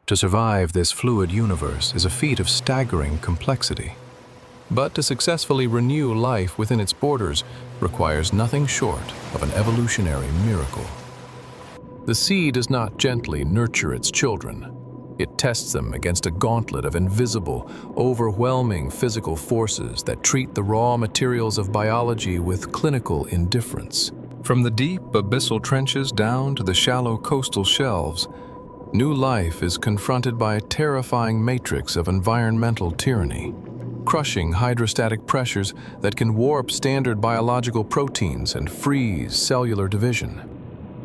To survive this fluid universe is a feat of staggering complexity. But to successfully renew life within its borders requires nothing short of an evolutionary miracle. The sea does not gently nurture its children. It tests them against a gauntlet of invisible, overwhelming physical forces that treat the raw materials of biology with clinical indifference. From the deep abyssal trenches down to the shallow coastal shelves, new life is confronted by a terrifying matrix of environmental tyranny, crushing hydrostatic pressures that can warp standard biological proteins and freeze cellular division,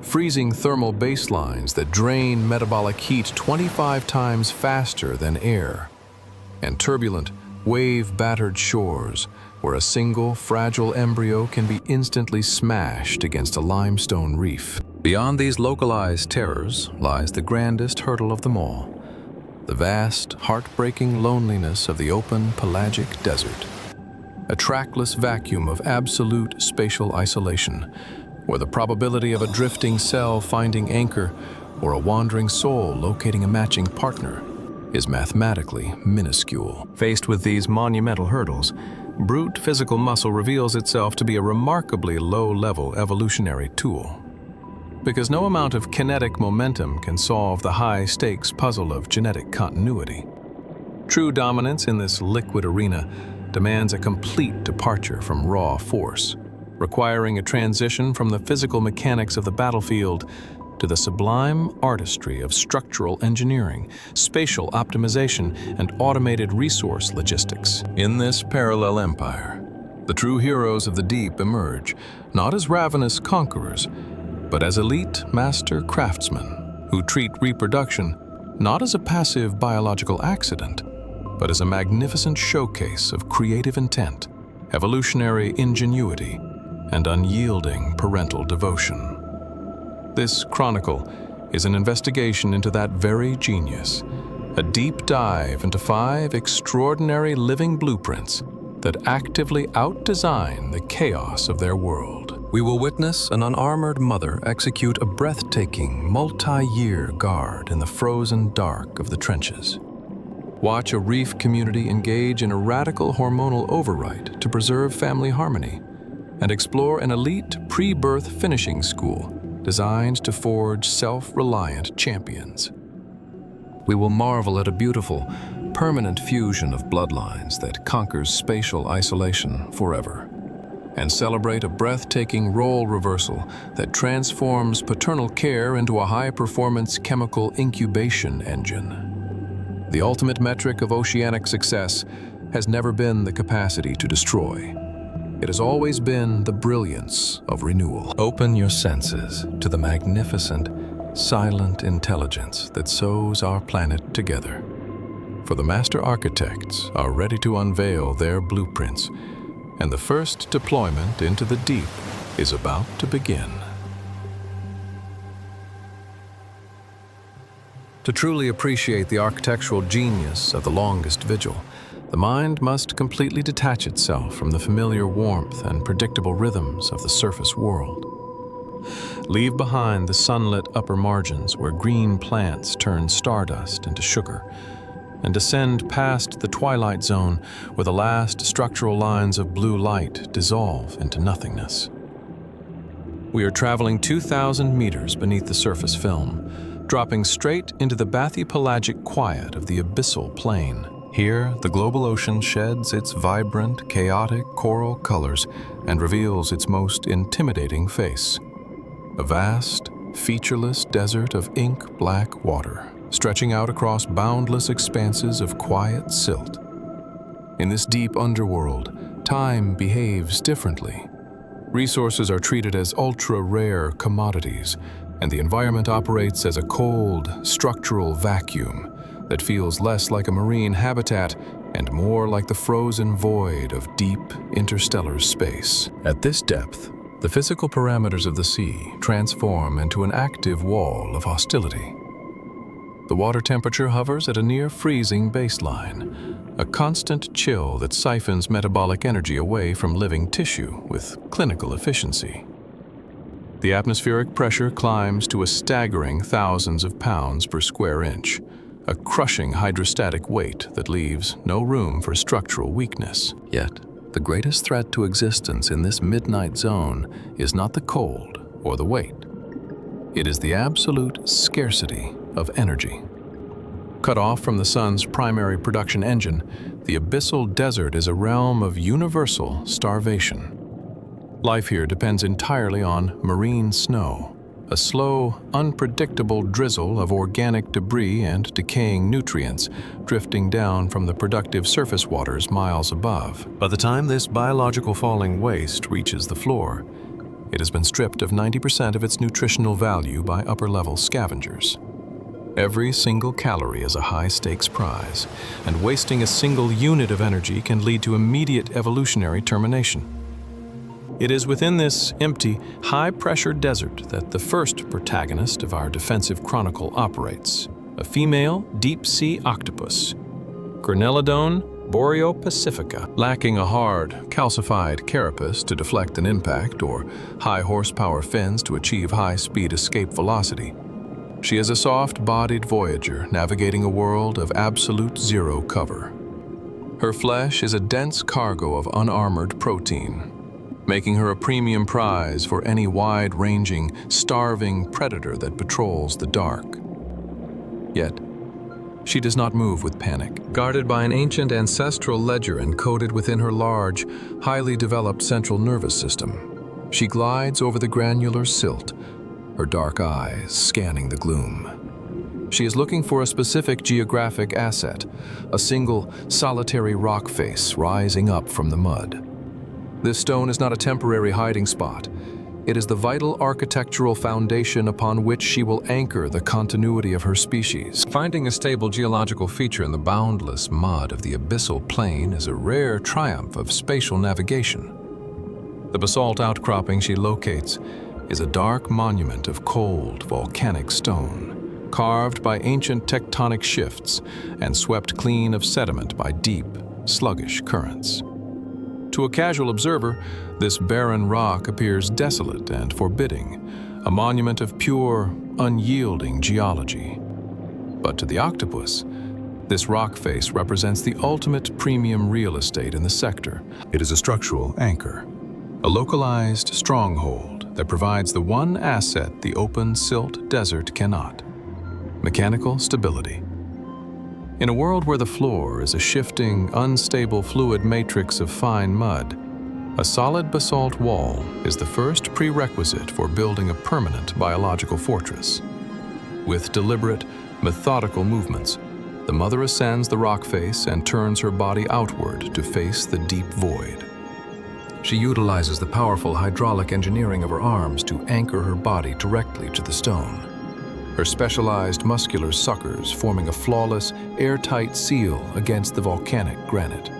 freezing thermal baselines that drain metabolic heat 25 times faster than air, and turbulent, wave-battered shores where a single, fragile embryo can be instantly smashed against a limestone reef. Beyond these localized terrors lies the grandest hurdle of them all, the vast, heartbreaking loneliness of the open pelagic desert, a trackless vacuum of absolute spatial isolation, where the probability of a drifting cell finding anchor or a wandering soul locating a matching partner is mathematically minuscule. Faced with these monumental hurdles, brute physical muscle reveals itself to be a remarkably low-level evolutionary tool. Because no amount of kinetic momentum can solve the high-stakes puzzle of genetic continuity. True dominance in this liquid arena demands a complete departure from raw force, requiring a transition from the physical mechanics of the battlefield to the sublime artistry of structural engineering, spatial optimization, and automated resource logistics. In this parallel empire, the true heroes of the deep emerge, not as ravenous conquerors, but as elite master craftsmen who treat reproduction not as a passive biological accident, but as a magnificent showcase of creative intent, evolutionary ingenuity, and unyielding parental devotion. This chronicle is an investigation into that very genius, a deep dive into 5 extraordinary living blueprints that actively outdesign the chaos of their world. We will witness an unarmored mother execute a breathtaking, multi-year guard in the frozen dark of the trenches. Watch a reef community engage in a radical hormonal override to preserve family harmony, and explore an elite pre-birth finishing school designed to forge self-reliant champions. We will marvel at a beautiful, permanent fusion of bloodlines that conquers spatial isolation forever, and celebrate a breathtaking role reversal that transforms paternal care into a high-performance chemical incubation engine. The ultimate metric of oceanic success has never been the capacity to destroy. It has always been the brilliance of renewal. Open your senses to the magnificent, silent intelligence that sews our planet together. For the master architects are ready to unveil their blueprints, and the first deployment into the deep is about to begin. To truly appreciate the architectural genius of the longest vigil, the mind must completely detach itself from the familiar warmth and predictable rhythms of the surface world. Leave behind the sunlit upper margins where green plants turn stardust into sugar, and descend past the twilight zone where the last structural lines of blue light dissolve into nothingness. We are traveling 2,000 meters beneath the surface film, dropping straight into the bathypelagic quiet of the abyssal plain. Here, the global ocean sheds its vibrant, chaotic coral colors and reveals its most intimidating face. A vast, featureless desert of ink-black water, stretching out across boundless expanses of quiet silt. In this deep underworld, time behaves differently. Resources are treated as ultra-rare commodities, and the environment operates as a cold, structural vacuum that feels less like a marine habitat and more like the frozen void of deep interstellar space. At this depth, the physical parameters of the sea transform into an active wall of hostility. The water temperature hovers at a near freezing baseline, a constant chill that siphons metabolic energy away from living tissue with clinical efficiency. The atmospheric pressure climbs to a staggering thousands of pounds per square inch, a crushing hydrostatic weight that leaves no room for structural weakness. Yet, the greatest threat to existence in this midnight zone is not the cold or the weight. It is the absolute scarcity of energy. Cut off from the sun's primary production engine, the abyssal desert is a realm of universal starvation. Life here depends entirely on marine snow, a slow, unpredictable drizzle of organic debris and decaying nutrients drifting down from the productive surface waters miles above. By the time this biological falling waste reaches the floor, it has been stripped of 90% of its nutritional value by upper-level scavengers. Every single calorie is a high-stakes prize, and wasting a single unit of energy can lead to immediate evolutionary termination. It is within this empty, high-pressure desert that the first protagonist of our defensive chronicle operates, a female deep-sea octopus, Cornelodon boreopacifica. Lacking a hard, calcified carapace to deflect an impact or high-horsepower fins to achieve high-speed escape velocity, she is a soft-bodied voyager navigating a world of absolute zero cover. Her flesh is a dense cargo of unarmored protein, making her a premium prize for any wide-ranging, starving predator that patrols the dark. Yet, she does not move with panic. Guarded by an ancient ancestral ledger encoded within her large, highly developed central nervous system, she glides over the granular silt, her dark eyes scanning the gloom. She is looking for a specific geographic asset, a single, solitary rock face rising up from the mud. This stone is not a temporary hiding spot. It is the vital architectural foundation upon which she will anchor the continuity of her species. Finding a stable geological feature in the boundless mud of the abyssal plain is a rare triumph of spatial navigation. The basalt outcropping she locates is a dark monument of cold, volcanic stone, carved by ancient tectonic shifts and swept clean of sediment by deep, sluggish currents. To a casual observer, this barren rock appears desolate and forbidding, a monument of pure, unyielding geology. But to the octopus, this rock face represents the ultimate premium real estate in the sector. It is a structural anchor, a localized stronghold that provides the one asset the open silt desert cannot: mechanical stability. In a world where the floor is a shifting, unstable fluid matrix of fine mud, a solid basalt wall is the first prerequisite for building a permanent biological fortress. With deliberate, methodical movements, the mother ascends the rock face and turns her body outward to face the deep void. She utilizes the powerful hydraulic engineering of her arms to anchor her body directly to the stone, her specialized muscular suckers forming a flawless, airtight seal against the volcanic granite.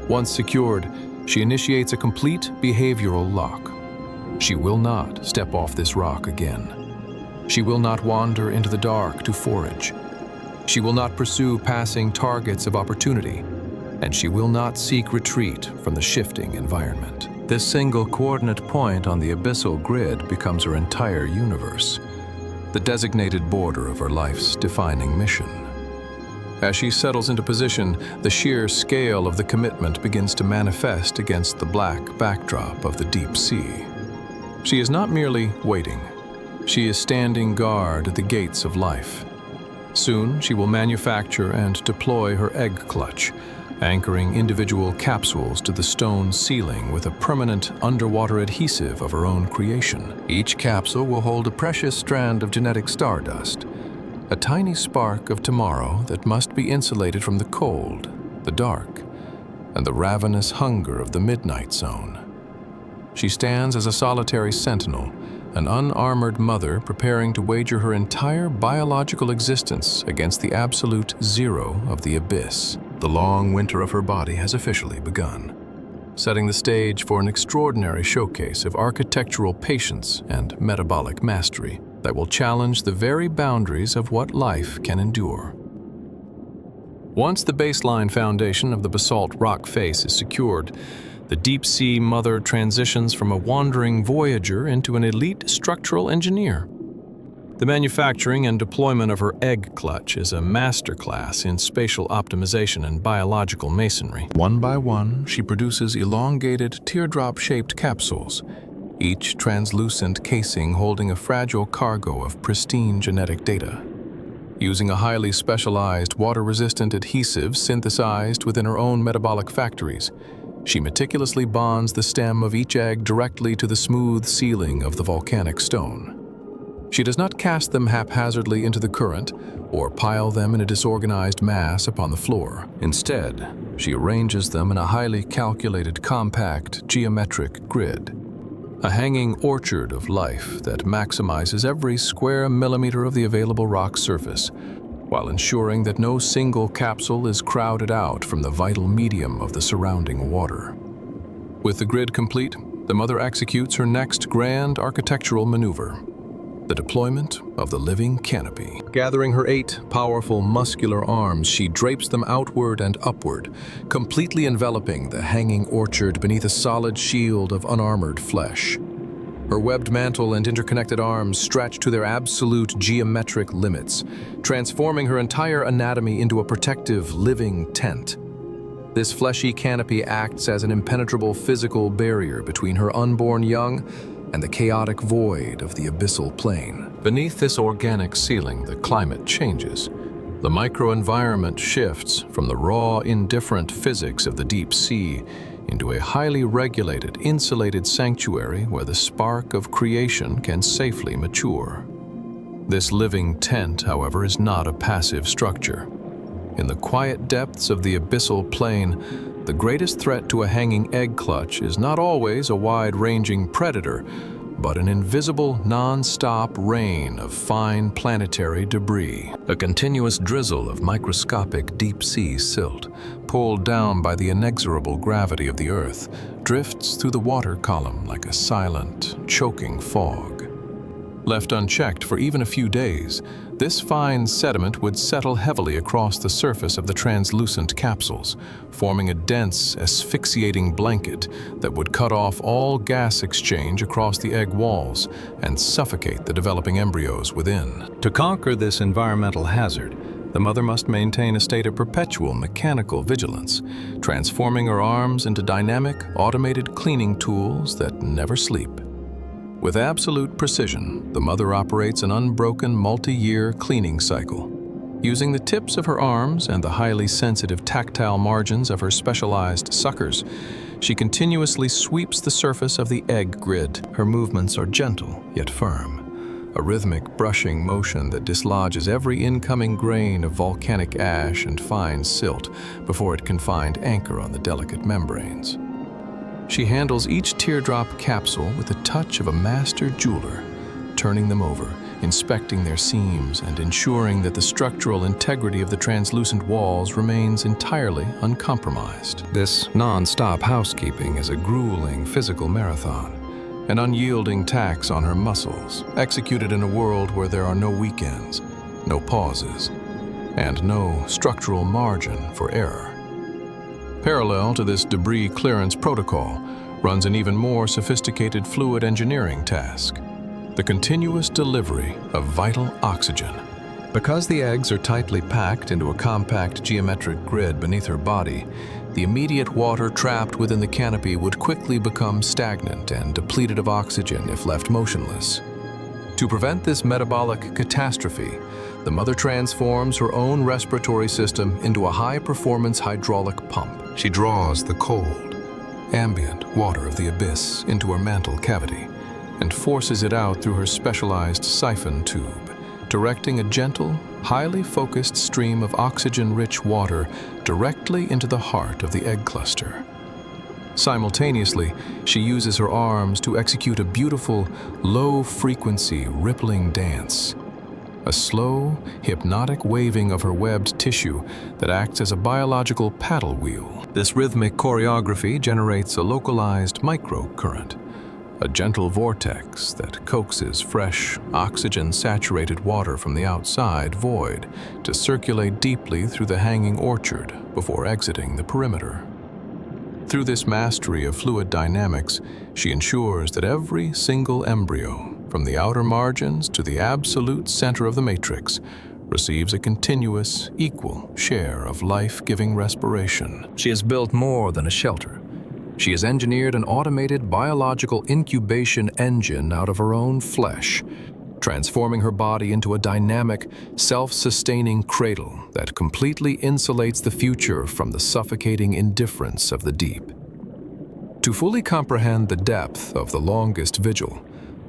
Once secured, she initiates a complete behavioral lock. She will not step off this rock again. She will not wander into the dark to forage. She will not pursue passing targets of opportunity, and she will not seek retreat from the shifting environment. This single coordinate point on the abyssal grid becomes her entire universe, the designated border of her life's defining mission. As she settles into position, the sheer scale of the commitment begins to manifest against the black backdrop of the deep sea. She is not merely waiting. She is standing guard at the gates of life. Soon, she will manufacture and deploy her egg clutch, anchoring individual capsules to the stone ceiling with a permanent underwater adhesive of her own creation. Each capsule will hold a precious strand of genetic stardust, a tiny spark of tomorrow that must be insulated from the cold, the dark, and the ravenous hunger of the midnight zone. She stands as a solitary sentinel, an unarmored mother preparing to wager her entire biological existence against the absolute zero of the abyss. The long winter of her body has officially begun, setting the stage for an extraordinary showcase of architectural patience and metabolic mastery that will challenge the very boundaries of what life can endure. Once the baseline foundation of the basalt rock face is secured, the deep-sea mother transitions from a wandering voyager into an elite structural engineer. The manufacturing and deployment of her egg clutch is a masterclass in spatial optimization and biological masonry. One by one, she produces elongated, teardrop-shaped capsules, each translucent casing holding a fragile cargo of pristine genetic data. Using a highly specialized, water-resistant adhesive synthesized within her own metabolic factories, she meticulously bonds the stem of each egg directly to the smooth ceiling of the volcanic stone. She does not cast them haphazardly into the current or pile them in a disorganized mass upon the floor. Instead, she arranges them in a highly calculated, compact, geometric grid, a hanging orchard of life that maximizes every square millimeter of the available rock surface, while ensuring that no single capsule is crowded out from the vital medium of the surrounding water. With the grid complete, the mother executes her next grand architectural maneuver, the deployment of the living canopy. Gathering her 8 powerful muscular arms, she drapes them outward and upward, completely enveloping the hanging orchard beneath a solid shield of unarmored flesh. Her webbed mantle and interconnected arms stretch to their absolute geometric limits, transforming her entire anatomy into a protective, living tent. This fleshy canopy acts as an impenetrable physical barrier between her unborn young and the chaotic void of the abyssal plain. Beneath this organic ceiling, the climate changes. The microenvironment shifts from the raw, indifferent physics of the deep sea into a highly regulated, insulated sanctuary where the spark of creation can safely mature. This living tent, however, is not a passive structure. In the quiet depths of the abyssal plain, the greatest threat to a hanging egg clutch is not always a wide-ranging predator, but an invisible, non-stop rain of fine planetary debris. A continuous drizzle of microscopic deep-sea silt, pulled down by the inexorable gravity of the Earth, drifts through the water column like a silent, choking fog. Left unchecked for even a few days, this fine sediment would settle heavily across the surface of the translucent capsules, forming a dense, asphyxiating blanket that would cut off all gas exchange across the egg walls and suffocate the developing embryos within. To conquer this environmental hazard, the mother must maintain a state of perpetual mechanical vigilance, transforming her arms into dynamic, automated cleaning tools that never sleep. With absolute precision, the mother operates an unbroken multi-year cleaning cycle. Using the tips of her arms and the highly sensitive tactile margins of her specialized suckers, she continuously sweeps the surface of the egg grid. Her movements are gentle yet firm, a rhythmic brushing motion that dislodges every incoming grain of volcanic ash and fine silt before it can find anchor on the delicate membranes. She handles each teardrop capsule with the touch of a master jeweler, turning them over, inspecting their seams, and ensuring that the structural integrity of the translucent walls remains entirely uncompromised. This non-stop housekeeping is a grueling physical marathon, an unyielding tax on her muscles, executed in a world where there are no weekends, no pauses, and no structural margin for error. Parallel to this debris clearance protocol runs an even more sophisticated fluid engineering task, the continuous delivery of vital oxygen. Because the eggs are tightly packed into a compact geometric grid beneath her body, the immediate water trapped within the canopy would quickly become stagnant and depleted of oxygen if left motionless. To prevent this metabolic catastrophe, the mother transforms her own respiratory system into a high-performance hydraulic pump. She draws the cold, ambient water of the abyss into her mantle cavity and forces it out through her specialized siphon tube, directing a gentle, highly focused stream of oxygen-rich water directly into the heart of the egg cluster. Simultaneously, she uses her arms to execute a beautiful, low-frequency, rippling dance, a slow, hypnotic waving of her webbed tissue that acts as a biological paddle wheel. This rhythmic choreography generates a localized microcurrent, a gentle vortex that coaxes fresh, oxygen-saturated water from the outside void to circulate deeply through the hanging orchard before exiting the perimeter. Through this mastery of fluid dynamics, she ensures that every single embryo, from the outer margins to the absolute center of the matrix, receives a continuous, equal share of life-giving respiration. She has built more than a shelter. She has engineered an automated biological incubation engine out of her own flesh, transforming her body into a dynamic, self-sustaining cradle that completely insulates the future from the suffocating indifference of the deep. To fully comprehend the depth of the longest vigil,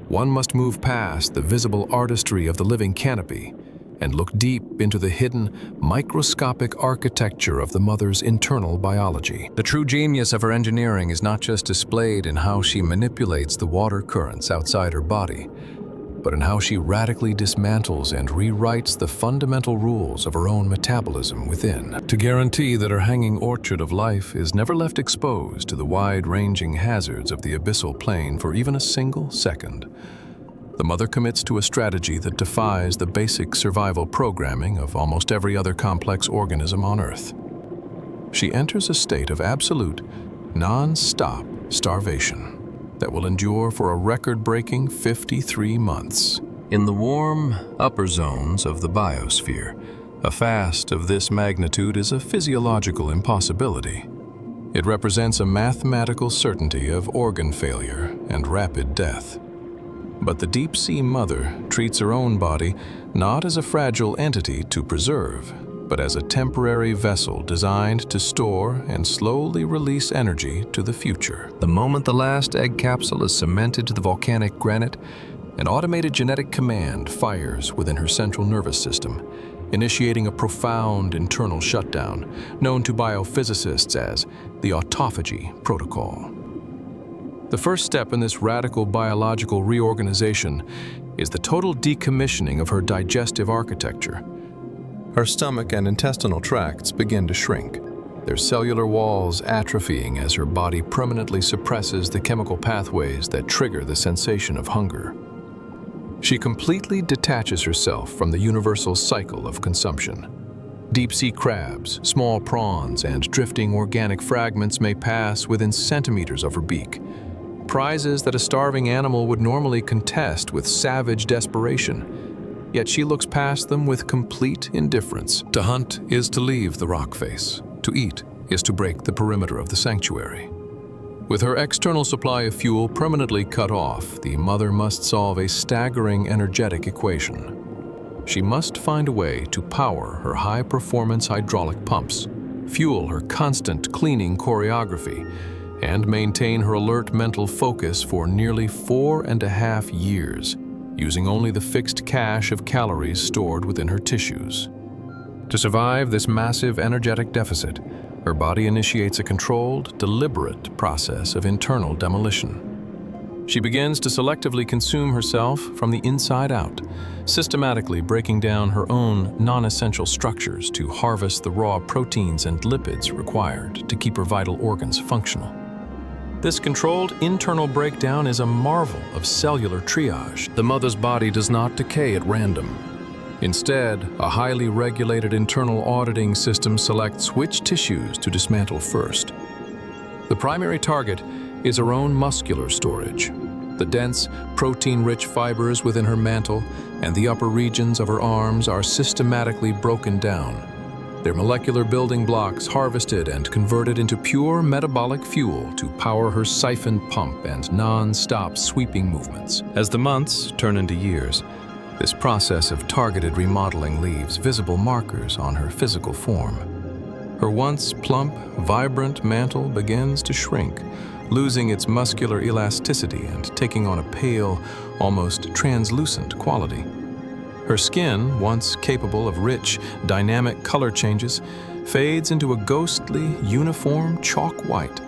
one must move past the visible artistry of the living canopy and look deep into the hidden, microscopic architecture of the mother's internal biology. The true genius of her engineering is not just displayed in how she manipulates the water currents outside her body, but in how she radically dismantles and rewrites the fundamental rules of her own metabolism within, to guarantee that her hanging orchard of life is never left exposed to the wide-ranging hazards of the abyssal plane for even a single second. The mother commits to a strategy that defies the basic survival programming of almost every other complex organism on Earth. She enters a state of absolute, non-stop starvation that will endure for a record-breaking 53 months. In the warm, upper zones of the biosphere, a fast of this magnitude is a physiological impossibility. It represents a mathematical certainty of organ failure and rapid death. But the deep-sea mother treats her own body not as a fragile entity to preserve, but as a temporary vessel designed to store and slowly release energy to the future. The moment the last egg capsule is cemented to the volcanic granite, an automated genetic command fires within her central nervous system, initiating a profound internal shutdown, known to biophysicists as the autophagy protocol. The first step in this radical biological reorganization is the total decommissioning of her digestive architecture. Her stomach and intestinal tracts begin to shrink, their cellular walls atrophying as her body permanently suppresses the chemical pathways that trigger the sensation of hunger. She completely detaches herself from the universal cycle of consumption. Deep-sea crabs, small prawns, and drifting organic fragments may pass within centimeters of her beak, prizes that a starving animal would normally contest with savage desperation, yet she looks past them with complete indifference. To hunt is to leave the rock face. To eat is to break the perimeter of the sanctuary. With her external supply of fuel permanently cut off, the mother must solve a staggering energetic equation. She must find a way to power her high-performance hydraulic pumps, fuel her constant cleaning choreography, and maintain her alert mental focus for nearly 4.5 years, using only the fixed cache of calories stored within her tissues. To survive this massive energetic deficit, her body initiates a controlled, deliberate process of internal demolition. She begins to selectively consume herself from the inside out, systematically breaking down her own non-essential structures to harvest the raw proteins and lipids required to keep her vital organs functional. This controlled internal breakdown is a marvel of cellular triage. The mother's body does not decay at random. Instead, a highly regulated internal auditing system selects which tissues to dismantle first. The primary target is her own muscular storage. The dense, protein-rich fibers within her mantle and the upper regions of her arms are systematically broken down, their molecular building blocks harvested and converted into pure metabolic fuel to power her siphon pump and non-stop sweeping movements. As the months turn into years, this process of targeted remodeling leaves visible markers on her physical form. Her once plump, vibrant mantle begins to shrink, losing its muscular elasticity and taking on a pale, almost translucent quality. Her skin, once capable of rich, dynamic color changes, fades into a ghostly, uniform chalk white.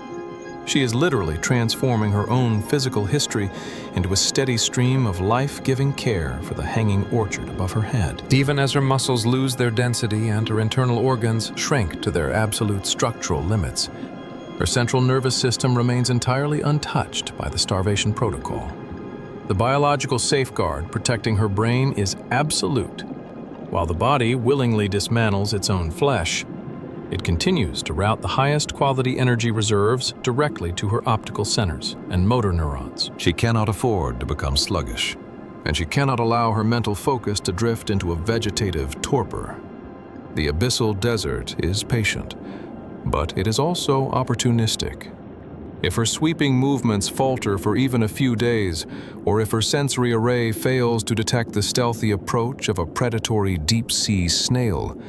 She is literally transforming her own physical history into a steady stream of life-giving care for the hanging orchard above her head. Even as her muscles lose their density and her internal organs shrink to their absolute structural limits, her central nervous system remains entirely untouched by the starvation protocol. The biological safeguard protecting her brain is absolute. While the body willingly dismantles its own flesh, it continues to route the highest quality energy reserves directly to her optical centers and motor neurons. She cannot afford to become sluggish. and she cannot allow her mental focus to drift into a vegetative torpor. The abyssal desert is patient, but it is also opportunistic. If her sweeping movements falter for even a few days, or if her sensory array fails to detect the stealthy approach of a predatory deep-sea snail,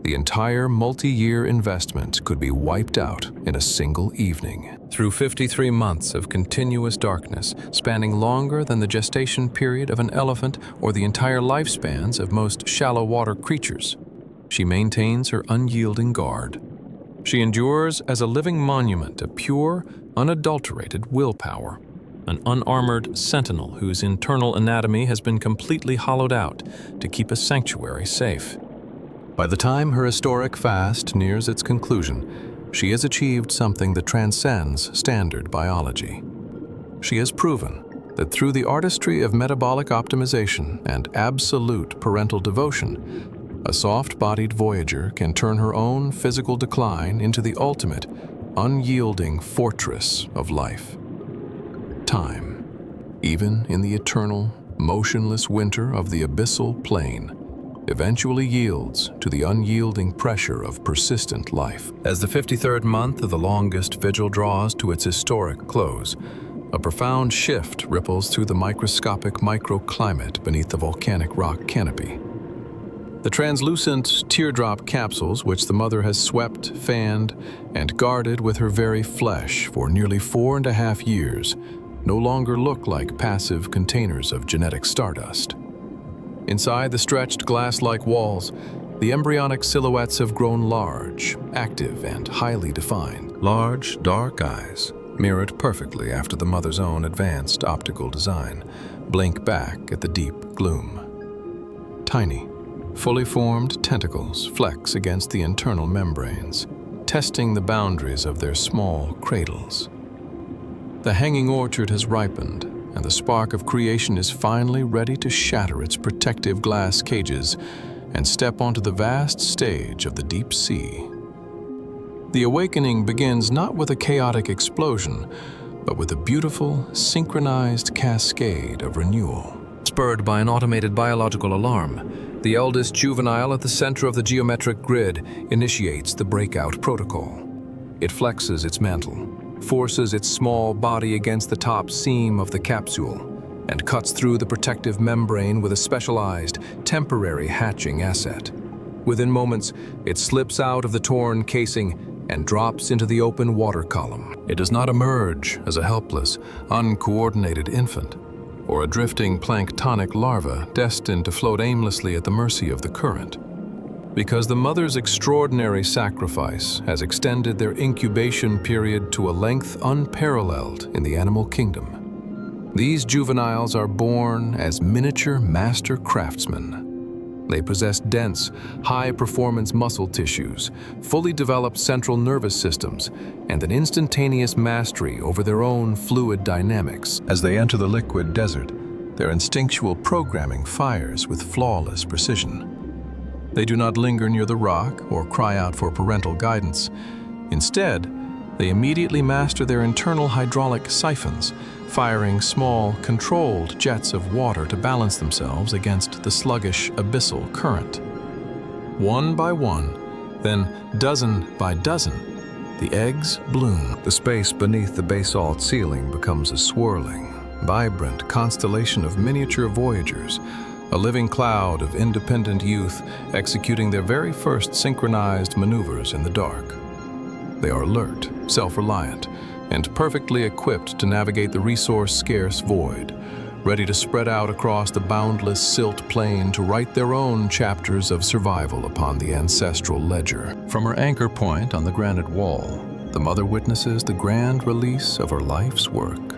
the entire multi-year investment could be wiped out in a single evening. Through 53 months of continuous darkness, spanning longer than the gestation period of an elephant or the entire lifespans of most shallow water creatures, she maintains her unyielding guard. She endures as a living monument of pure, unadulterated willpower, an unarmored sentinel whose internal anatomy has been completely hollowed out to keep a sanctuary safe. By the time her historic fast nears its conclusion, she has achieved something that transcends standard biology. She has proven that through the artistry of metabolic optimization and absolute parental devotion, a soft-bodied voyager can turn her own physical decline into the ultimate, unyielding fortress of life. Time, even in the eternal, motionless winter of the abyssal plain, eventually yields to the unyielding pressure of persistent life. As the 53rd month of the longest vigil draws to its historic close, a profound shift ripples through the microscopic microclimate beneath the volcanic rock canopy. The translucent teardrop capsules which the mother has swept, fanned, and guarded with her very flesh for nearly 4.5 years no longer look like passive containers of genetic stardust. Inside the stretched glass-like walls, the embryonic silhouettes have grown large, active, and highly defined. Large, dark eyes, mirrored perfectly after the mother's own advanced optical design, blink back at the deep gloom. Tiny, fully formed tentacles flex against the internal membranes, testing the boundaries of their small cradles. The hanging orchard has ripened, and the spark of creation is finally ready to shatter its protective glass cages and step onto the vast stage of the deep sea. The awakening begins not with a chaotic explosion, but with a beautiful, synchronized cascade of renewal. Spurred by an automated biological alarm, the eldest juvenile at the center of the geometric grid initiates the breakout protocol. It flexes its mantle, forces its small body against the top seam of the capsule, and cuts through the protective membrane with a specialized, temporary hatching asset. Within moments, it slips out of the torn casing and drops into the open water column. It does not emerge as a helpless, uncoordinated infant, or a drifting planktonic larva destined to float aimlessly at the mercy of the current. Because the mother's extraordinary sacrifice has extended their incubation period to a length unparalleled in the animal kingdom. These juveniles are born as miniature master craftsmen. They possess dense, high-performance muscle tissues, fully developed central nervous systems, and an instantaneous mastery over their own fluid dynamics. As they enter the liquid desert, their instinctual programming fires with flawless precision. They do not linger near the rock or cry out for parental guidance. Instead, they immediately master their internal hydraulic siphons, firing small, controlled jets of water to balance themselves against the sluggish abyssal current. One by one, then dozen by dozen, the eggs bloom. The space beneath the basalt ceiling becomes a swirling, vibrant constellation of miniature voyagers, a living cloud of independent youth executing their very first synchronized maneuvers in the dark. They are alert, self-reliant, and perfectly equipped to navigate the resource-scarce void, ready to spread out across the boundless silt plain to write their own chapters of survival upon the ancestral ledger. From her anchor point on the granite wall, the mother witnesses the grand release of her life's work.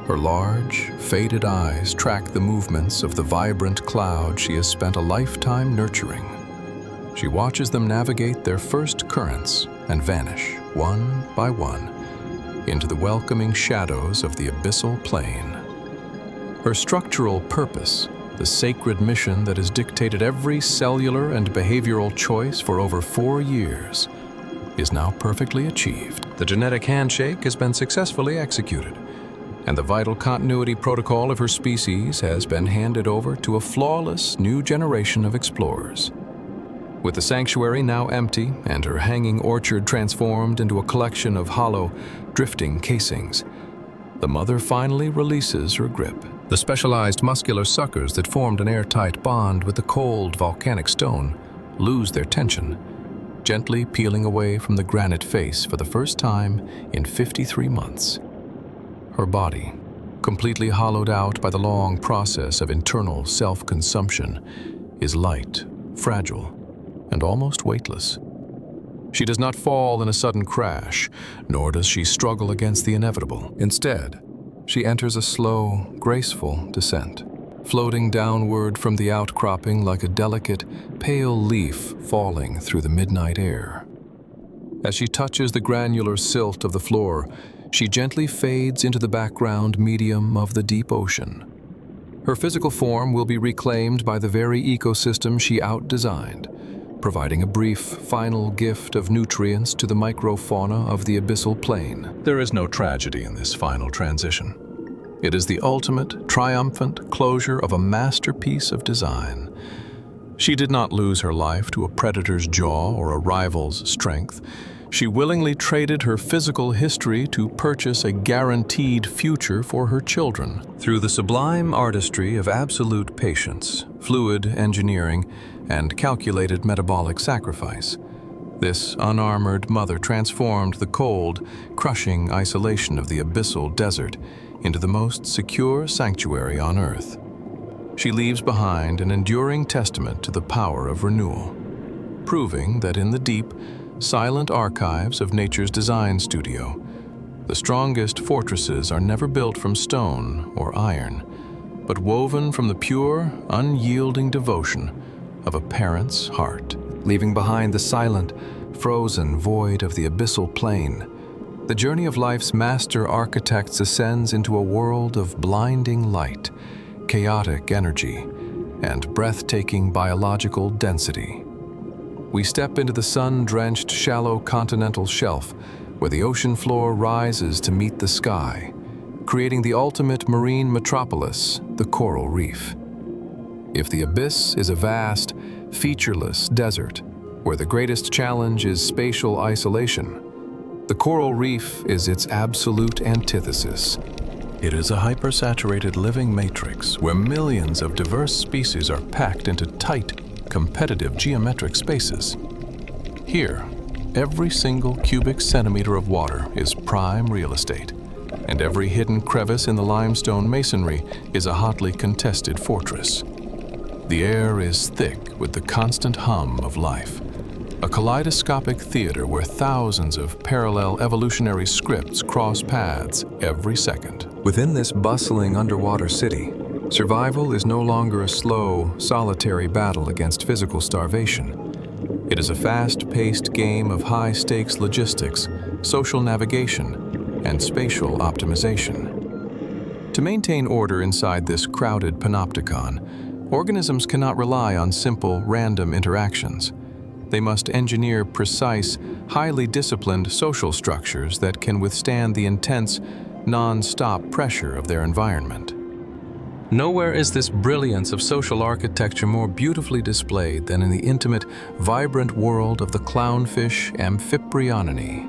Her large, faded eyes track the movements of the vibrant cloud she has spent a lifetime nurturing. She watches them navigate their first currents and vanish, one by one, into the welcoming shadows of the abyssal plain. Her structural purpose, the sacred mission that has dictated every cellular and behavioral choice for over 4 years, is now perfectly achieved. The genetic handshake has been successfully executed, and the vital continuity protocol of her species has been handed over to a flawless new generation of explorers. With the sanctuary now empty and her hanging orchard transformed into a collection of hollow, drifting casings, the mother finally releases her grip. The specialized muscular suckers that formed an airtight bond with the cold volcanic stone lose their tension, gently peeling away from the granite face for the first time in 53 months. Her body, completely hollowed out by the long process of internal self-consumption, is light, fragile, and almost weightless. She does not fall in a sudden crash, nor does she struggle against the inevitable. Instead, she enters a slow, graceful descent, floating downward from the outcropping like a delicate, pale leaf falling through the midnight air. As she touches the granular silt of the floor, she gently fades into the background medium of the deep ocean. Her physical form will be reclaimed by the very ecosystem she outdesigned, providing a brief, final gift of nutrients to the microfauna of the abyssal plain. There is no tragedy in this final transition. It is the ultimate, triumphant closure of a masterpiece of design. She did not lose her life to a predator's jaw or a rival's strength. She willingly traded her physical history to purchase a guaranteed future for her children. Through the sublime artistry of absolute patience, fluid engineering, and calculated metabolic sacrifice, this unarmored mother transformed the cold, crushing isolation of the abyssal desert into the most secure sanctuary on Earth. She leaves behind an enduring testament to the power of renewal, proving that in the deep, silent archives of nature's design studio, the strongest fortresses are never built from stone or iron, but woven from the pure, unyielding devotion of a parent's heart. Leaving behind the silent, frozen void of the abyssal plain, the journey of life's master architects ascends into a world of blinding light, chaotic energy, and breathtaking biological density. We step into the sun-drenched, shallow continental shelf, where the ocean floor rises to meet the sky, creating the ultimate marine metropolis, the coral reef. If the abyss is a vast, featureless desert, where the greatest challenge is spatial isolation, the coral reef is its absolute antithesis. It is a hypersaturated living matrix where millions of diverse species are packed into tight, competitive geometric spaces. Here, every single cubic centimeter of water is prime real estate, and every hidden crevice in the limestone masonry is a hotly contested fortress. The air is thick with the constant hum of life, a kaleidoscopic theater where thousands of parallel evolutionary scripts cross paths every second. Within this bustling underwater city, survival is no longer a slow, solitary battle against physical starvation. It is a fast-paced game of high-stakes logistics, social navigation, and spatial optimization. To maintain order inside this crowded panopticon, organisms cannot rely on simple, random interactions. They must engineer precise, highly disciplined social structures that can withstand the intense, non-stop pressure of their environment. Nowhere is this brilliance of social architecture more beautifully displayed than in the intimate, vibrant world of the clownfish Amphiprionidae.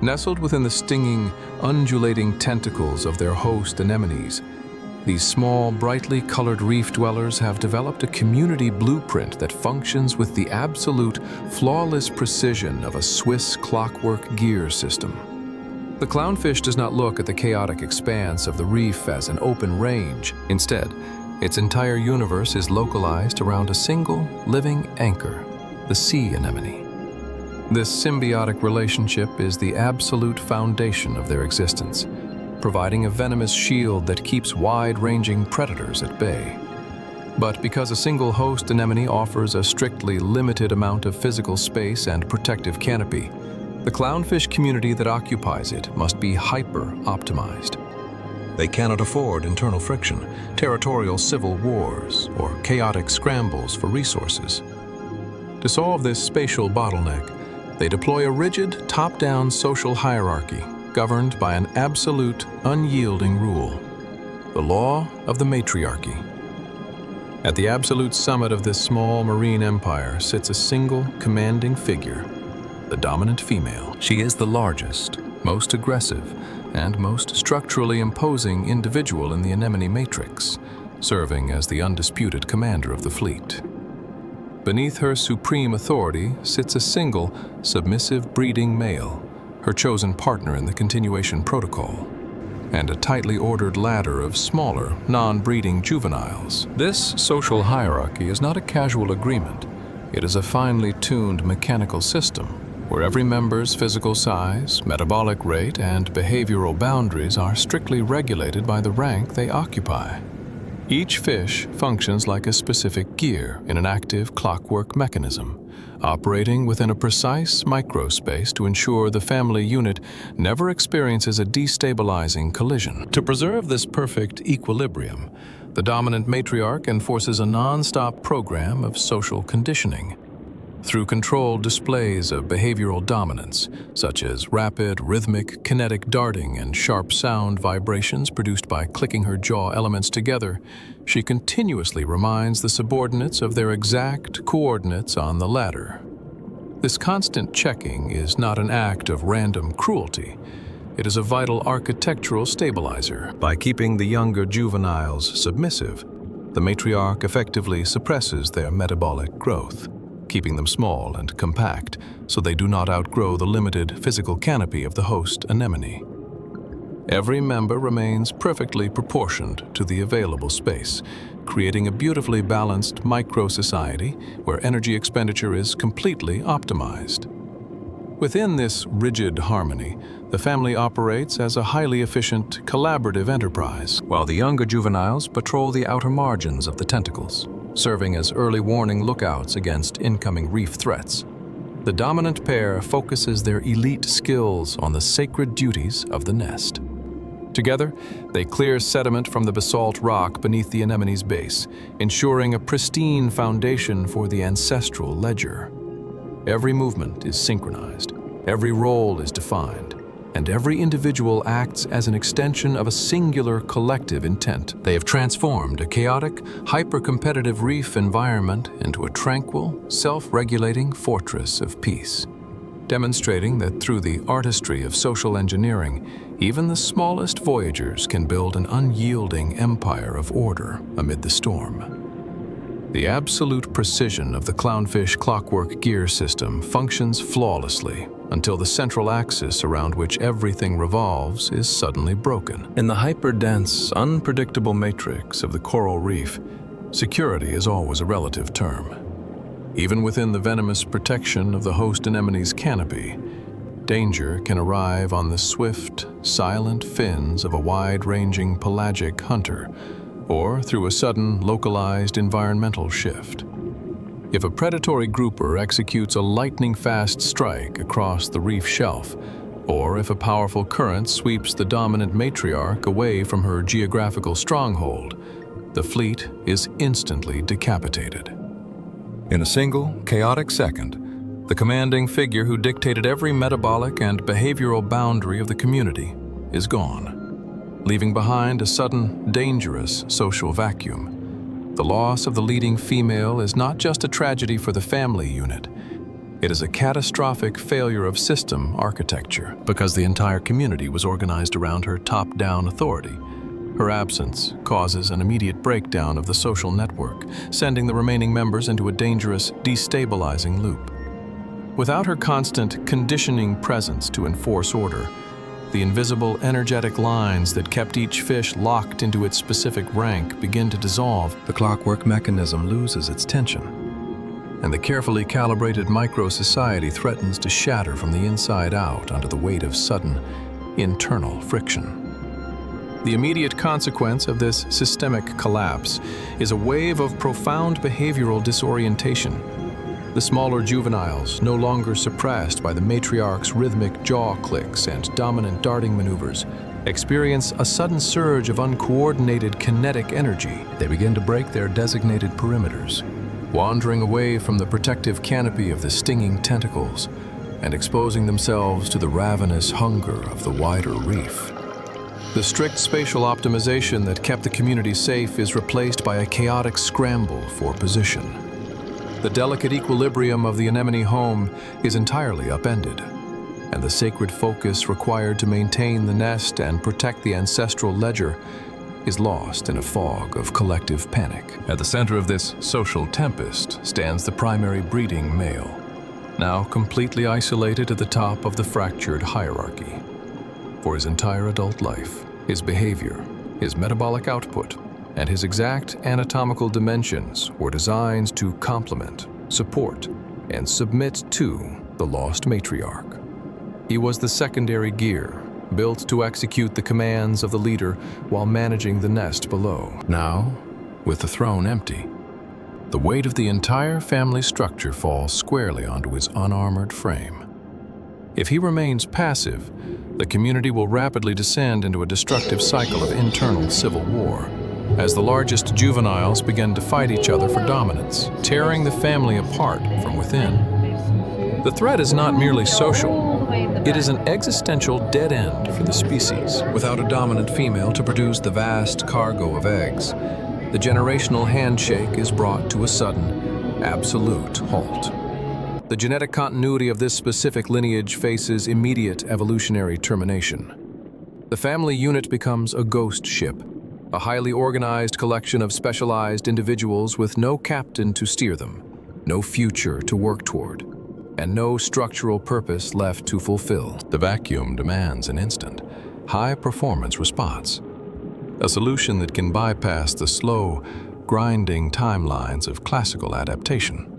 Nestled within the stinging, undulating tentacles of their host anemones, these small, brightly colored reef dwellers have developed a community blueprint that functions with the absolute, flawless precision of a Swiss clockwork gear system. The clownfish does not look at the chaotic expanse of the reef as an open range. Instead, its entire universe is localized around a single, living anchor, the sea anemone. This symbiotic relationship is the absolute foundation of their existence, providing a venomous shield that keeps wide-ranging predators at bay. But because a single host anemone offers a strictly limited amount of physical space and protective canopy, the clownfish community that occupies it must be hyper-optimized. They cannot afford internal friction, territorial civil wars, or chaotic scrambles for resources. To solve this spatial bottleneck, they deploy a rigid, top-down social hierarchy, governed by an absolute, unyielding rule, the law of the matriarchy. At the absolute summit of this small marine empire sits a single commanding figure, the dominant female. She is the largest, most aggressive, and most structurally imposing individual in the anemone matrix, serving as the undisputed commander of the fleet. Beneath her supreme authority sits a single, submissive breeding male, her chosen partner in the continuation protocol, and a tightly ordered ladder of smaller, non-breeding juveniles. This social hierarchy is not a casual agreement. It is a finely tuned mechanical system, where every member's physical size, metabolic rate, and behavioral boundaries are strictly regulated by the rank they occupy. Each fish functions like a specific gear in an active clockwork mechanism, operating within a precise microspace to ensure the family unit never experiences a destabilizing collision. To preserve this perfect equilibrium, the dominant matriarch enforces a non-stop program of social conditioning. Through controlled displays of behavioral dominance, such as rapid, rhythmic, kinetic darting and sharp sound vibrations produced by clicking her jaw elements together, she continuously reminds the subordinates of their exact coordinates on the ladder. This constant checking is not an act of random cruelty. It is a vital architectural stabilizer. By keeping the younger juveniles submissive, the matriarch effectively suppresses their metabolic growth, keeping them small and compact so they do not outgrow the limited physical canopy of the host anemone. Every member remains perfectly proportioned to the available space, creating a beautifully balanced micro-society where energy expenditure is completely optimized. Within this rigid harmony, the family operates as a highly efficient, collaborative enterprise, while the younger juveniles patrol the outer margins of the tentacles, serving as early warning lookouts against incoming reef threats. The dominant pair focuses their elite skills on the sacred duties of the nest. Together, they clear sediment from the basalt rock beneath the anemone's base, ensuring a pristine foundation for the ancestral ledger. Every movement is synchronized, every role is defined, and every individual acts as an extension of a singular collective intent. They have transformed a chaotic, hyper-competitive reef environment into a tranquil, self-regulating fortress of peace, demonstrating that through the artistry of social engineering, even the smallest voyagers can build an unyielding empire of order amid the storm. The absolute precision of the clownfish clockwork gear system functions flawlessly until the central axis around which everything revolves is suddenly broken. In the hyper-dense, unpredictable matrix of the coral reef, security is always a relative term. Even within the venomous protection of the host anemone's canopy, danger can arrive on the swift, silent fins of a wide-ranging pelagic hunter, or through a sudden, localized environmental shift. If a predatory grouper executes a lightning-fast strike across the reef shelf, or if a powerful current sweeps the dominant matriarch away from her geographical stronghold, the fleet is instantly decapitated. In a single, chaotic second, the commanding figure who dictated every metabolic and behavioral boundary of the community is gone, leaving behind a sudden, dangerous social vacuum. The loss of the leading female is not just a tragedy for the family unit. It is a catastrophic failure of system architecture because the entire community was organized around her top-down authority. Her absence causes an immediate breakdown of the social network, sending the remaining members into a dangerous, destabilizing loop. Without her constant, conditioning presence to enforce order, the invisible, energetic lines that kept each fish locked into its specific rank begin to dissolve. The clockwork mechanism loses its tension, and the carefully calibrated micro-society threatens to shatter from the inside out under the weight of sudden, internal friction. The immediate consequence of this systemic collapse is a wave of profound behavioral disorientation. The smaller juveniles, no longer suppressed by the matriarch's rhythmic jaw clicks and dominant darting maneuvers, experience a sudden surge of uncoordinated kinetic energy. They begin to break their designated perimeters, wandering away from the protective canopy of the stinging tentacles and exposing themselves to the ravenous hunger of the wider reef. The strict spatial optimization that kept the community safe is replaced by a chaotic scramble for position. The delicate equilibrium of the anemone home is entirely upended, and the sacred focus required to maintain the nest and protect the ancestral ledger is lost in a fog of collective panic. At the center of this social tempest stands the primary breeding male, now completely isolated at the top of the fractured hierarchy. For his entire adult life, his behavior, his metabolic output, and his exact anatomical dimensions were designed to complement, support, and submit to the lost matriarch. He was the secondary gear, built to execute the commands of the leader while managing the nest below. Now, with the throne empty, the weight of the entire family structure falls squarely onto his unarmored frame. If he remains passive, the community will rapidly descend into a destructive cycle of internal civil war, as the largest juveniles begin to fight each other for dominance, tearing the family apart from within. The threat is not merely social. It is an existential dead end for the species. Without a dominant female to produce the vast cargo of eggs, the generational handshake is brought to a sudden, absolute halt. The genetic continuity of this specific lineage faces immediate evolutionary termination. The family unit becomes a ghost ship, a highly organized collection of specialized individuals with no captain to steer them, no future to work toward, and no structural purpose left to fulfill. The vacuum demands an instant, high-performance response, a solution that can bypass the slow, grinding timelines of classical adaptation.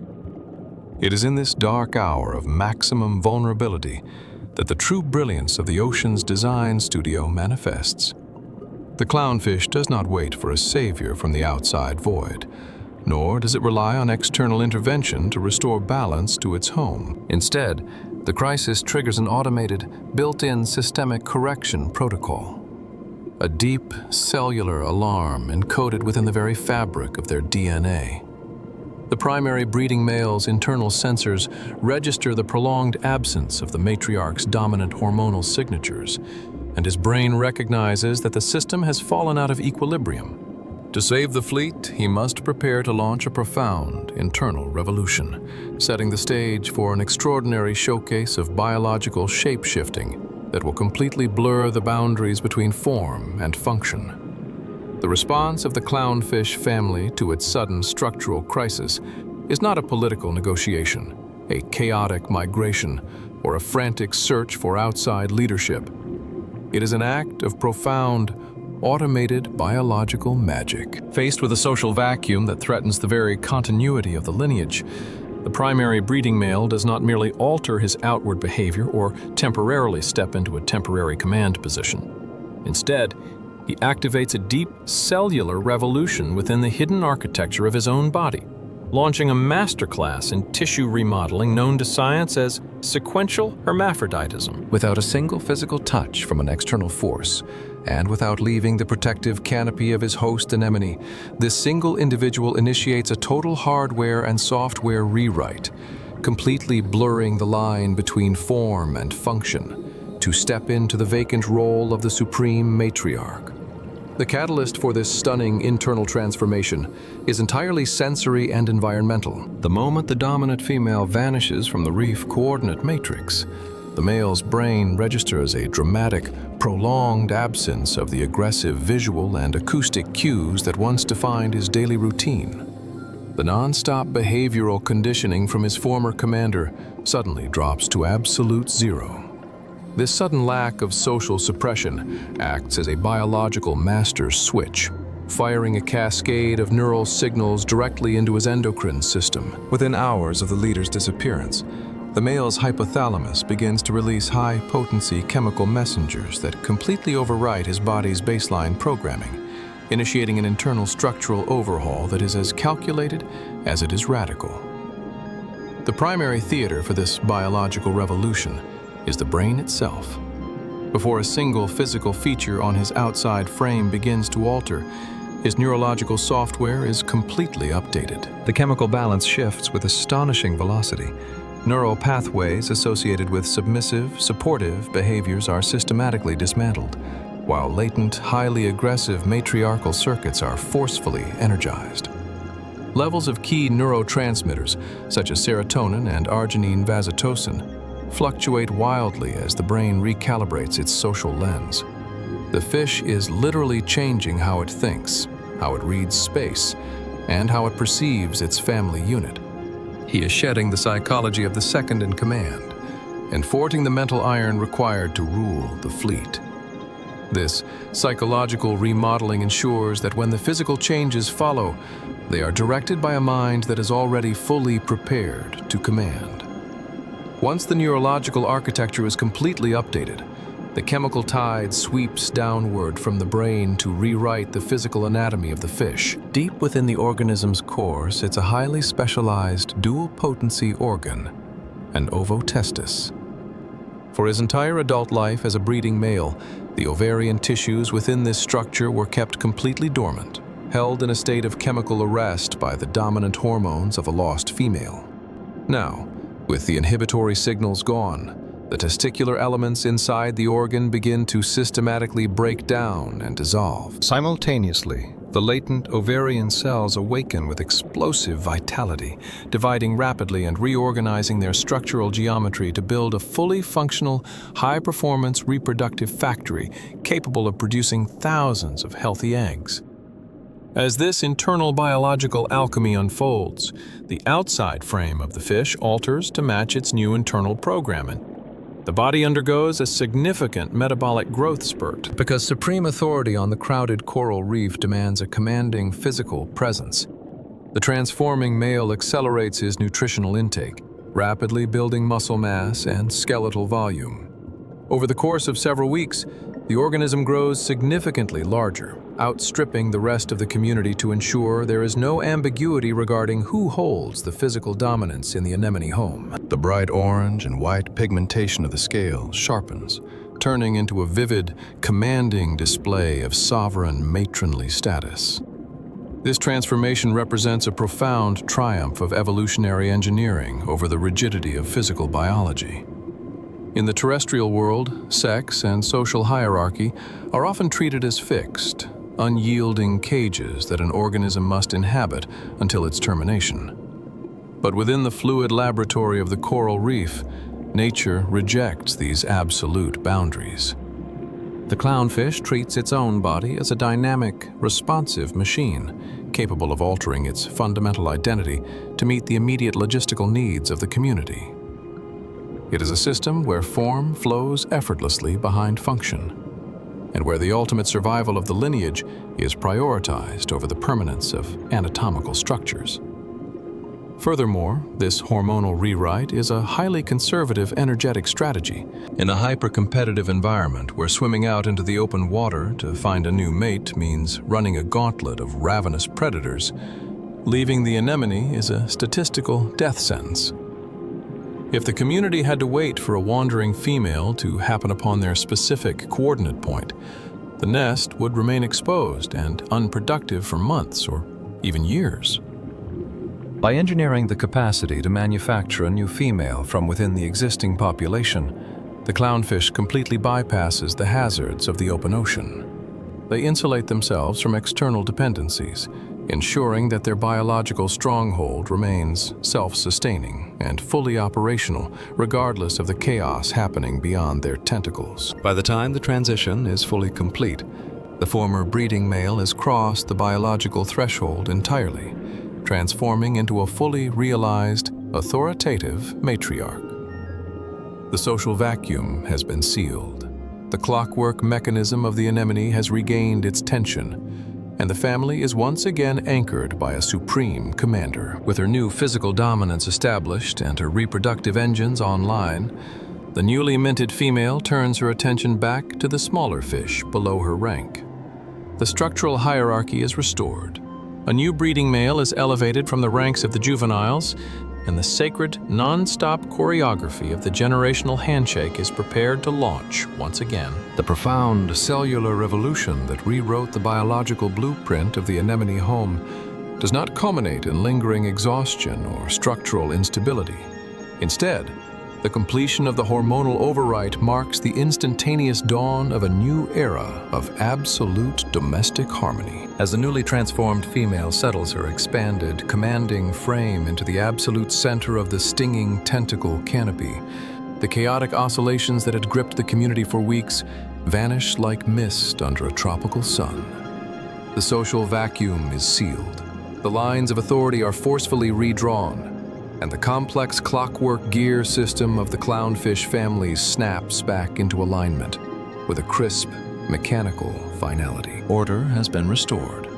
It is in this dark hour of maximum vulnerability that the true brilliance of the ocean's design studio manifests. The clownfish does not wait for a savior from the outside void, nor does it rely on external intervention to restore balance to its home. Instead, the crisis triggers an automated, built-in systemic correction protocol, a deep cellular alarm encoded within the very fabric of their DNA. The primary breeding male's internal sensors register the prolonged absence of the matriarch's dominant hormonal signatures, and his brain recognizes that the system has fallen out of equilibrium. To save the fleet, he must prepare to launch a profound internal revolution, setting the stage for an extraordinary showcase of biological shape-shifting that will completely blur the boundaries between form and function. The response of the clownfish family to its sudden structural crisis is not a political negotiation, a chaotic migration, or a frantic search for outside leadership. It is an act of profound, automated biological magic. Faced with a social vacuum that threatens the very continuity of the lineage, the primary breeding male does not merely alter his outward behavior or temporarily step into a temporary command position. Instead, he activates a deep cellular revolution within the hidden architecture of his own body, launching a masterclass in tissue remodeling known to science as sequential hermaphroditism. Without a single physical touch from an external force, and without leaving the protective canopy of his host anemone, this single individual initiates a total hardware and software rewrite, completely blurring the line between form and function, to step into the vacant role of the supreme matriarch. The catalyst for this stunning internal transformation is entirely sensory and environmental. The moment the dominant female vanishes from the reef coordinate matrix, the male's brain registers a dramatic, prolonged absence of the aggressive visual and acoustic cues that once defined his daily routine. The non-stop behavioral conditioning from his former commander suddenly drops to absolute zero. This sudden lack of social suppression acts as a biological master switch, firing a cascade of neural signals directly into his endocrine system. Within hours of the leader's disappearance, the male's hypothalamus begins to release high-potency chemical messengers that completely overwrite his body's baseline programming, initiating an internal structural overhaul that is as calculated as it is radical. The primary theater for this biological revolution is the brain itself. Before a single physical feature on his outside frame begins to alter, his neurological software is completely updated. The chemical balance shifts with astonishing velocity, Neural pathways associated with submissive, supportive behaviors are systematically dismantled, while latent, highly aggressive matriarchal circuits are forcefully energized. Levels of key neurotransmitters, such as serotonin and arginine vasotocin, fluctuate wildly as the brain recalibrates its social lens. The fish is literally changing how it thinks, how it reads space, and how it perceives its family unit. He is shedding the psychology of the second in command and forging the mental iron required to rule the fleet. This psychological remodeling ensures that when the physical changes follow, they are directed by a mind that is already fully prepared to command. Once the neurological architecture is completely updated, the chemical tide sweeps downward from the brain to rewrite the physical anatomy of the fish. Deep within the organism's core sits a highly specialized dual-potency organ, an ovotestis. For his entire adult life as a breeding male, the ovarian tissues within this structure were kept completely dormant, held in a state of chemical arrest by the dominant hormones of a lost female. Now, with the inhibitory signals gone, the testicular elements inside the organ begin to systematically break down and dissolve. Simultaneously, the latent ovarian cells awaken with explosive vitality, dividing rapidly and reorganizing their structural geometry to build a fully functional, high-performance reproductive factory capable of producing thousands of healthy eggs. As this internal biological alchemy unfolds, the outside frame of the fish alters to match its new internal programming. The body undergoes a significant metabolic growth spurt because supreme authority on the crowded coral reef demands a commanding physical presence. The transforming male accelerates his nutritional intake, rapidly building muscle mass and skeletal volume. Over the course of several weeks, the organism grows significantly larger, outstripping the rest of the community to ensure there is no ambiguity regarding who holds the physical dominance in the anemone home. The bright orange and white pigmentation of the scale sharpens, turning into a vivid, commanding display of sovereign matronly status. This transformation represents a profound triumph of evolutionary engineering over the rigidity of physical biology. In the terrestrial world, sex and social hierarchy are often treated as fixed, unyielding cages that an organism must inhabit until its termination. But within the fluid laboratory of the coral reef, nature rejects these absolute boundaries. The clownfish treats its own body as a dynamic, responsive machine, capable of altering its fundamental identity to meet the immediate logistical needs of the community. It is a system where form flows effortlessly behind function, and where the ultimate survival of the lineage is prioritized over the permanence of anatomical structures. Furthermore, this hormonal rewrite is a highly conservative energetic strategy. In a hyper-competitive environment where swimming out into the open water to find a new mate means running a gauntlet of ravenous predators, leaving the anemone is a statistical death sentence. If the community had to wait for a wandering female to happen upon their specific coordinate point, the nest would remain exposed and unproductive for months or even years. By engineering the capacity to manufacture a new female from within the existing population, the clownfish completely bypasses the hazards of the open ocean. They insulate themselves from external dependencies, ensuring that their biological stronghold remains self-sustaining and fully operational, regardless of the chaos happening beyond their tentacles. By the time the transition is fully complete, the former breeding male has crossed the biological threshold entirely, transforming into a fully realized, authoritative matriarch. The social vacuum has been sealed. The clockwork mechanism of the anemone has regained its tension, and the family is once again anchored by a supreme commander. With her new physical dominance established and her reproductive engines online, the newly minted female turns her attention back to the smaller fish below her rank. The structural hierarchy is restored. A new breeding male is elevated from the ranks of the juveniles, and the sacred, non-stop choreography of the generational handshake is prepared to launch once again. The profound cellular revolution that rewrote the biological blueprint of the anemone home does not culminate in lingering exhaustion or structural instability. Instead, the completion of the hormonal overwrite marks the instantaneous dawn of a new era of absolute domestic harmony. As the newly transformed female settles her expanded, commanding frame into the absolute center of the stinging tentacle canopy, the chaotic oscillations that had gripped the community for weeks vanish like mist under a tropical sun. The social vacuum is sealed. The lines of authority are forcefully redrawn, and the complex clockwork gear system of the clownfish family snaps back into alignment with a crisp, mechanical finality. Order has been restored,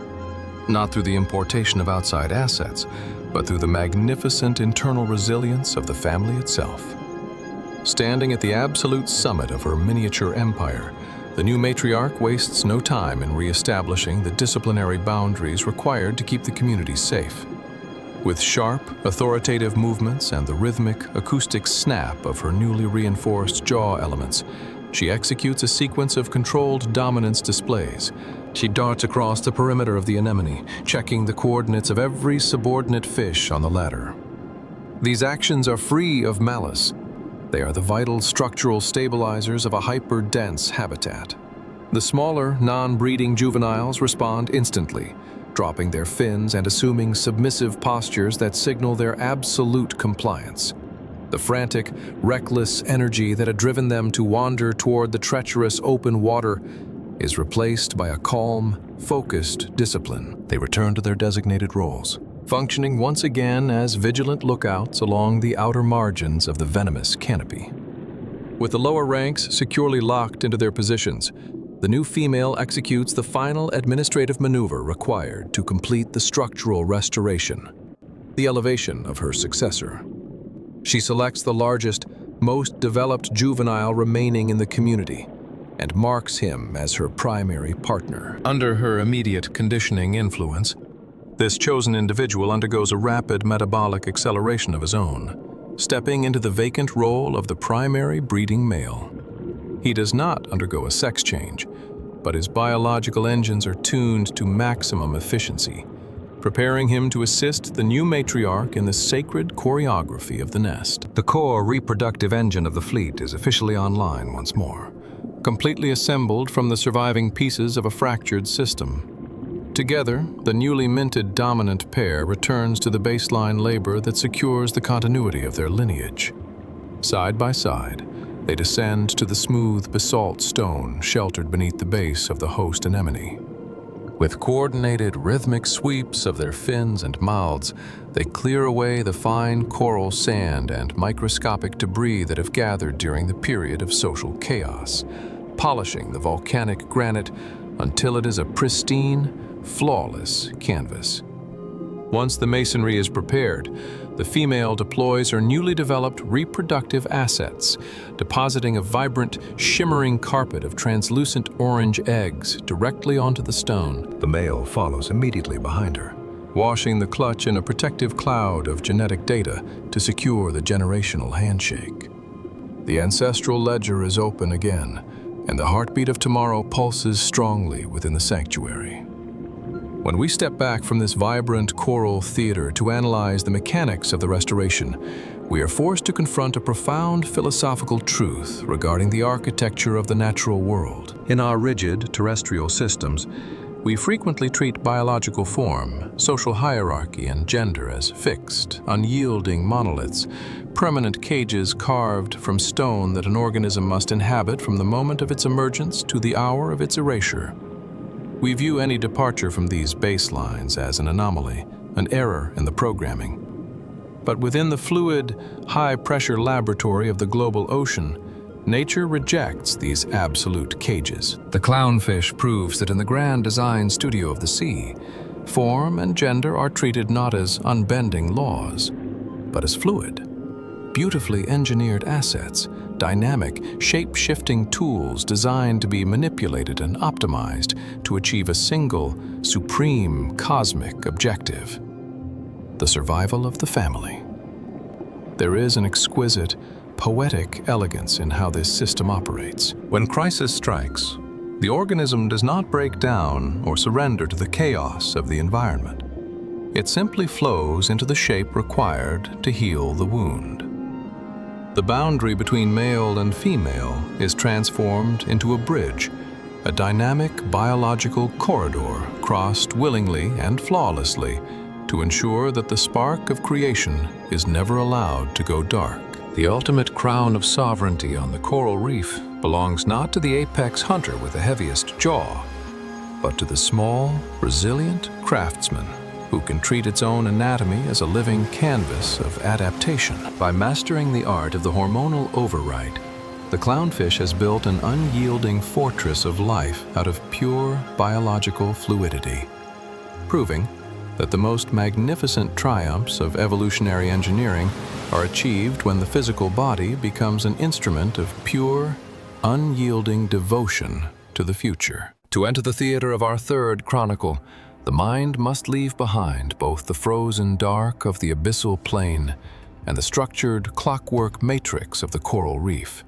not through the importation of outside assets, but through the magnificent internal resilience of the family itself. Standing at the absolute summit of her miniature empire, the new matriarch wastes no time in re-establishing the disciplinary boundaries required to keep the community safe. With sharp, authoritative movements and the rhythmic, acoustic snap of her newly reinforced jaw elements, she executes a sequence of controlled dominance displays. She darts across the perimeter of the anemone, checking the coordinates of every subordinate fish on the ladder. These actions are free of malice. They are the vital structural stabilizers of a hyper-dense habitat. The smaller, non-breeding juveniles respond instantly, dropping their fins and assuming submissive postures that signal their absolute compliance. The frantic, reckless energy that had driven them to wander toward the treacherous open water is replaced by a calm, focused discipline. They return to their designated roles, functioning once again as vigilant lookouts along the outer margins of the venomous canopy. With the lower ranks securely locked into their positions, the new female executes the final administrative maneuver required to complete the structural restoration, the elevation of her successor. She selects the largest, most developed juvenile remaining in the community and marks him as her primary partner. Under her immediate conditioning influence, this chosen individual undergoes a rapid metabolic acceleration of his own, stepping into the vacant role of the primary breeding male. He does not undergo a sex change, but his biological engines are tuned to maximum efficiency, preparing him to assist the new matriarch in the sacred choreography of the nest. The core reproductive engine of the fleet is officially online once more, completely assembled from the surviving pieces of a fractured system. Together, the newly minted dominant pair returns to the baseline labor that secures the continuity of their lineage. Side by side, they descend to the smooth basalt stone sheltered beneath the base of the host anemone. With coordinated, rhythmic sweeps of their fins and mouths, they clear away the fine coral sand and microscopic debris that have gathered during the period of social chaos, polishing the volcanic granite until it is a pristine, flawless canvas. Once the masonry is prepared, the female deploys her newly developed reproductive assets, depositing a vibrant, shimmering carpet of translucent orange eggs directly onto the stone. The male follows immediately behind her, washing the clutch in a protective cloud of genetic data to secure the generational handshake. The ancestral ledger is open again, and the heartbeat of tomorrow pulses strongly within the sanctuary. When we step back from this vibrant choral theater to analyze the mechanics of the restoration, we are forced to confront a profound philosophical truth regarding the architecture of the natural world. In our rigid terrestrial systems, we frequently treat biological form, social hierarchy, and gender as fixed, unyielding monoliths, permanent cages carved from stone that an organism must inhabit from the moment of its emergence to the hour of its erasure. We view any departure from these baselines as an anomaly, an error in the programming. But within the fluid, high-pressure laboratory of the global ocean, nature rejects these absolute cages. The clownfish proves that in the grand design studio of the sea, form and gender are treated not as unbending laws, but as fluid, beautifully engineered assets, dynamic, shape-shifting tools designed to be manipulated and optimized to achieve a single, supreme, cosmic objective: the survival of the family. There is an exquisite, poetic elegance in how this system operates. When crisis strikes, the organism does not break down or surrender to the chaos of the environment. It simply flows into the shape required to heal the wound. The boundary between male and female is transformed into a bridge, a dynamic biological corridor crossed willingly and flawlessly to ensure that the spark of creation is never allowed to go dark. The ultimate crown of sovereignty on the coral reef belongs not to the apex hunter with the heaviest jaw, but to the small, resilient craftsman who can treat its own anatomy as a living canvas of adaptation. By mastering the art of the hormonal override, the clownfish has built an unyielding fortress of life out of pure biological fluidity, proving that the most magnificent triumphs of evolutionary engineering are achieved when the physical body becomes an instrument of pure, unyielding devotion to the future. To enter the theater of our third chronicle, the mind must leave behind both the frozen dark of the abyssal plain and the structured clockwork matrix of the coral reef.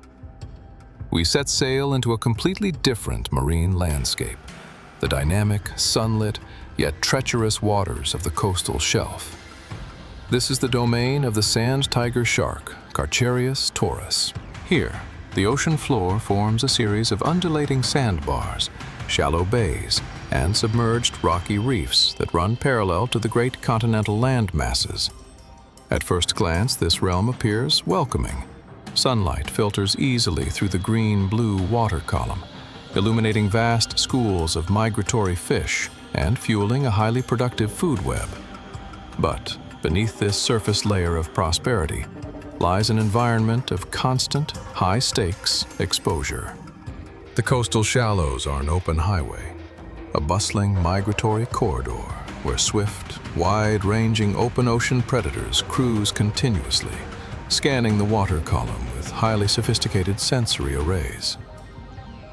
We set sail into a completely different marine landscape, the dynamic, sunlit, yet treacherous waters of the coastal shelf. This is the domain of the sand tiger shark, Carcharias taurus. Here, the ocean floor forms a series of undulating sandbars, shallow bays, and submerged rocky reefs that run parallel to the great continental land masses. At first glance, this realm appears welcoming. Sunlight filters easily through the green-blue water column, illuminating vast schools of migratory fish and fueling a highly productive food web. But beneath this surface layer of prosperity lies an environment of constant, high-stakes exposure. The coastal shallows are an open highway, a bustling migratory corridor where swift, wide-ranging open ocean predators cruise continuously, scanning the water column with highly sophisticated sensory arrays.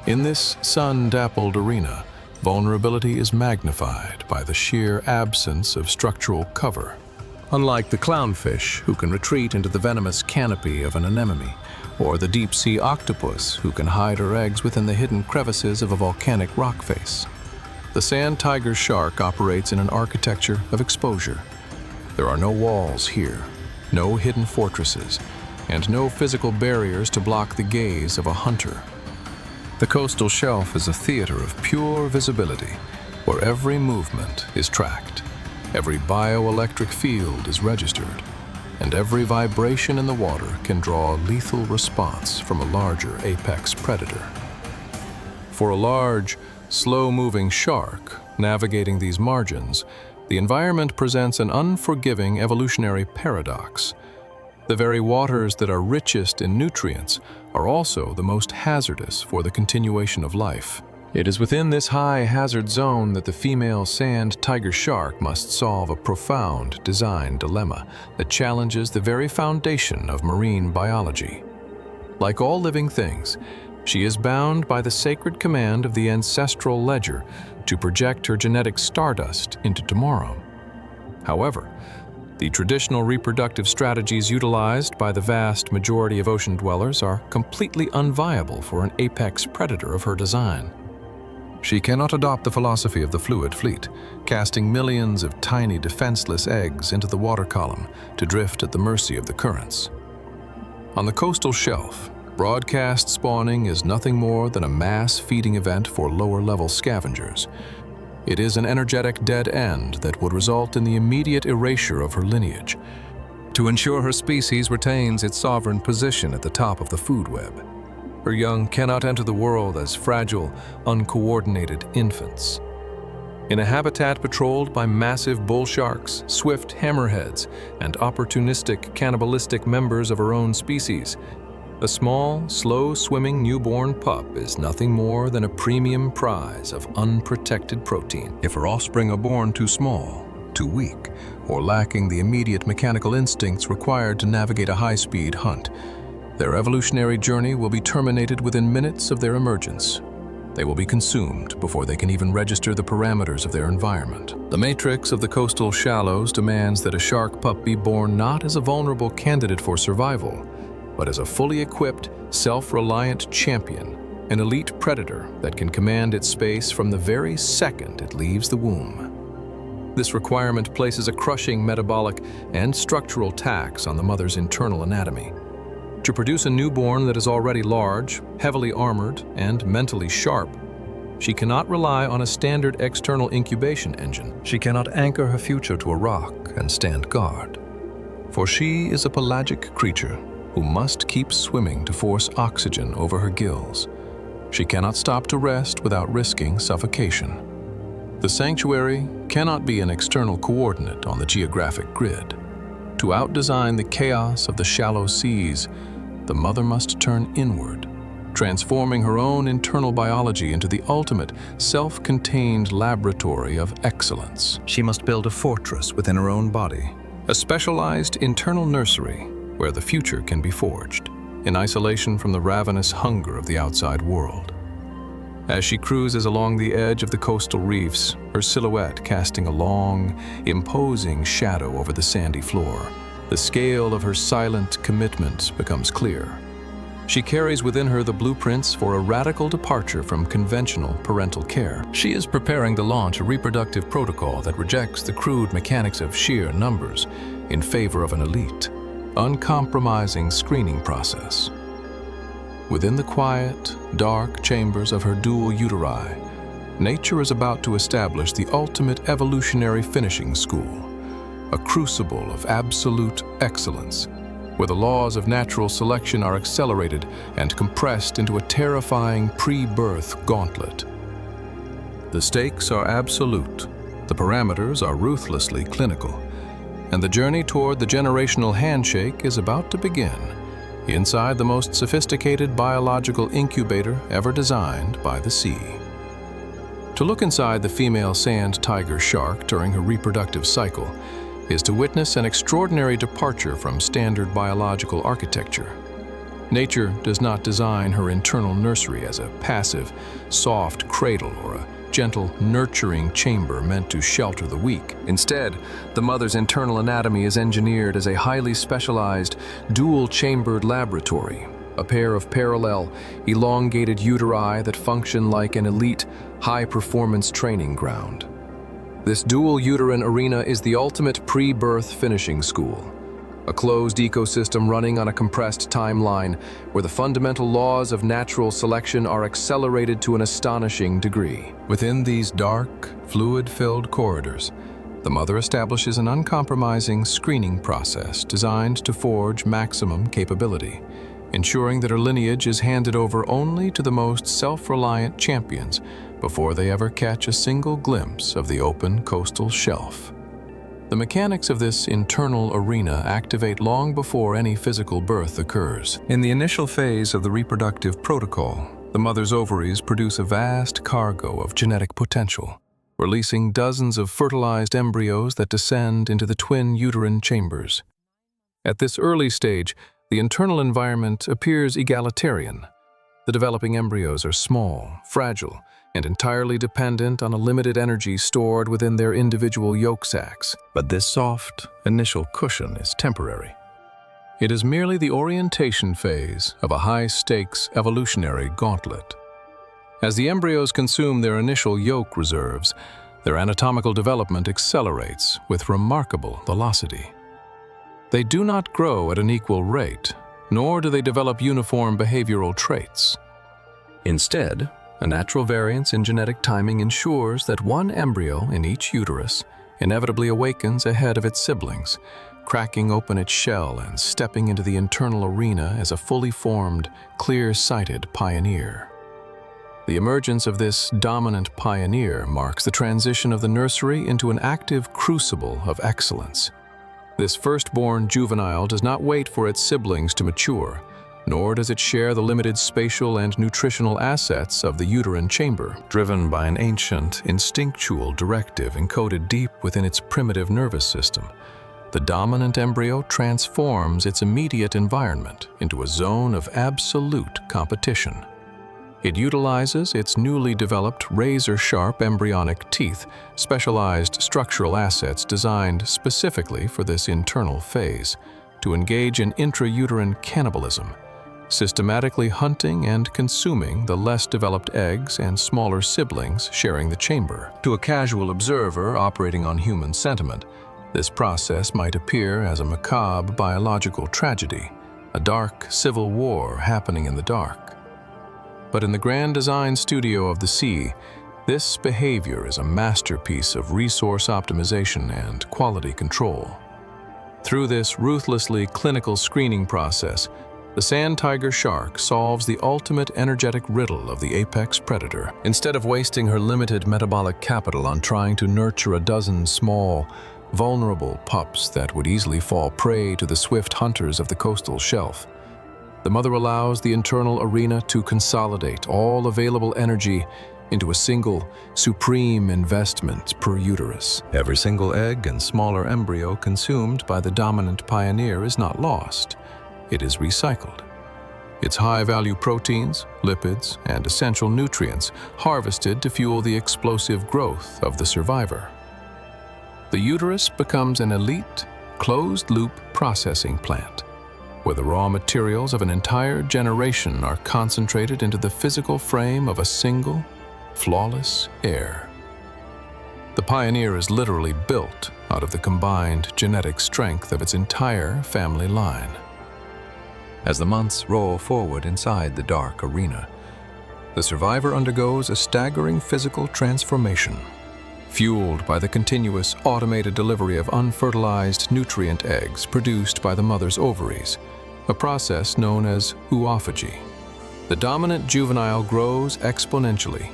In this sun-dappled arena, vulnerability is magnified by the sheer absence of structural cover. Unlike the clownfish, who can retreat into the venomous canopy of an anemone, or the deep-sea octopus, who can hide her eggs within the hidden crevices of a volcanic rock face, the sand tiger shark operates in an architecture of exposure. There are no walls here, no hidden fortresses, and no physical barriers to block the gaze of a hunter. The coastal shelf is a theater of pure visibility, where every movement is tracked, every bioelectric field is registered, and every vibration in the water can draw a lethal response from a larger apex predator. For a large, slow-moving shark navigating these margins, the environment presents an unforgiving evolutionary paradox. The very waters that are richest in nutrients are also the most hazardous for the continuation of life. It is within this high hazard zone that the female sand tiger shark must solve a profound design dilemma that challenges the very foundation of marine biology. Like all living things, she is bound by the sacred command of the ancestral ledger to project her genetic stardust into tomorrow. However, the traditional reproductive strategies utilized by the vast majority of ocean dwellers are completely unviable for an apex predator of her design. She cannot adopt the philosophy of the fluid fleet, casting millions of tiny defenseless eggs into the water column to drift at the mercy of the currents. On the coastal shelf, broadcast spawning is nothing more than a mass feeding event for lower-level scavengers. It is an energetic dead end that would result in the immediate erasure of her lineage, to ensure her species retains its sovereign position at the top of the food web. Her young cannot enter the world as fragile, uncoordinated infants. In a habitat patrolled by massive bull sharks, swift hammerheads, and opportunistic cannibalistic members of her own species, a small, slow-swimming newborn pup is nothing more than a premium prize of unprotected protein. If her offspring are born too small, too weak, or lacking the immediate mechanical instincts required to navigate a high-speed hunt, their evolutionary journey will be terminated within minutes of their emergence. They will be consumed before they can even register the parameters of their environment. The matrix of the coastal shallows demands that a shark pup be born not as a vulnerable candidate for survival, but as a fully equipped, self-reliant champion, an elite predator that can command its space from the very second it leaves the womb. This requirement places a crushing metabolic and structural tax on the mother's internal anatomy. To produce a newborn that is already large, heavily armored, and mentally sharp, she cannot rely on a standard external incubation engine. She cannot anchor her future to a rock and stand guard. For she is a pelagic creature who must keep swimming to force oxygen over her gills. She cannot stop to rest without risking suffocation. The sanctuary cannot be an external coordinate on the geographic grid. To outdesign the chaos of the shallow seas, the mother must turn inward, transforming her own internal biology into the ultimate, self-contained laboratory of excellence. She must build a fortress within her own body, a specialized internal nursery where the future can be forged, in isolation from the ravenous hunger of the outside world. As she cruises along the edge of the coastal reefs, her silhouette casting a long, imposing shadow over the sandy floor, the scale of her silent commitment becomes clear. She carries within her the blueprints for a radical departure from conventional parental care. She is preparing to launch a reproductive protocol that rejects the crude mechanics of sheer numbers in favor of an elite, uncompromising screening process. Within the quiet, dark chambers of her dual uteri, nature is about to establish the ultimate evolutionary finishing school, a crucible of absolute excellence, where the laws of natural selection are accelerated and compressed into a terrifying pre-birth gauntlet. The stakes are absolute, the parameters are ruthlessly clinical, and the journey toward the generational handshake is about to begin, inside the most sophisticated biological incubator ever designed by the sea. To look inside the female sand tiger shark during her reproductive cycle is to witness an extraordinary departure from standard biological architecture. Nature does not design her internal nursery as a passive, soft cradle or a gentle, nurturing chamber meant to shelter the weak. Instead, the mother's internal anatomy is engineered as a highly specialized, dual-chambered laboratory, a pair of parallel, elongated uteri that function like an elite, high-performance training ground. This dual uterine arena is the ultimate pre-birth finishing school, a closed ecosystem running on a compressed timeline where the fundamental laws of natural selection are accelerated to an astonishing degree. Within these dark, fluid-filled corridors, the mother establishes an uncompromising screening process designed to forge maximum capability, ensuring that her lineage is handed over only to the most self-reliant champions before they ever catch a single glimpse of the open coastal shelf. The mechanics of this internal arena activate long before any physical birth occurs. In the initial phase of the reproductive protocol, the mother's ovaries produce a vast cargo of genetic potential, releasing dozens of fertilized embryos that descend into the twin uterine chambers. At this early stage, the internal environment appears egalitarian. The developing embryos are small, fragile, and entirely dependent on a limited energy stored within their individual yolk sacs. But this soft, initial cushion is temporary. It is merely the orientation phase of a high-stakes evolutionary gauntlet. As the embryos consume their initial yolk reserves, their anatomical development accelerates with remarkable velocity. They do not grow at an equal rate, nor do they develop uniform behavioral traits. Instead, a natural variance in genetic timing ensures that one embryo in each uterus inevitably awakens ahead of its siblings, cracking open its shell and stepping into the internal arena as a fully formed, clear-sighted pioneer. The emergence of this dominant pioneer marks the transition of the nursery into an active crucible of excellence. This firstborn juvenile does not wait for its siblings to mature, nor does it share the limited spatial and nutritional assets of the uterine chamber. Driven by an ancient, instinctual directive encoded deep within its primitive nervous system, the dominant embryo transforms its immediate environment into a zone of absolute competition. It utilizes its newly developed razor-sharp embryonic teeth, specialized structural assets designed specifically for this internal phase, to engage in intrauterine cannibalism, systematically hunting and consuming the less developed eggs and smaller siblings sharing the chamber. To a casual observer operating on human sentiment, this process might appear as a macabre biological tragedy, a dark civil war happening in the dark. But in the grand design studio of the sea, this behavior is a masterpiece of resource optimization and quality control. Through this ruthlessly clinical screening process, the sand tiger shark solves the ultimate energetic riddle of the apex predator. Instead of wasting her limited metabolic capital on trying to nurture a dozen small, vulnerable pups that would easily fall prey to the swift hunters of the coastal shelf, the mother allows the internal arena to consolidate all available energy into a single, supreme investment per uterus. Every single egg and smaller embryo consumed by the dominant pioneer is not lost. It is recycled. Its high-value proteins, lipids, and essential nutrients harvested to fuel the explosive growth of the survivor. The uterus becomes an elite, closed-loop processing plant, where the raw materials of an entire generation are concentrated into the physical frame of a single, flawless heir. The pioneer is literally built out of the combined genetic strength of its entire family line. As the months roll forward inside the dark arena, the survivor undergoes a staggering physical transformation, fueled by the continuous automated delivery of unfertilized nutrient eggs produced by the mother's ovaries, a process known as oophagy. The dominant juvenile grows exponentially,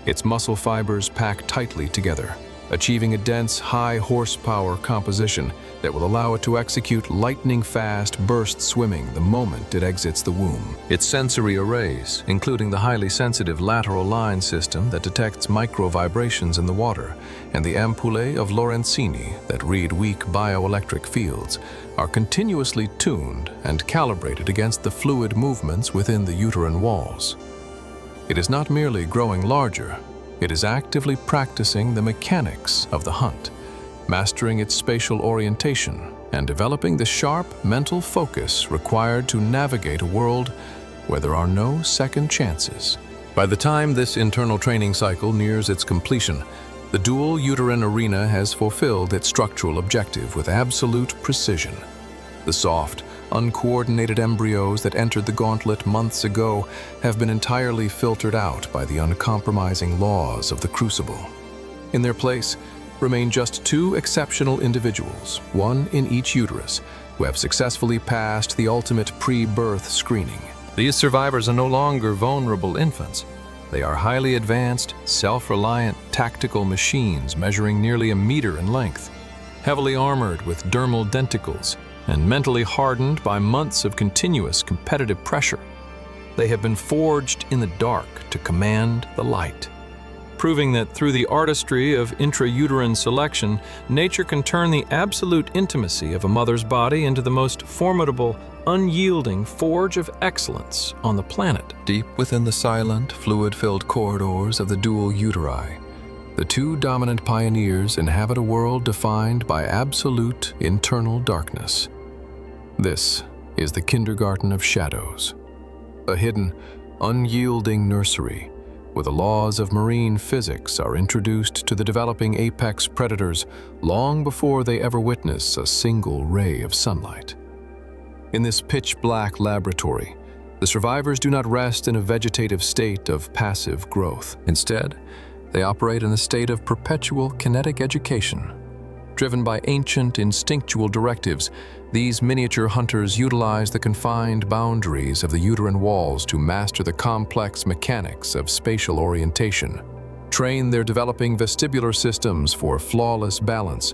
its muscle fibers packed tightly together, achieving a dense, high-horsepower composition that will allow it to execute lightning-fast burst swimming the moment it exits the womb. Its sensory arrays, including the highly sensitive lateral line system that detects micro-vibrations in the water, and the ampullae of Lorenzini that read weak bioelectric fields, are continuously tuned and calibrated against the fluid movements within the uterine walls. It is not merely growing larger, it is actively practicing the mechanics of the hunt, mastering its spatial orientation, and developing the sharp mental focus required to navigate a world where there are no second chances. By the time this internal training cycle nears its completion, the dual uterine arena has fulfilled its structural objective with absolute precision. The soft, uncoordinated embryos that entered the gauntlet months ago have been entirely filtered out by the uncompromising laws of the crucible. In their place remain just two exceptional individuals, one in each uterus, who have successfully passed the ultimate pre-birth screening. These survivors are no longer vulnerable infants. They are highly advanced, self-reliant, tactical machines measuring nearly a meter in length, heavily armored with dermal denticles, and mentally hardened by months of continuous competitive pressure. They have been forged in the dark to command the light, proving that through the artistry of intrauterine selection, nature can turn the absolute intimacy of a mother's body into the most formidable, unyielding forge of excellence on the planet. Deep within the silent, fluid-filled corridors of the dual uteri, the two dominant pioneers inhabit a world defined by absolute internal darkness. This is the kindergarten of shadows, a hidden, unyielding nursery where the laws of marine physics are introduced to the developing apex predators long before they ever witness a single ray of sunlight. In this pitch-black laboratory, the survivors do not rest in a vegetative state of passive growth. Instead, they operate in a state of perpetual kinetic education. Driven by ancient instinctual directives, these miniature hunters utilize the confined boundaries of the uterine walls to master the complex mechanics of spatial orientation, train their developing vestibular systems for flawless balance,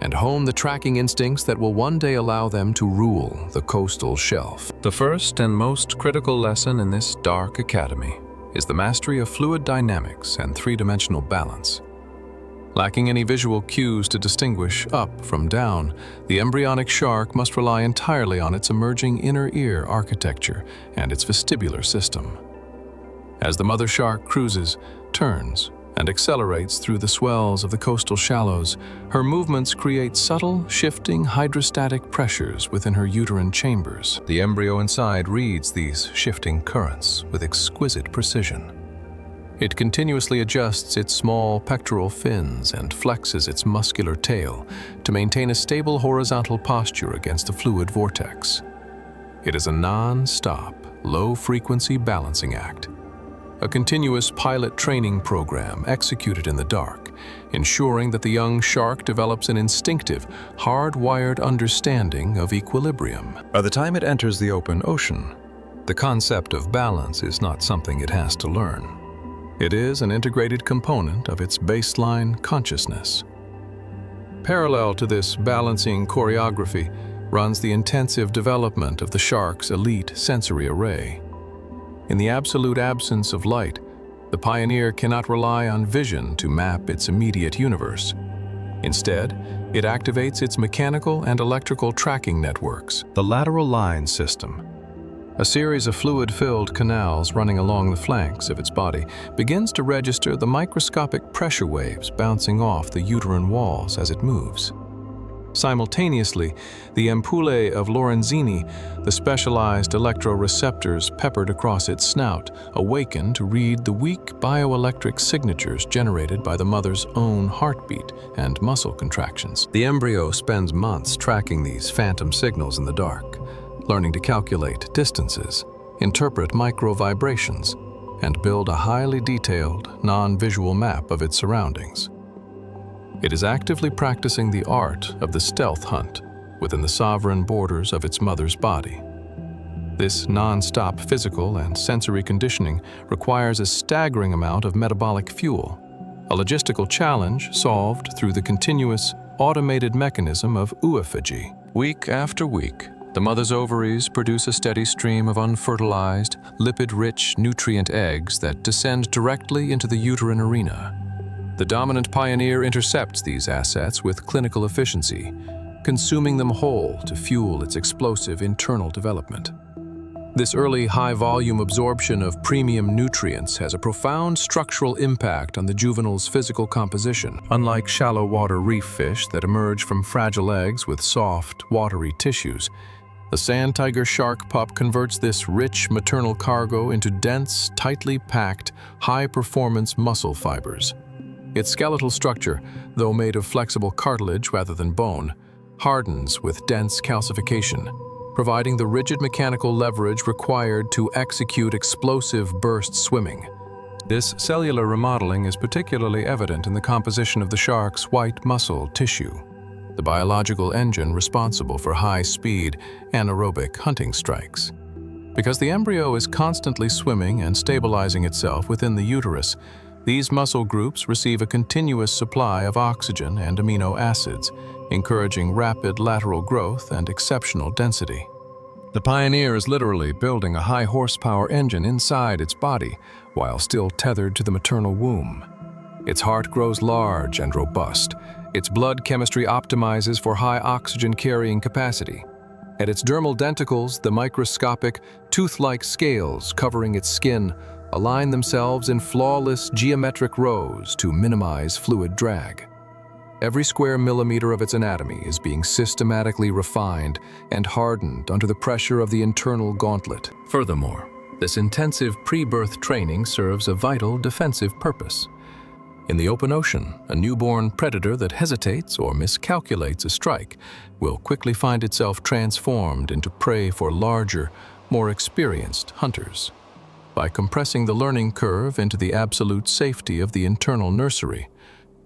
and hone the tracking instincts that will one day allow them to rule the coastal shelf. The first and most critical lesson in this dark academy is the mastery of fluid dynamics and three-dimensional balance. Lacking any visual cues to distinguish up from down, the embryonic shark must rely entirely on its emerging inner ear architecture and its vestibular system. As the mother shark cruises, turns, and accelerates through the swells of the coastal shallows, her movements create subtle, shifting hydrostatic pressures within her uterine chambers. The embryo inside reads these shifting currents with exquisite precision. It continuously adjusts its small pectoral fins and flexes its muscular tail to maintain a stable horizontal posture against the fluid vortex. It is a non-stop, low-frequency balancing act, a continuous pilot training program executed in the dark, ensuring that the young shark develops an instinctive, hardwired understanding of equilibrium. By the time it enters the open ocean, the concept of balance is not something it has to learn. It is an integrated component of its baseline consciousness. Parallel to this balancing choreography runs the intensive development of the shark's elite sensory array. In the absolute absence of light, the pioneer cannot rely on vision to map its immediate universe. Instead, it activates its mechanical and electrical tracking networks. The lateral line system, a series of fluid-filled canals running along the flanks of its body, begins to register the microscopic pressure waves bouncing off the uterine walls as it moves. Simultaneously, the ampullae of Lorenzini, the specialized electroreceptors peppered across its snout, awaken to read the weak bioelectric signatures generated by the mother's own heartbeat and muscle contractions. The embryo spends months tracking these phantom signals in the dark, learning to calculate distances, interpret micro-vibrations, and build a highly detailed, non-visual map of its surroundings. It is actively practicing the art of the stealth hunt within the sovereign borders of its mother's body. This non-stop physical and sensory conditioning requires a staggering amount of metabolic fuel, a logistical challenge solved through the continuous, automated mechanism of oophagy. Week after week, the mother's ovaries produce a steady stream of unfertilized, lipid-rich nutrient eggs that descend directly into the uterine arena. The dominant pioneer intercepts these assets with clinical efficiency, consuming them whole to fuel its explosive internal development. This early high-volume absorption of premium nutrients has a profound structural impact on the juvenile's physical composition. Unlike shallow-water reef fish that emerge from fragile eggs with soft, watery tissues, the sand tiger shark pup converts this rich maternal cargo into dense, tightly packed, high-performance muscle fibers. Its skeletal structure, though made of flexible cartilage rather than bone, hardens with dense calcification, providing the rigid mechanical leverage required to execute explosive burst swimming. This cellular remodeling is particularly evident in the composition of the shark's white muscle tissue, the biological engine responsible for high-speed, anaerobic hunting strikes. Because the embryo is constantly swimming and stabilizing itself within the uterus, these muscle groups receive a continuous supply of oxygen and amino acids, encouraging rapid lateral growth and exceptional density. The pioneer is literally building a high-horsepower engine inside its body while still tethered to the maternal womb. Its heart grows large and robust. Its blood chemistry optimizes for high oxygen-carrying capacity. At its dermal denticles, the microscopic, tooth-like scales covering its skin align themselves in flawless geometric rows to minimize fluid drag. Every square millimeter of its anatomy is being systematically refined and hardened under the pressure of the internal gauntlet. Furthermore, this intensive pre-birth training serves a vital defensive purpose. In the open ocean, a newborn predator that hesitates or miscalculates a strike will quickly find itself transformed into prey for larger, more experienced hunters. By compressing the learning curve into the absolute safety of the internal nursery,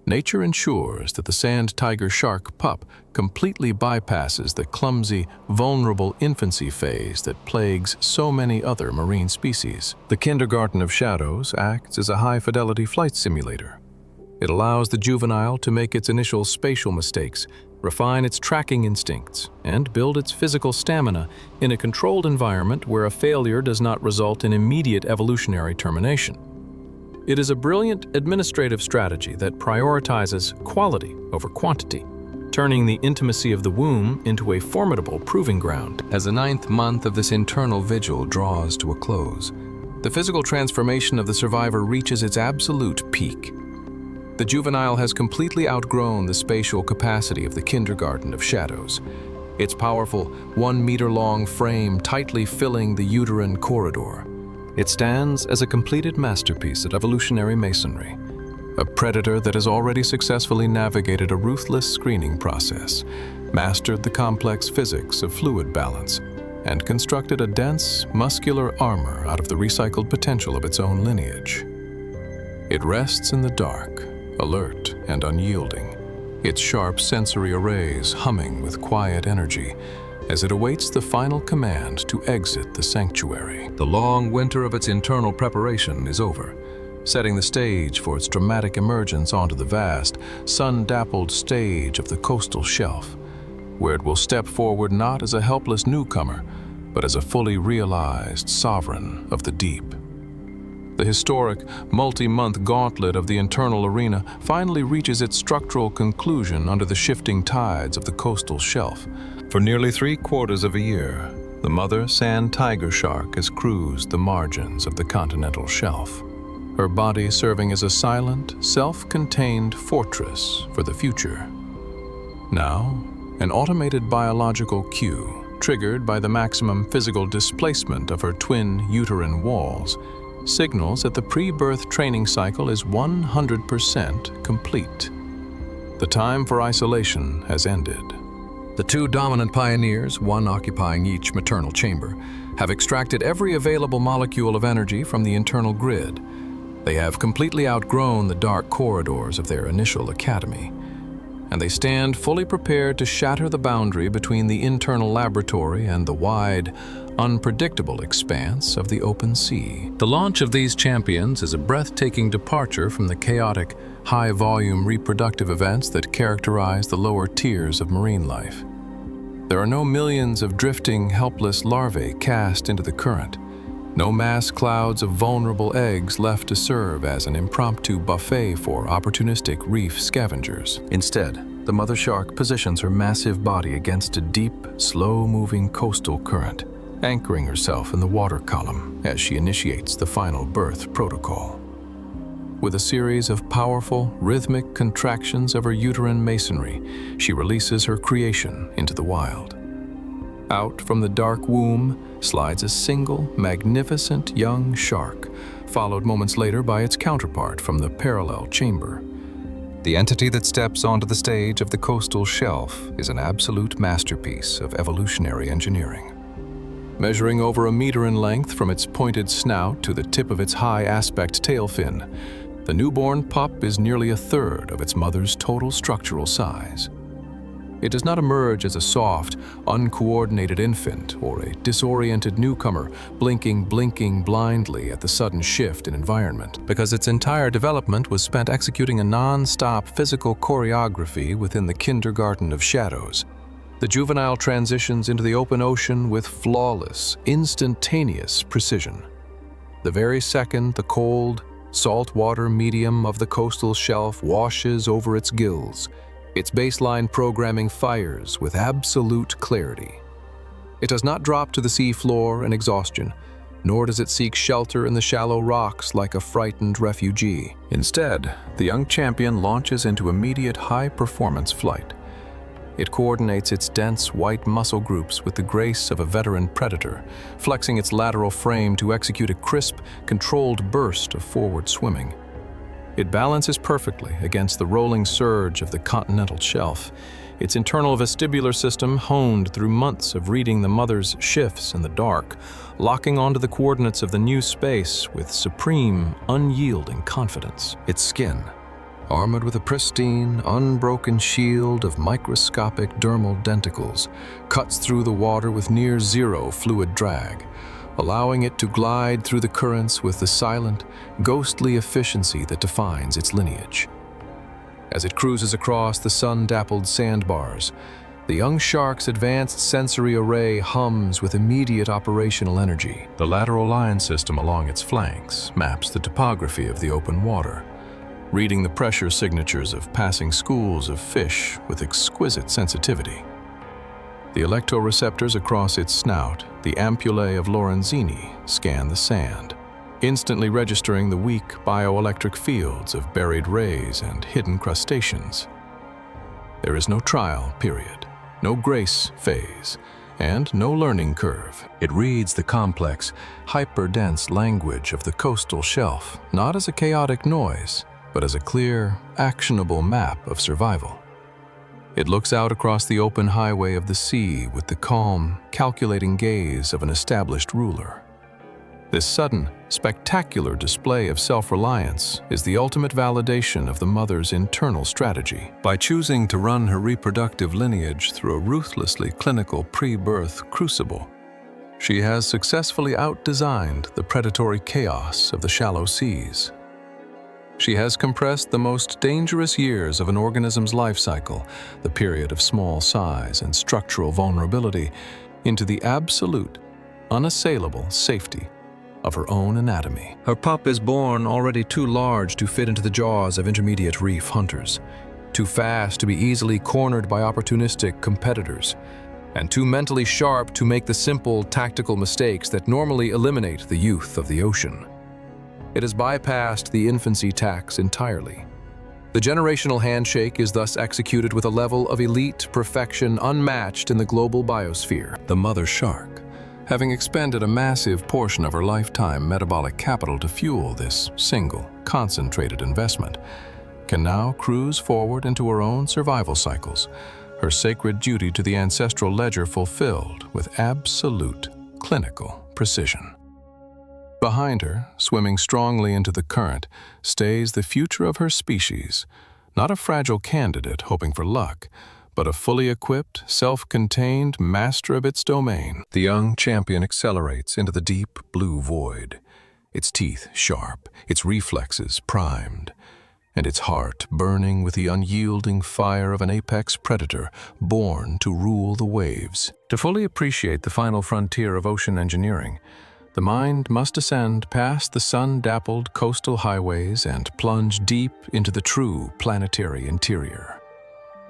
nature ensures that the sand tiger shark pup completely bypasses the clumsy, vulnerable infancy phase that plagues so many other marine species. The kindergarten of shadows acts as a high-fidelity flight simulator. It allows the juvenile to make its initial spatial mistakes, refine its tracking instincts, and build its physical stamina in a controlled environment where a failure does not result in immediate evolutionary termination. It is a brilliant administrative strategy that prioritizes quality over quantity, turning the intimacy of the womb into a formidable proving ground. As the 9th month of this internal vigil draws to a close, the physical transformation of the survivor reaches its absolute peak. The juvenile has completely outgrown the spatial capacity of the kindergarten of shadows, its powerful 1-meter-long frame tightly filling the uterine corridor. It stands as a completed masterpiece of evolutionary masonry, a predator that has already successfully navigated a ruthless screening process, mastered the complex physics of fluid balance, and constructed a dense, muscular armor out of the recycled potential of its own lineage. It rests in the dark, alert and unyielding, its sharp sensory arrays humming with quiet energy as it awaits the final command to exit the sanctuary. The long winter of its internal preparation is over, setting the stage for its dramatic emergence onto the vast, sun-dappled stage of the coastal shelf, where it will step forward not as a helpless newcomer, but as a fully realized sovereign of the deep. The historic, multi-month gauntlet of the internal arena finally reaches its structural conclusion under the shifting tides of the coastal shelf. For nearly 3/4 of a year, the mother sand tiger shark has cruised the margins of the continental shelf, her body serving as a silent, self-contained fortress for the future. Now, an automated biological cue, triggered by the maximum physical displacement of her twin uterine walls, signals that the pre-birth training cycle is 100% complete. The time for isolation has ended. The two dominant pioneers, one occupying each maternal chamber, have extracted every available molecule of energy from the internal grid. They have completely outgrown the dark corridors of their initial academy, and they stand fully prepared to shatter the boundary between the internal laboratory and the wide, unpredictable expanse of the open sea. The launch of these champions is a breathtaking departure from the chaotic, high-volume reproductive events that characterize the lower tiers of marine life. There are no millions of drifting, helpless larvae cast into the current, no mass clouds of vulnerable eggs left to serve as an impromptu buffet for opportunistic reef scavengers. Instead, the mother shark positions her massive body against a deep, slow-moving coastal current, anchoring herself in the water column as she initiates the final birth protocol. With a series of powerful, rhythmic contractions of her uterine masonry, she releases her creation into the wild. Out from the dark womb slides a single, magnificent young shark, followed moments later by its counterpart from the parallel chamber. The entity that steps onto the stage of the coastal shelf is an absolute masterpiece of evolutionary engineering. Measuring over 1 meter in length from its pointed snout to the tip of its high-aspect tail fin, the newborn pup is nearly 1/3 of its mother's total structural size. It does not emerge as a soft, uncoordinated infant or a disoriented newcomer blinking blindly at the sudden shift in environment, because its entire development was spent executing a non-stop physical choreography within the kindergarten of shadows. The juvenile transitions into the open ocean with flawless, instantaneous precision. The very second the cold, saltwater medium of the coastal shelf washes over its gills, its baseline programming fires with absolute clarity. It does not drop to the sea floor in exhaustion, nor does it seek shelter in the shallow rocks like a frightened refugee. Instead, the young champion launches into immediate high-performance flight. It coordinates its dense white muscle groups with the grace of a veteran predator, flexing its lateral frame to execute a crisp, controlled burst of forward swimming. It balances perfectly against the rolling surge of the continental shelf, its internal vestibular system honed through months of reading the mother's shifts in the dark, locking onto the coordinates of the new space with supreme, unyielding confidence. Its skin, armored with a pristine, unbroken shield of microscopic dermal denticles, cuts through the water with near-zero fluid drag, allowing it to glide through the currents with the silent, ghostly efficiency that defines its lineage. As it cruises across the sun-dappled sandbars, the young shark's advanced sensory array hums with immediate operational energy. The lateral line system along its flanks maps the topography of the open water, reading the pressure signatures of passing schools of fish with exquisite sensitivity. The electroreceptors across its snout, the ampullae of Lorenzini, scan the sand, instantly registering the weak bioelectric fields of buried rays and hidden crustaceans. There is no trial period, no grace phase, and no learning curve. It reads the complex, hyper-dense language of the coastal shelf, not as a chaotic noise, but as a clear, actionable map of survival. It looks out across the open highway of the sea with the calm, calculating gaze of an established ruler. This sudden, spectacular display of self-reliance is the ultimate validation of the mother's internal strategy. By choosing to run her reproductive lineage through a ruthlessly clinical pre-birth crucible, she has successfully outdesigned the predatory chaos of the shallow seas. She has compressed the most dangerous years of an organism's life cycle, the period of small size and structural vulnerability, into the absolute, unassailable safety of her own anatomy. Her pup is born already too large to fit into the jaws of intermediate reef hunters, too fast to be easily cornered by opportunistic competitors, and too mentally sharp to make the simple tactical mistakes that normally eliminate the youth of the ocean. It has bypassed the infancy tax entirely. The generational handshake is thus executed with a level of elite perfection unmatched in the global biosphere. The mother shark, having expended a massive portion of her lifetime metabolic capital to fuel this single, concentrated investment, can now cruise forward into her own survival cycles, her sacred duty to the ancestral ledger fulfilled with absolute clinical precision. Behind her, swimming strongly into the current, stays the future of her species, not a fragile candidate hoping for luck, but a fully equipped, self-contained master of its domain. The young champion accelerates into the deep blue void, its teeth sharp, its reflexes primed, and its heart burning with the unyielding fire of an apex predator born to rule the waves. To fully appreciate the final frontier of ocean engineering, the mind must ascend past the sun-dappled coastal highways and plunge deep into the true planetary interior,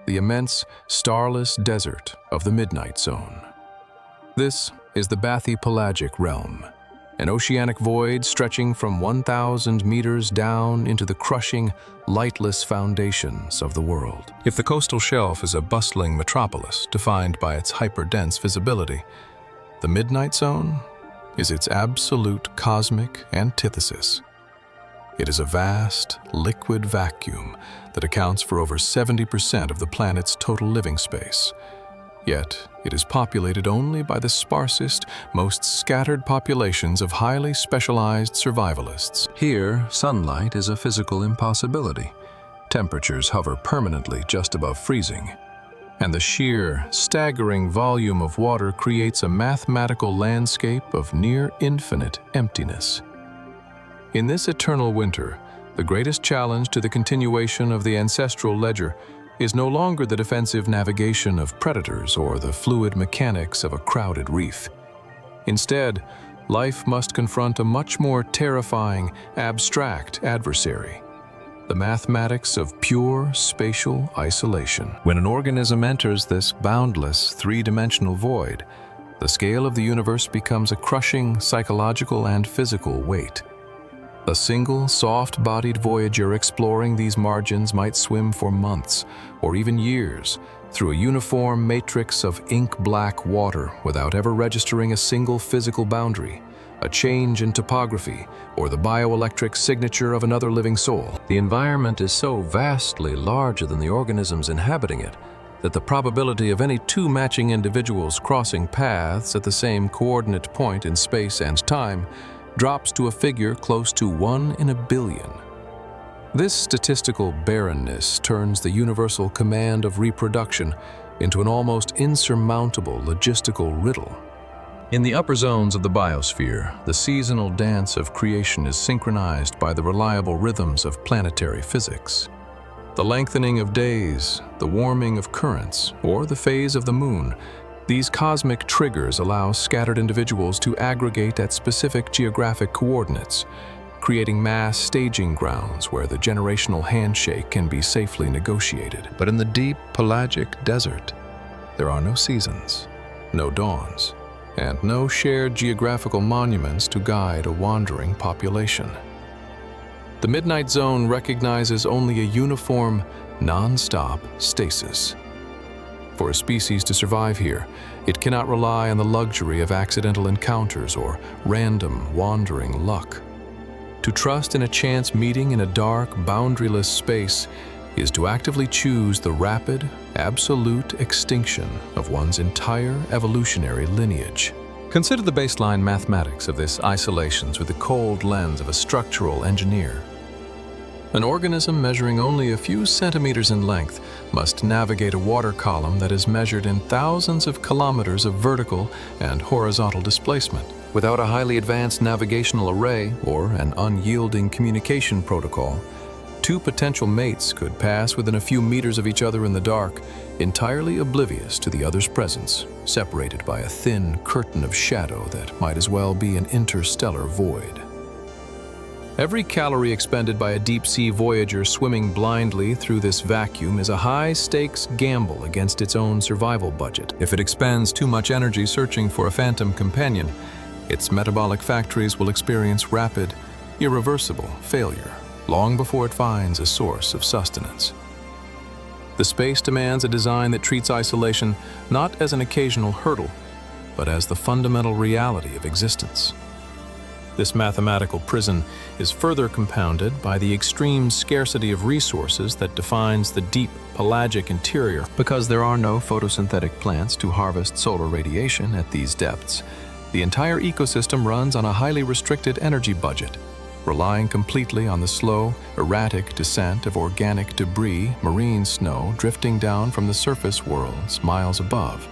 the immense, starless desert of the Midnight Zone. This is the bathypelagic realm, an oceanic void stretching from 1,000 meters down into the crushing, lightless foundations of the world. If the coastal shelf is a bustling metropolis defined by its hyper-dense visibility, the Midnight Zone is its absolute cosmic antithesis. It is a vast, liquid vacuum that accounts for over 70% of the planet's total living space. Yet, it is populated only by the sparsest, most scattered populations of highly specialized survivalists. Here, sunlight is a physical impossibility. Temperatures hover permanently just above freezing, and the sheer, staggering volume of water creates a mathematical landscape of near-infinite emptiness. In this eternal winter, the greatest challenge to the continuation of the ancestral ledger is no longer the defensive navigation of predators or the fluid mechanics of a crowded reef. Instead, life must confront a much more terrifying, abstract adversary: the mathematics of pure spatial isolation. When an organism enters this boundless, three-dimensional void, the scale of the universe becomes a crushing psychological and physical weight. A single, soft-bodied voyager exploring these margins might swim for months, or even years, through a uniform matrix of ink-black water without ever registering a single physical boundary, a change in topography, or the bioelectric signature of another living soul. The environment is so vastly larger than the organisms inhabiting it that the probability of any two matching individuals crossing paths at the same coordinate point in space and time drops to a figure close to 1 in a billion. This statistical barrenness turns the universal command of reproduction into an almost insurmountable logistical riddle. In the upper zones of the biosphere, the seasonal dance of creation is synchronized by the reliable rhythms of planetary physics. The lengthening of days, the warming of currents, or the phase of the moon, these cosmic triggers allow scattered individuals to aggregate at specific geographic coordinates, creating mass staging grounds where the generational handshake can be safely negotiated. But in the deep pelagic desert, there are no seasons, no dawns, and no shared geographical monuments to guide a wandering population. The Midnight Zone recognizes only a uniform, non-stop stasis. For a species to survive here, it cannot rely on the luxury of accidental encounters or random, wandering luck. To trust in a chance meeting in a dark, boundaryless space is to actively choose the rapid, absolute extinction of one's entire evolutionary lineage. Consider the baseline mathematics of this isolation through the cold lens of a structural engineer. An organism measuring only a few centimeters in length must navigate a water column that is measured in thousands of kilometers of vertical and horizontal displacement. Without a highly advanced navigational array or an unyielding communication protocol, two potential mates could pass within a few meters of each other in the dark, entirely oblivious to the other's presence, separated by a thin curtain of shadow that might as well be an interstellar void. Every calorie expended by a deep-sea voyager swimming blindly through this vacuum is a high-stakes gamble against its own survival budget. If it expends too much energy searching for a phantom companion, its metabolic factories will experience rapid, irreversible failure long before it finds a source of sustenance. The space demands a design that treats isolation not as an occasional hurdle, but as the fundamental reality of existence. This mathematical prison is further compounded by the extreme scarcity of resources that defines the deep pelagic interior. Because there are no photosynthetic plants to harvest solar radiation at these depths, the entire ecosystem runs on a highly restricted energy budget, relying completely on the slow, erratic descent of organic debris, marine snow drifting down from the surface worlds miles above.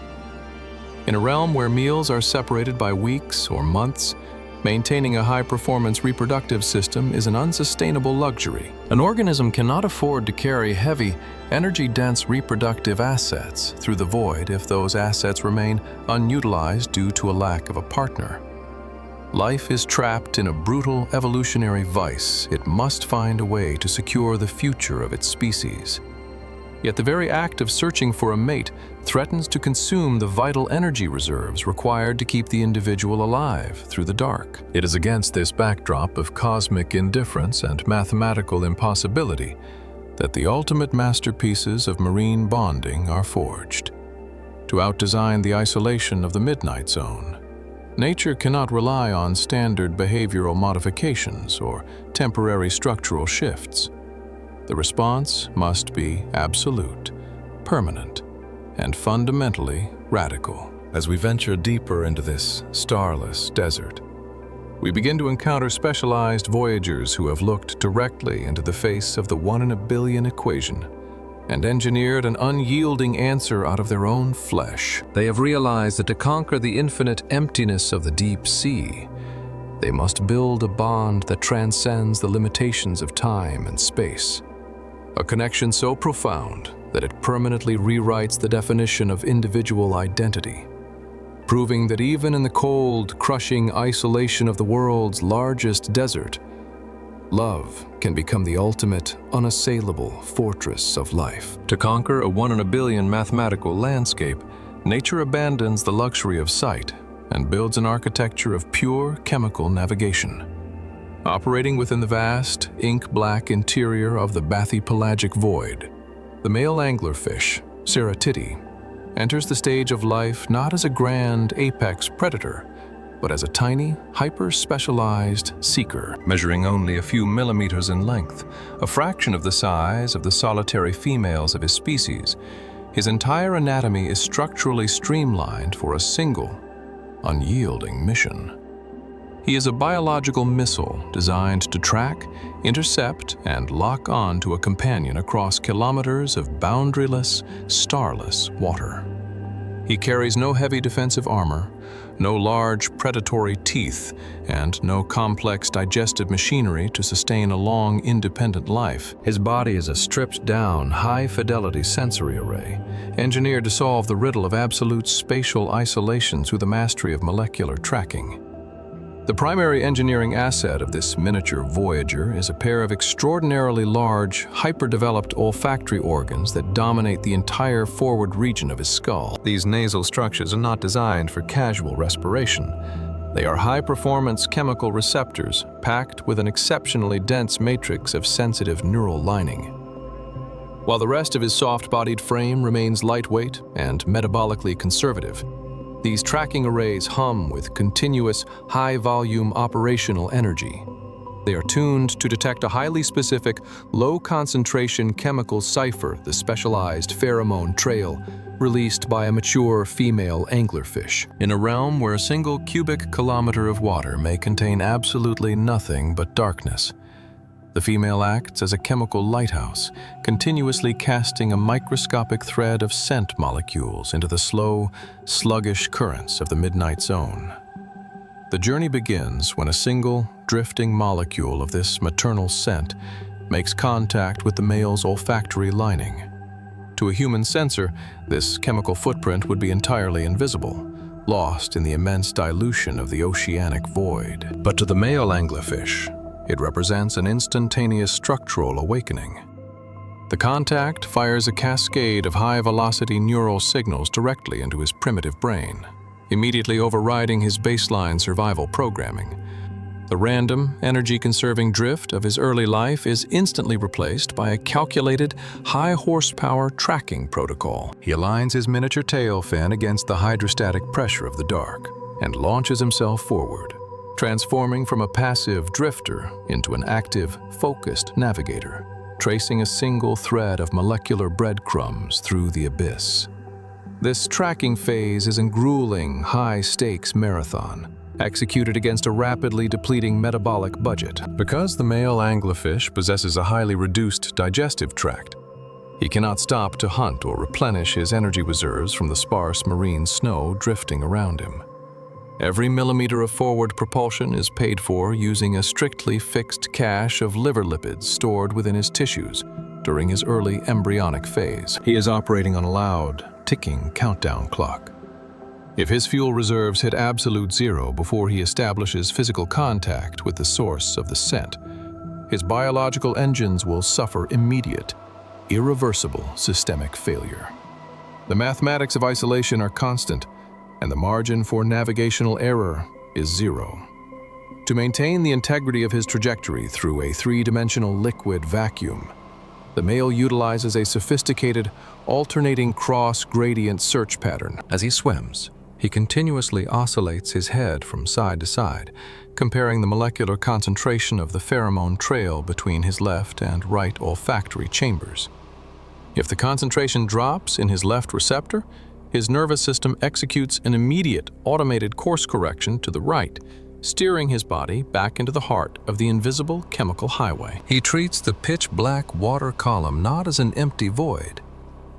In a realm where meals are separated by weeks or months, maintaining a high-performance reproductive system is an unsustainable luxury. An organism cannot afford to carry heavy, energy-dense reproductive assets through the void if those assets remain unutilized due to a lack of a partner. Life is trapped in a brutal evolutionary vice. It must find a way to secure the future of its species. Yet the very act of searching for a mate threatens to consume the vital energy reserves required to keep the individual alive through the dark. It is against this backdrop of cosmic indifference and mathematical impossibility that the ultimate masterpieces of marine bonding are forged. To outdesign the isolation of the midnight zone, nature cannot rely on standard behavioral modifications or temporary structural shifts. The response must be absolute, permanent, and fundamentally radical. As we venture deeper into this starless desert, we begin to encounter specialized voyagers who have looked directly into the face of the 1 in a billion equation and engineered an unyielding answer out of their own flesh. They have realized that to conquer the infinite emptiness of the deep sea, they must build a bond that transcends the limitations of time and space. A connection so profound that it permanently rewrites the definition of individual identity, proving that even in the cold, crushing isolation of the world's largest desert, love can become the ultimate, unassailable fortress of life. To conquer a 1 in a billion mathematical landscape, nature abandons the luxury of sight and builds an architecture of pure chemical navigation. Operating within the vast, ink-black interior of the bathypelagic void, the male anglerfish, Ceratidi, enters the stage of life not as a grand apex predator, but as a tiny, hyper-specialized seeker, measuring only a few millimeters in length, a fraction of the size of the solitary females of his species. His entire anatomy is structurally streamlined for a single, unyielding mission. He is a biological missile designed to track, intercept, and lock on to a companion across kilometers of boundaryless, starless water. He carries no heavy defensive armor, no large predatory teeth, and no complex digestive machinery to sustain a long, independent life. His body is a stripped-down, high-fidelity sensory array, engineered to solve the riddle of absolute spatial isolation through the mastery of molecular tracking. The primary engineering asset of this miniature voyager is a pair of extraordinarily large, hyper-developed olfactory organs that dominate the entire forward region of his skull. These nasal structures are not designed for casual respiration. They are high-performance chemical receptors packed with an exceptionally dense matrix of sensitive neural lining. While the rest of his soft-bodied frame remains lightweight and metabolically conservative, these tracking arrays hum with continuous, high-volume operational energy. They are tuned to detect a highly specific, low-concentration chemical cipher, the specialized pheromone trail, released by a mature female anglerfish. In a realm where a single cubic kilometer of water may contain absolutely nothing but darkness, the female acts as a chemical lighthouse, continuously casting a microscopic thread of scent molecules into the slow, sluggish currents of the midnight zone. The journey begins when a single, drifting molecule of this maternal scent makes contact with the male's olfactory lining. To a human sensor, this chemical footprint would be entirely invisible, lost in the immense dilution of the oceanic void. But to the male anglerfish, it represents an instantaneous structural awakening. The contact fires a cascade of high-velocity neural signals directly into his primitive brain, immediately overriding his baseline survival programming. The random, energy-conserving drift of his early life is instantly replaced by a calculated, high-horsepower tracking protocol. He aligns his miniature tail fin against the hydrostatic pressure of the dark and launches himself forward, transforming from a passive drifter into an active, focused navigator, tracing a single thread of molecular breadcrumbs through the abyss. This tracking phase is a grueling, high-stakes marathon, executed against a rapidly depleting metabolic budget. Because the male anglerfish possesses a highly reduced digestive tract, he cannot stop to hunt or replenish his energy reserves from the sparse marine snow drifting around him. Every millimeter of forward propulsion is paid for using a strictly fixed cache of liver lipids stored within his tissues during his early embryonic phase. He is operating on a loud, ticking countdown clock. If his fuel reserves hit absolute zero before he establishes physical contact with the source of the scent, his biological engines will suffer immediate, irreversible systemic failure. The mathematics of isolation are constant, and the margin for navigational error is zero. To maintain the integrity of his trajectory through a three-dimensional liquid vacuum, the male utilizes a sophisticated, alternating cross-gradient search pattern. As he swims, he continuously oscillates his head from side to side, comparing the molecular concentration of the pheromone trail between his left and right olfactory chambers. If the concentration drops in his left receptor, his nervous system executes an immediate automated course correction to the right, steering his body back into the heart of the invisible chemical highway. He treats the pitch-black water column not as an empty void,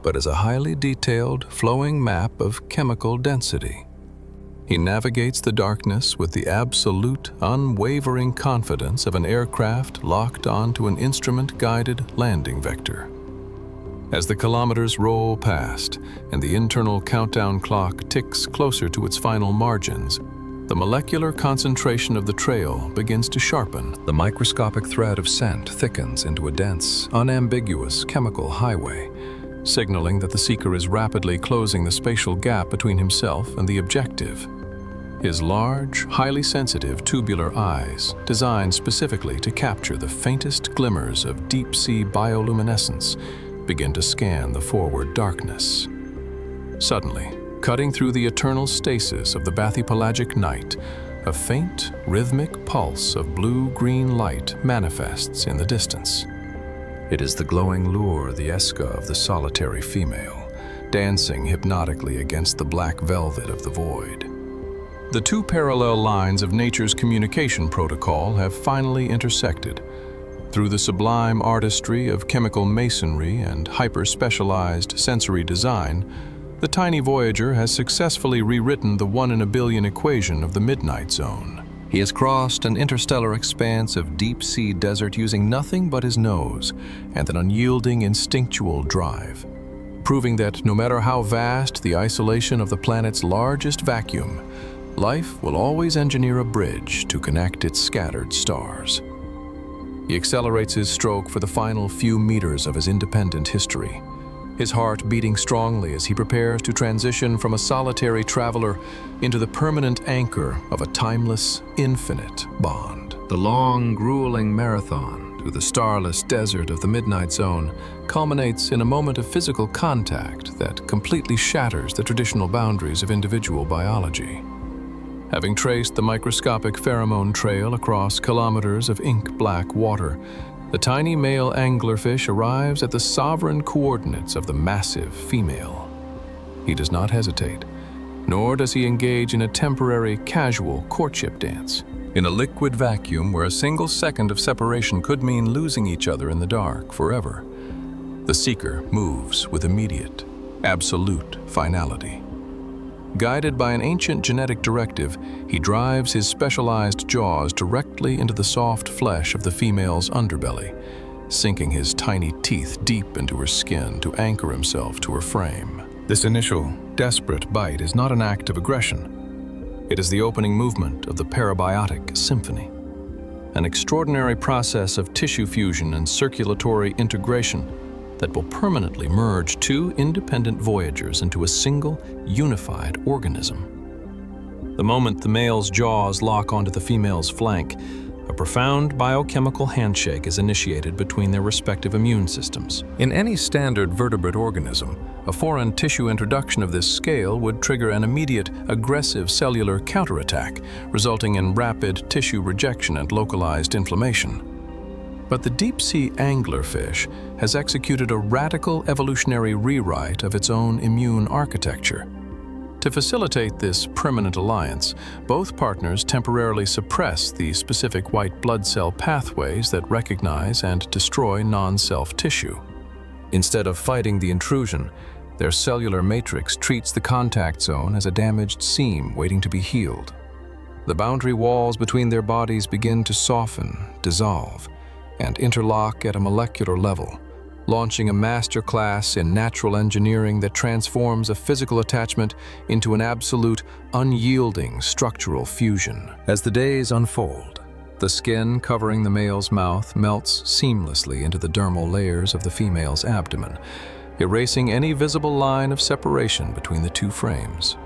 but as a highly detailed, flowing map of chemical density. He navigates the darkness with the absolute, unwavering confidence of an aircraft locked onto an instrument-guided landing vector. As the kilometers roll past and the internal countdown clock ticks closer to its final margins, the molecular concentration of the trail begins to sharpen. The microscopic thread of scent thickens into a dense, unambiguous chemical highway, signaling that the seeker is rapidly closing the spatial gap between himself and the objective. His large, highly sensitive tubular eyes, designed specifically to capture the faintest glimmers of deep-sea bioluminescence, begin to scan the forward darkness. Suddenly, cutting through the eternal stasis of the bathypelagic night, a faint, rhythmic pulse of blue-green light manifests in the distance. It is the glowing lure, the esca of the solitary female, dancing hypnotically against the black velvet of the void. The two parallel lines of nature's communication protocol have finally intersected. Through the sublime artistry of chemical masonry and hyper-specialized sensory design, the tiny Voyager has successfully rewritten the 1 in a billion equation of the midnight zone. He has crossed an interstellar expanse of deep-sea desert using nothing but his nose and an unyielding instinctual drive, proving that no matter how vast the isolation of the planet's largest vacuum, life will always engineer a bridge to connect its scattered stars. He accelerates his stroke for the final few meters of his independent history, his heart beating strongly as he prepares to transition from a solitary traveler into the permanent anchor of a timeless, infinite bond. The long, grueling marathon through the starless desert of the midnight zone culminates in a moment of physical contact that completely shatters the traditional boundaries of individual biology. Having traced the microscopic pheromone trail across kilometers of ink-black water, the tiny male anglerfish arrives at the sovereign coordinates of the massive female. He does not hesitate, nor does he engage in a temporary, casual courtship dance. In a liquid vacuum where a single second of separation could mean losing each other in the dark forever, the seeker moves with immediate, absolute finality. Guided by an ancient genetic directive, he drives his specialized jaws directly into the soft flesh of the female's underbelly, sinking his tiny teeth deep into her skin to anchor himself to her frame. This initial, desperate bite is not an act of aggression. It is the opening movement of the parabiotic symphony, an extraordinary process of tissue fusion and circulatory integration that will permanently merge two independent voyagers into a single, unified organism. The moment the male's jaws lock onto the female's flank, a profound biochemical handshake is initiated between their respective immune systems. In any standard vertebrate organism, a foreign tissue introduction of this scale would trigger an immediate, aggressive cellular counterattack, resulting in rapid tissue rejection and localized inflammation. But the deep-sea anglerfish has executed a radical evolutionary rewrite of its own immune architecture. To facilitate this permanent alliance, both partners temporarily suppress the specific white blood cell pathways that recognize and destroy non-self tissue. Instead of fighting the intrusion, their cellular matrix treats the contact zone as a damaged seam waiting to be healed. The boundary walls between their bodies begin to soften, dissolve, and interlock at a molecular level, launching a masterclass in natural engineering that transforms a physical attachment into an absolute, unyielding structural fusion. As the days unfold, the skin covering the male's mouth melts seamlessly into the dermal layers of the female's abdomen, erasing any visible line of separation between the two frames.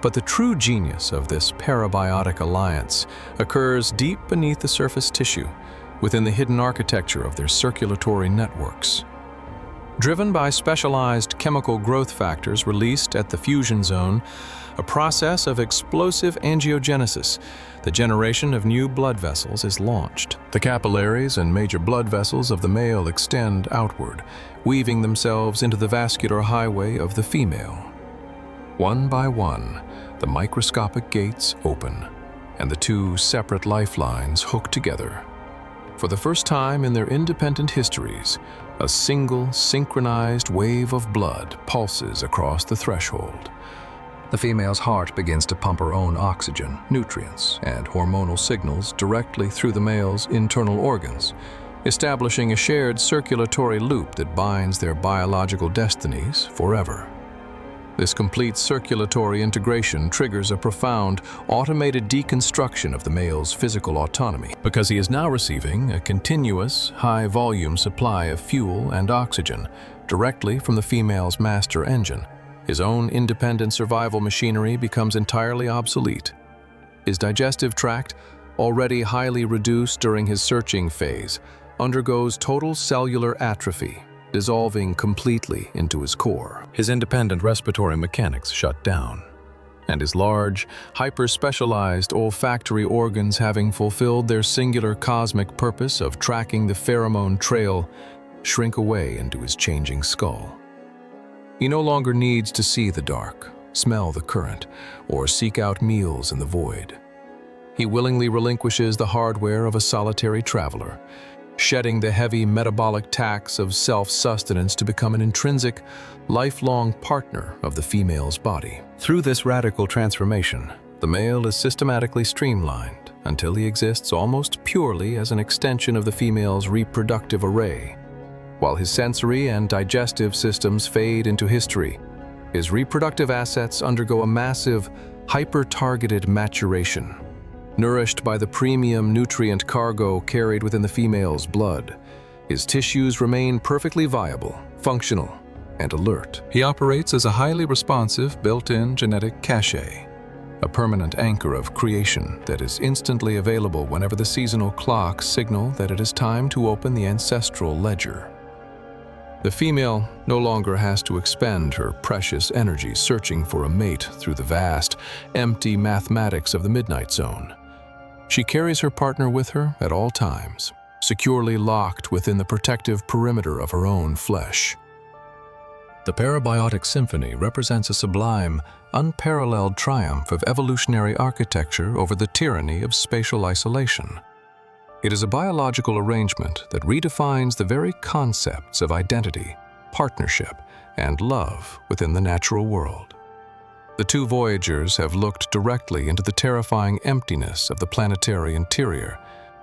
But the true genius of this parabiotic alliance occurs deep beneath the surface tissue, within the hidden architecture of their circulatory networks. Driven by specialized chemical growth factors released at the fusion zone, a process of explosive angiogenesis, the generation of new blood vessels is launched. The capillaries and major blood vessels of the male extend outward, weaving themselves into the vascular highway of the female. One by one, the microscopic gates open, and the two separate lifelines hook together. For the first time in their independent histories, a single, synchronized wave of blood pulses across the threshold. The female's heart begins to pump her own oxygen, nutrients, and hormonal signals directly through the male's internal organs, establishing a shared circulatory loop that binds their biological destinies forever. This complete circulatory integration triggers a profound, automated deconstruction of the male's physical autonomy, because he is now receiving a continuous, high-volume supply of fuel and oxygen directly from the female's master engine. His own independent survival machinery becomes entirely obsolete. His digestive tract, already highly reduced during his searching phase, undergoes total cellular atrophy, dissolving completely into his core. His independent respiratory mechanics shut down, and his large, hyper-specialized olfactory organs, having fulfilled their singular cosmic purpose of tracking the pheromone trail, shrink away into his changing skull. He no longer needs to see the dark, smell the current, or seek out meals in the void. He willingly relinquishes the hardware of a solitary traveler, shedding the heavy metabolic tax of self-sustenance to become an intrinsic, lifelong partner of the female's body. Through this radical transformation, the male is systematically streamlined until he exists almost purely as an extension of the female's reproductive array. While his sensory and digestive systems fade into history, his reproductive assets undergo a massive, hyper-targeted maturation. Nourished by the premium nutrient cargo carried within the female's blood, his tissues remain perfectly viable, functional, and alert. He operates as a highly responsive, built-in genetic cache, a permanent anchor of creation that is instantly available whenever the seasonal clocks signal that it is time to open the ancestral ledger. The female no longer has to expend her precious energy searching for a mate through the vast, empty mathematics of the midnight zone. She carries her partner with her at all times, securely locked within the protective perimeter of her own flesh. The parabiotic symphony represents a sublime, unparalleled triumph of evolutionary architecture over the tyranny of spatial isolation. It is a biological arrangement that redefines the very concepts of identity, partnership, and love within the natural world. The two voyagers have looked directly into the terrifying emptiness of the planetary interior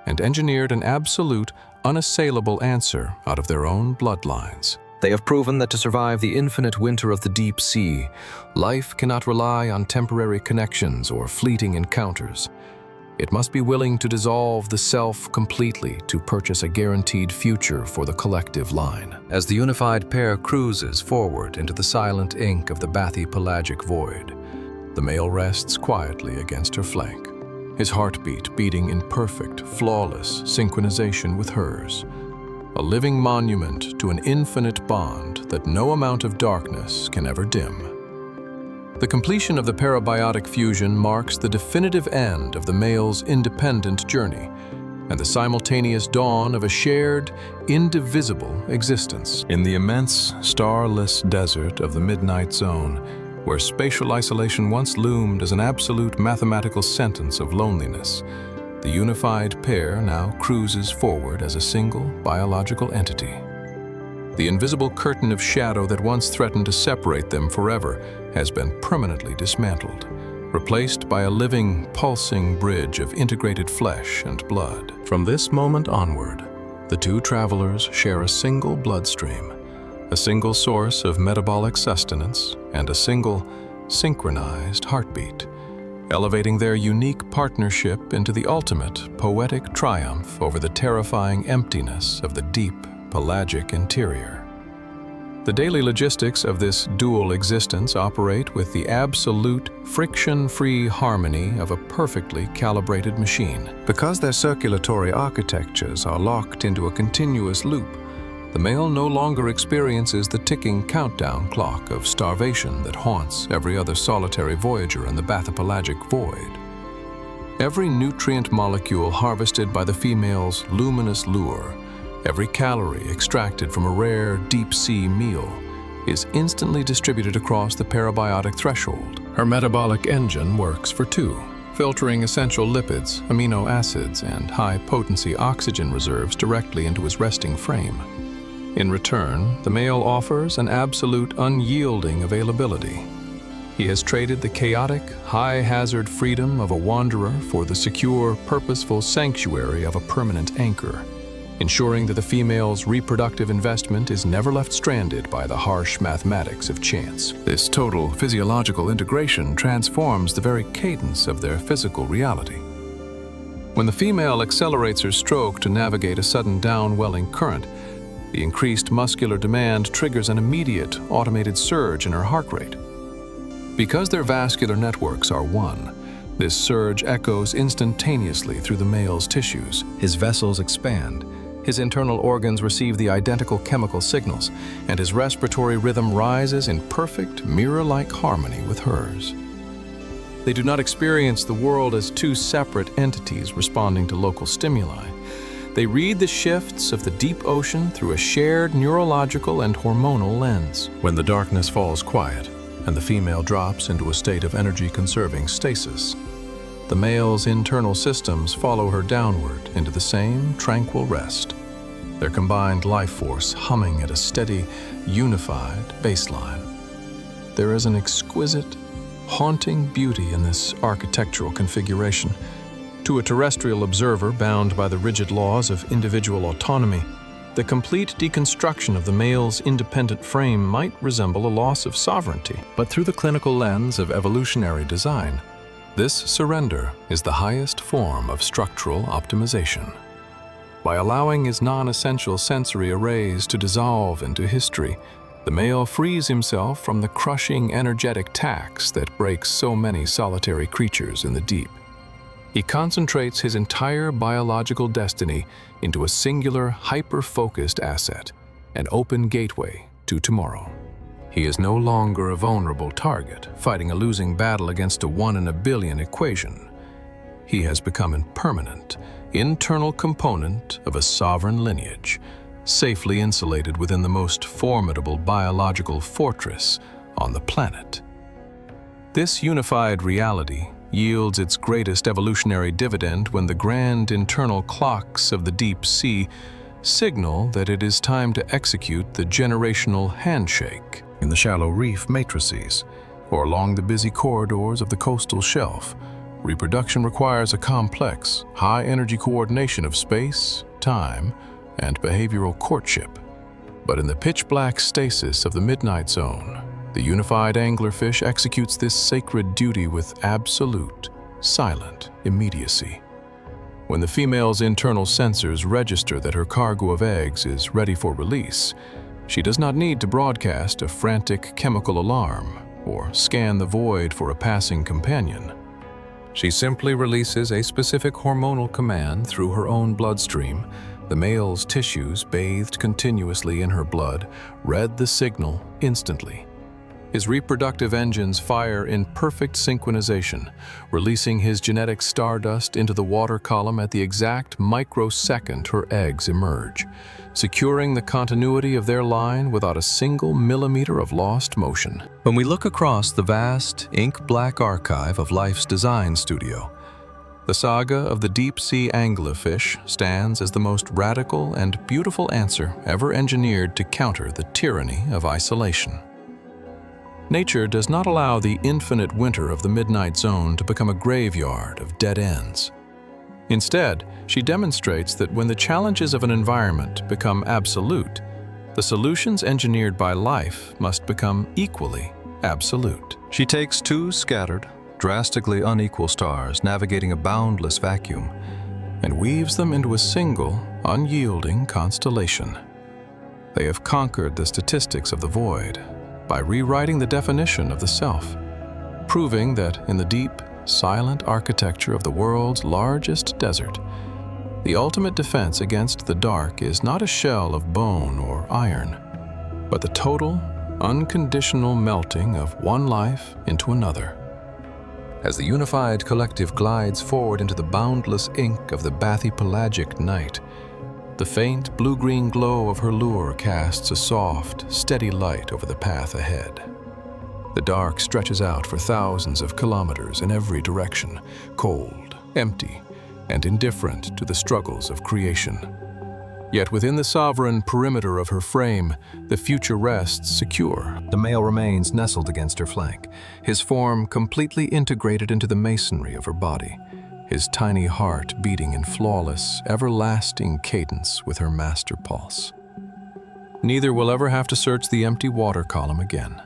and engineered an absolute, unassailable answer out of their own bloodlines. They have proven that to survive the infinite winter of the deep sea, life cannot rely on temporary connections or fleeting encounters. It must be willing to dissolve the self completely to purchase a guaranteed future for the collective line. As the unified pair cruises forward into the silent ink of the bathypelagic void, the male rests quietly against her flank, his heartbeat beating in perfect, flawless synchronization with hers, a living monument to an infinite bond that no amount of darkness can ever dim. The completion of the parabiotic fusion marks the definitive end of the male's independent journey and the simultaneous dawn of a shared, indivisible existence. In the immense, starless desert of the midnight zone, where spatial isolation once loomed as an absolute mathematical sentence of loneliness, the unified pair now cruises forward as a single biological entity. The invisible curtain of shadow that once threatened to separate them forever has been permanently dismantled, replaced by a living, pulsing bridge of integrated flesh and blood. From this moment onward, the two travelers share a single bloodstream, a single source of metabolic sustenance, and a single, synchronized heartbeat, elevating their unique partnership into the ultimate poetic triumph over the terrifying emptiness of the deep, pelagic interior. The daily logistics of this dual existence operate with the absolute, friction-free harmony of a perfectly calibrated machine. Because their circulatory architectures are locked into a continuous loop, the male no longer experiences the ticking countdown clock of starvation that haunts every other solitary voyager in the bathypelagic void. Every nutrient molecule harvested by the female's luminous lure, every calorie extracted from a rare deep-sea meal, is instantly distributed across the parabiotic threshold. Her metabolic engine works for two, filtering essential lipids, amino acids, and high-potency oxygen reserves directly into his resting frame. In return, the male offers an absolute unyielding availability. He has traded the chaotic, high-hazard freedom of a wanderer for the secure, purposeful sanctuary of a permanent anchor, ensuring that the female's reproductive investment is never left stranded by the harsh mathematics of chance. This total physiological integration transforms the very cadence of their physical reality. When the female accelerates her stroke to navigate a sudden downwelling current, the increased muscular demand triggers an immediate, automated surge in her heart rate. Because their vascular networks are one, this surge echoes instantaneously through the male's tissues. His vessels expand, his internal organs receive the identical chemical signals, and his respiratory rhythm rises in perfect, mirror-like harmony with hers. They do not experience the world as two separate entities responding to local stimuli. They read the shifts of the deep ocean through a shared neurological and hormonal lens. When the darkness falls quiet and the female drops into a state of energy-conserving stasis, the male's internal systems follow her downward into the same tranquil rest, their combined life force humming at a steady, unified baseline. There is an exquisite, haunting beauty in this architectural configuration. To a terrestrial observer bound by the rigid laws of individual autonomy, the complete deconstruction of the male's independent frame might resemble a loss of sovereignty. But through the clinical lens of evolutionary design, this surrender is the highest form of structural optimization. By allowing his non-essential sensory arrays to dissolve into history, the male frees himself from the crushing energetic tax that breaks so many solitary creatures in the deep. He concentrates his entire biological destiny into a singular, hyper-focused asset, an open gateway to tomorrow. He is no longer a vulnerable target, fighting a losing battle against a 1 in a billion equation. He has become a permanent, internal component of a sovereign lineage, safely insulated within the most formidable biological fortress on the planet. This unified reality yields its greatest evolutionary dividend when the grand internal clocks of the deep sea signal that it is time to execute the generational handshake. In the shallow reef matrices, or along the busy corridors of the coastal shelf, reproduction requires a complex, high-energy coordination of space, time, and behavioral courtship. But in the pitch-black stasis of the midnight zone, the unified anglerfish executes this sacred duty with absolute, silent immediacy. When the female's internal sensors register that her cargo of eggs is ready for release, she does not need to broadcast a frantic chemical alarm or scan the void for a passing companion. She simply releases a specific hormonal command through her own bloodstream. The male's tissues, bathed continuously in her blood, read the signal instantly. His reproductive engines fire in perfect synchronization, releasing his genetic stardust into the water column at the exact microsecond her eggs emerge, securing the continuity of their line without a single millimeter of lost motion. When we look across the vast, ink-black archive of life's design studio, the saga of the deep-sea anglerfish stands as the most radical and beautiful answer ever engineered to counter the tyranny of isolation. Nature does not allow the infinite winter of the midnight zone to become a graveyard of dead ends. Instead, she demonstrates that when the challenges of an environment become absolute, the solutions engineered by life must become equally absolute. She takes two scattered, drastically unequal stars navigating a boundless vacuum and weaves them into a single, unyielding constellation. They have conquered the statistics of the void by rewriting the definition of the self, proving that in the deep, silent architecture of the world's largest desert, the ultimate defense against the dark is not a shell of bone or iron, but the total, unconditional melting of one life into another. As the unified collective glides forward into the boundless ink of the bathypelagic night, the faint blue-green glow of her lure casts a soft, steady light over the path ahead. The dark stretches out for thousands of kilometers in every direction, cold, empty, and indifferent to the struggles of creation. Yet within the sovereign perimeter of her frame, the future rests secure. The male remains nestled against her flank, his form completely integrated into the masonry of her body, his tiny heart beating in flawless, everlasting cadence with her master pulse. Neither will ever have to search the empty water column again.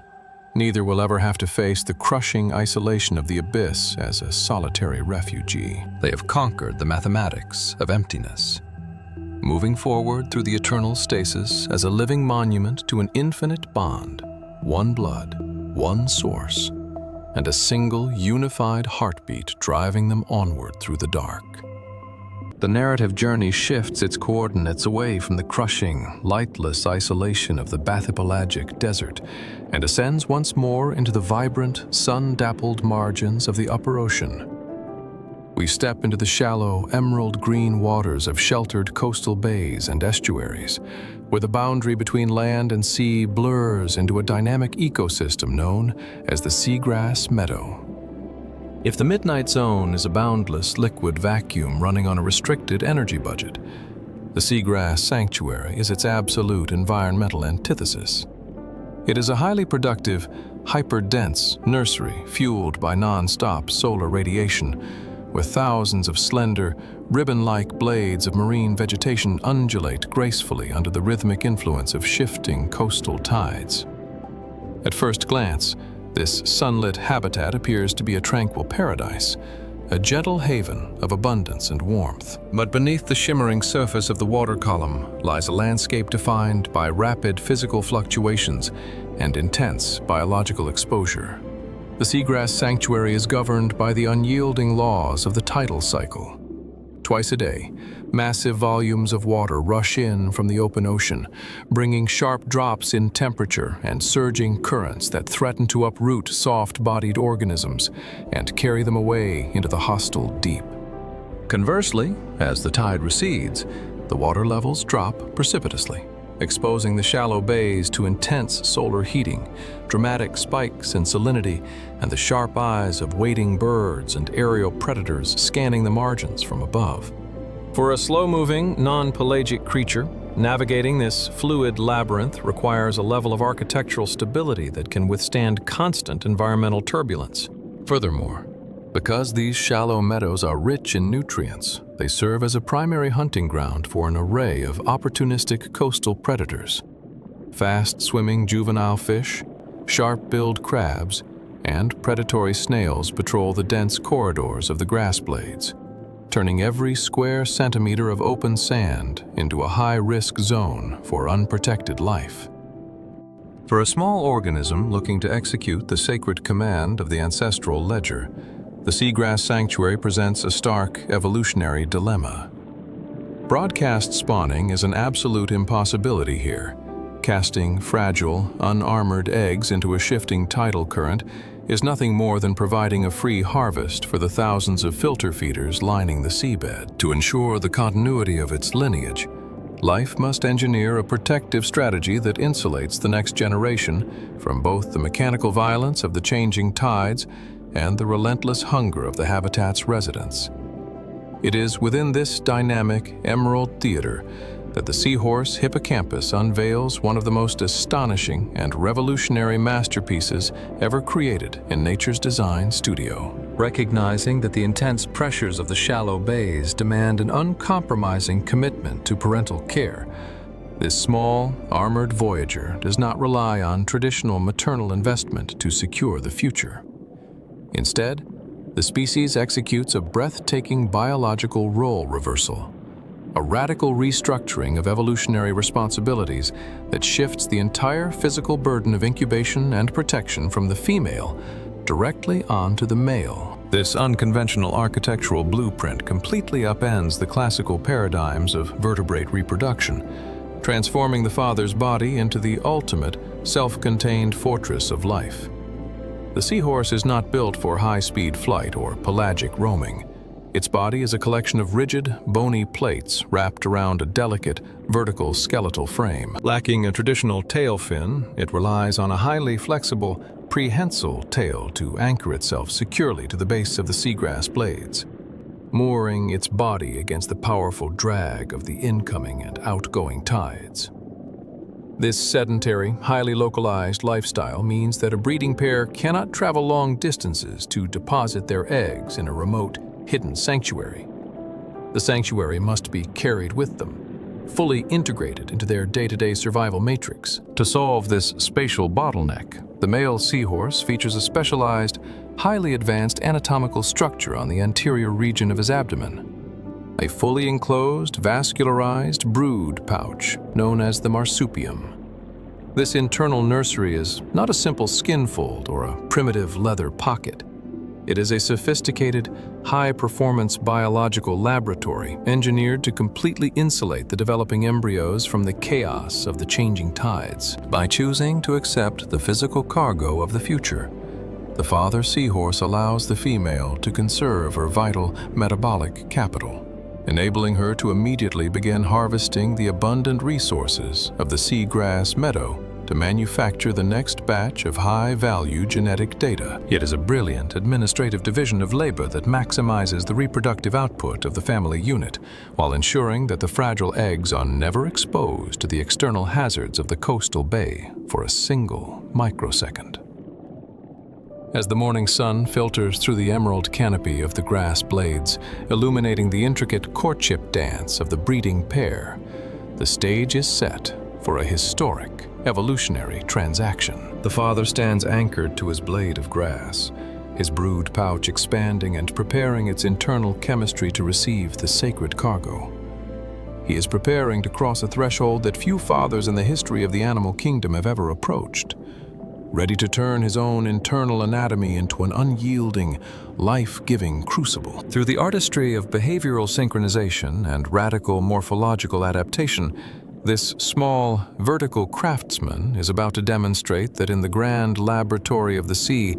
Neither will ever have to face the crushing isolation of the abyss as a solitary refugee. They have conquered the mathematics of emptiness, moving forward through the eternal stasis as a living monument to an infinite bond, one blood, one source, and a single unified heartbeat driving them onward through the dark. The narrative journey shifts its coordinates away from the crushing, lightless isolation of the bathypelagic desert and ascends once more into the vibrant, sun-dappled margins of the upper ocean. We step into the shallow, emerald-green waters of sheltered coastal bays and estuaries, where the boundary between land and sea blurs into a dynamic ecosystem known as the seagrass meadow. If the midnight zone is a boundless liquid vacuum running on a restricted energy budget, the seagrass sanctuary is its absolute environmental antithesis. It is a highly productive, hyper-dense nursery fueled by non-stop solar radiation, where thousands of slender, ribbon-like blades of marine vegetation undulate gracefully under the rhythmic influence of shifting coastal tides. At first glance, this sunlit habitat appears to be a tranquil paradise, a gentle haven of abundance and warmth. But beneath the shimmering surface of the water column lies a landscape defined by rapid physical fluctuations and intense biological exposure. The seagrass sanctuary is governed by the unyielding laws of the tidal cycle. Twice a day, massive volumes of water rush in from the open ocean, bringing sharp drops in temperature and surging currents that threaten to uproot soft-bodied organisms and carry them away into the hostile deep. Conversely, as the tide recedes, the water levels drop precipitously, exposing the shallow bays to intense solar heating, dramatic spikes in salinity, and the sharp eyes of wading birds and aerial predators scanning the margins from above. For a slow-moving, non-pelagic creature, navigating this fluid labyrinth requires a level of architectural stability that can withstand constant environmental turbulence. Furthermore, because these shallow meadows are rich in nutrients, they serve as a primary hunting ground for an array of opportunistic coastal predators. Fast-swimming juvenile fish, sharp-billed crabs, and predatory snails patrol the dense corridors of the grass blades, turning every square centimeter of open sand into a high-risk zone for unprotected life. For a small organism looking to execute the sacred command of the ancestral ledger, the seagrass sanctuary presents a stark evolutionary dilemma. Broadcast spawning is an absolute impossibility here. Casting fragile, unarmored eggs into a shifting tidal current is nothing more than providing a free harvest for the thousands of filter feeders lining the seabed. To ensure the continuity of its lineage, life must engineer a protective strategy that insulates the next generation from both the mechanical violence of the changing tides and the relentless hunger of the habitat's residents. It is within this dynamic emerald theater that the seahorse hippocampus unveils one of the most astonishing and revolutionary masterpieces ever created in nature's design studio. Recognizing that the intense pressures of the shallow bays demand an uncompromising commitment to parental care, this small, armored voyager does not rely on traditional maternal investment to secure the future. Instead, the species executes a breathtaking biological role reversal, a radical restructuring of evolutionary responsibilities that shifts the entire physical burden of incubation and protection from the female directly onto the male. This unconventional architectural blueprint completely upends the classical paradigms of vertebrate reproduction, transforming the father's body into the ultimate, self-contained fortress of life. The seahorse is not built for high-speed flight or pelagic roaming. Its body is a collection of rigid, bony plates wrapped around a delicate, vertical skeletal frame. Lacking a traditional tail fin, it relies on a highly flexible, prehensile tail to anchor itself securely to the base of the seagrass blades, mooring its body against the powerful drag of the incoming and outgoing tides. This sedentary, highly localized lifestyle means that a breeding pair cannot travel long distances to deposit their eggs in a remote, hidden sanctuary. The sanctuary must be carried with them, fully integrated into their day-to-day survival matrix. To solve this spatial bottleneck, the male seahorse features a specialized, highly advanced anatomical structure on the anterior region of his abdomen. A fully enclosed, vascularized brood pouch known as the marsupium. This internal nursery is not a simple skin fold or a primitive leather pocket. It is a sophisticated, high-performance biological laboratory engineered to completely insulate the developing embryos from the chaos of the changing tides. By choosing to accept the physical cargo of the future, the father seahorse allows the female to conserve her vital metabolic capital, enabling her to immediately begin harvesting the abundant resources of the seagrass meadow to manufacture the next batch of high-value genetic data. It is a brilliant administrative division of labor that maximizes the reproductive output of the family unit, while ensuring that the fragile eggs are never exposed to the external hazards of the coastal bay for a single microsecond. As the morning sun filters through the emerald canopy of the grass blades, illuminating the intricate courtship dance of the breeding pair, the stage is set for a historic evolutionary transaction. The father stands anchored to his blade of grass, his brood pouch expanding and preparing its internal chemistry to receive the sacred cargo. He is preparing to cross a threshold that few fathers in the history of the animal kingdom have ever approached. ready to turn his own internal anatomy into an unyielding, life-giving crucible. Through the artistry of behavioral synchronization and radical morphological adaptation, this small, vertical craftsman is about to demonstrate that in the grand laboratory of the sea,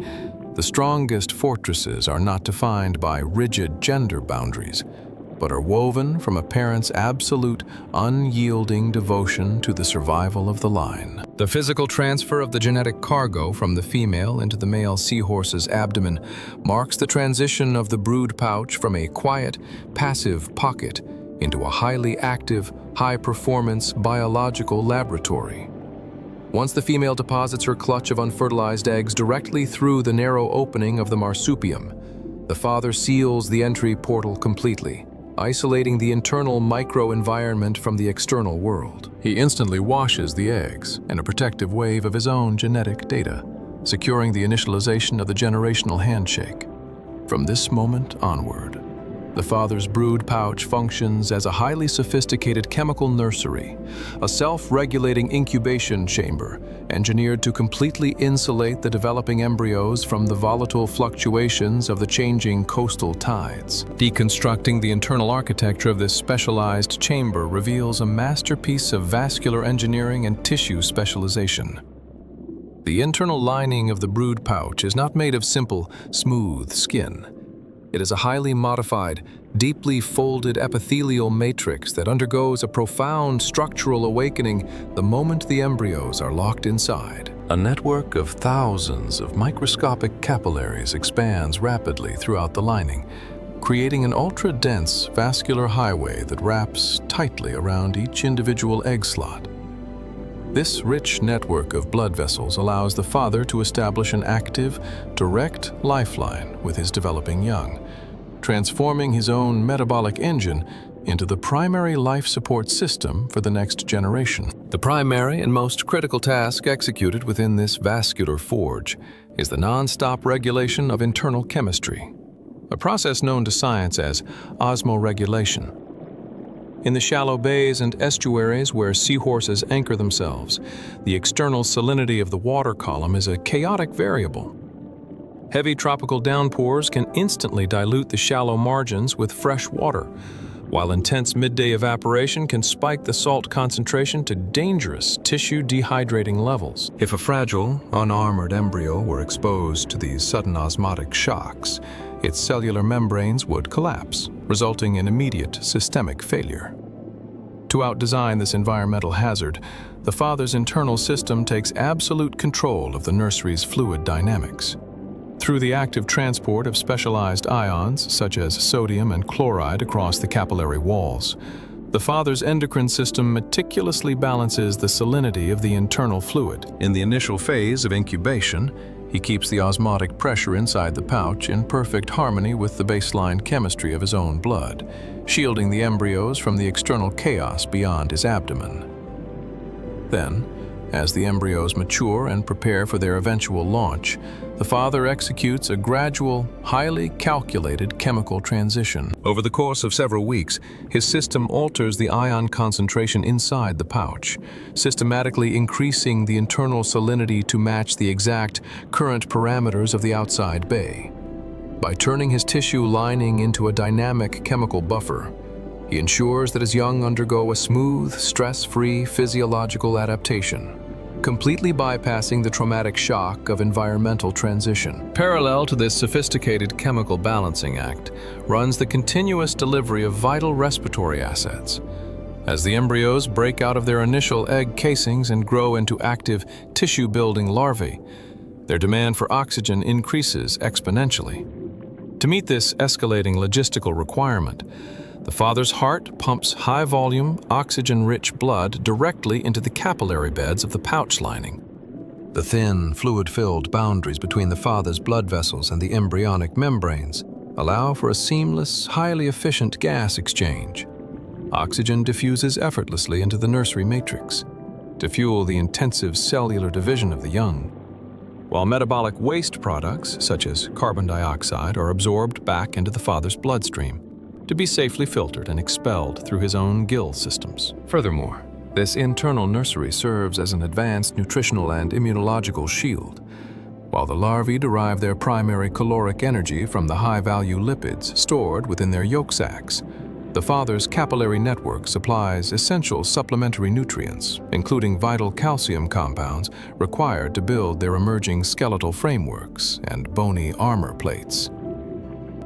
the strongest fortresses are not defined by rigid gender boundaries, but are woven from a parent's absolute, unyielding devotion to the survival of the line. The physical transfer of the genetic cargo from the female into the male seahorse's abdomen marks the transition of the brood pouch from a quiet, passive pocket into a highly active, high-performance biological laboratory. Once the female deposits her clutch of unfertilized eggs directly through the narrow opening of the marsupium, the father seals the entry portal completely, isolating the internal microenvironment from the external world. He instantly washes the eggs in a protective wave of his own genetic data, securing the initialization of the generational handshake. From this moment onward, the father's brood pouch functions as a highly sophisticated chemical nursery, a self-regulating incubation chamber engineered to completely insulate the developing embryos from the volatile fluctuations of the changing coastal tides. Deconstructing the internal architecture of this specialized chamber reveals a masterpiece of vascular engineering and tissue specialization. The internal lining of the brood pouch is not made of simple, smooth skin. It is a highly modified, deeply folded epithelial matrix that undergoes a profound structural awakening the moment the embryos are locked inside. A network of thousands of microscopic capillaries expands rapidly throughout the lining, creating an ultra-dense vascular highway that wraps tightly around each individual egg slot. This rich network of blood vessels allows the father to establish an active, direct lifeline with his developing young, transforming his own metabolic engine into the primary life support system for the next generation. The primary and most critical task executed within this vascular forge is the non-stop regulation of internal chemistry, a process known to science as osmoregulation. In the shallow bays and estuaries where seahorses anchor themselves, the external salinity of the water column is a chaotic variable. Heavy tropical downpours can instantly dilute the shallow margins with fresh water, while intense midday evaporation can spike the salt concentration to dangerous tissue dehydrating levels. If a fragile, unarmored embryo were exposed to these sudden osmotic shocks, its cellular membranes would collapse, resulting in immediate systemic failure. To outdesign this environmental hazard, the father's internal system takes absolute control of the nursery's fluid dynamics. Through the active transport of specialized ions, such as sodium and chloride across the capillary walls, the father's endocrine system meticulously balances the salinity of the internal fluid. In the initial phase of incubation, he keeps the osmotic pressure inside the pouch in perfect harmony with the baseline chemistry of his own blood, shielding the embryos from the external chaos beyond his abdomen. Then, as the embryos mature and prepare for their eventual launch, the father executes a gradual, highly calculated chemical transition. Over the course of several weeks, his system alters the ion concentration inside the pouch, systematically increasing the internal salinity to match the exact current parameters of the outside bay. By turning his tissue lining into a dynamic chemical buffer, he ensures that his young undergo a smooth, stress-free physiological adaptation, completely bypassing the traumatic shock of environmental transition. Parallel to this sophisticated chemical balancing act runs the continuous delivery of vital respiratory assets. As the embryos break out of their initial egg casings and grow into active tissue-building larvae, their demand for oxygen increases exponentially. To meet this escalating logistical requirement, the father's heart pumps high-volume, oxygen-rich blood directly into the capillary beds of the pouch lining. The thin, fluid-filled boundaries between the father's blood vessels and the embryonic membranes allow for a seamless, highly efficient gas exchange. Oxygen diffuses effortlessly into the nursery matrix to fuel the intensive cellular division of the young, while metabolic waste products, such as carbon dioxide, are absorbed back into the father's bloodstream to be safely filtered and expelled through his own gill systems. Furthermore, This internal nursery serves as an advanced nutritional and immunological shield. While the larvae derive their primary caloric energy from the high-value lipids stored within their yolk sacs, the father's capillary network supplies essential supplementary nutrients, including vital calcium compounds required to build their emerging skeletal frameworks and bony armor plates.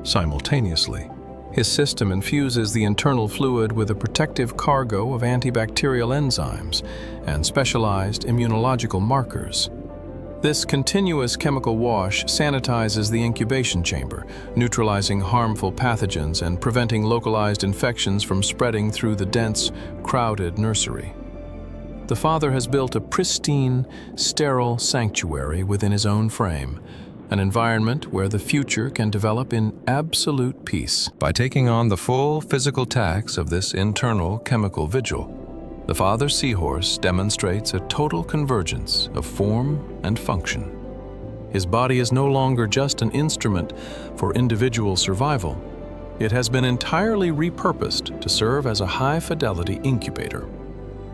Simultaneously, his system infuses the internal fluid with a protective cargo of antibacterial enzymes and specialized immunological markers. This continuous chemical wash sanitizes the incubation chamber, neutralizing harmful pathogens and preventing localized infections from spreading through the dense, crowded nursery. The father has built a pristine, sterile sanctuary within his own frame, an environment where the future can develop in absolute peace. By taking on the full physical tax of this internal chemical vigil, the father seahorse demonstrates a total convergence of form and function. His body is no longer just an instrument for individual survival. It has been entirely repurposed to serve as a high-fidelity incubator.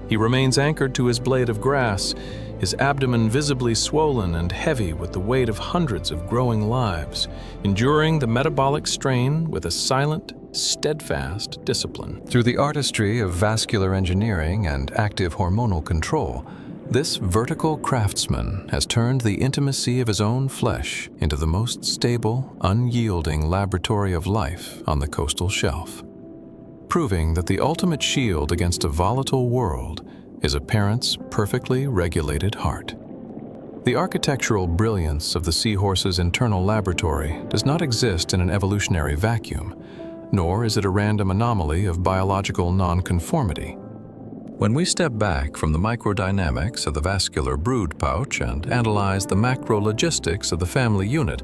He remains anchored to his blade of grass, his abdomen visibly swollen and heavy with the weight of hundreds of growing lives, enduring the metabolic strain with a silent, steadfast discipline. Through the artistry of vascular engineering and active hormonal control, this vertical craftsman has turned the intimacy of his own flesh into the most stable, unyielding laboratory of life on the coastal shelf, proving that the ultimate shield against a volatile world is a parent's perfectly regulated heart. The architectural brilliance of the seahorse's internal laboratory does not exist in an evolutionary vacuum, nor is it a random anomaly of biological nonconformity. When we step back from the microdynamics of the vascular brood pouch and analyze the macro-logistics of the family unit,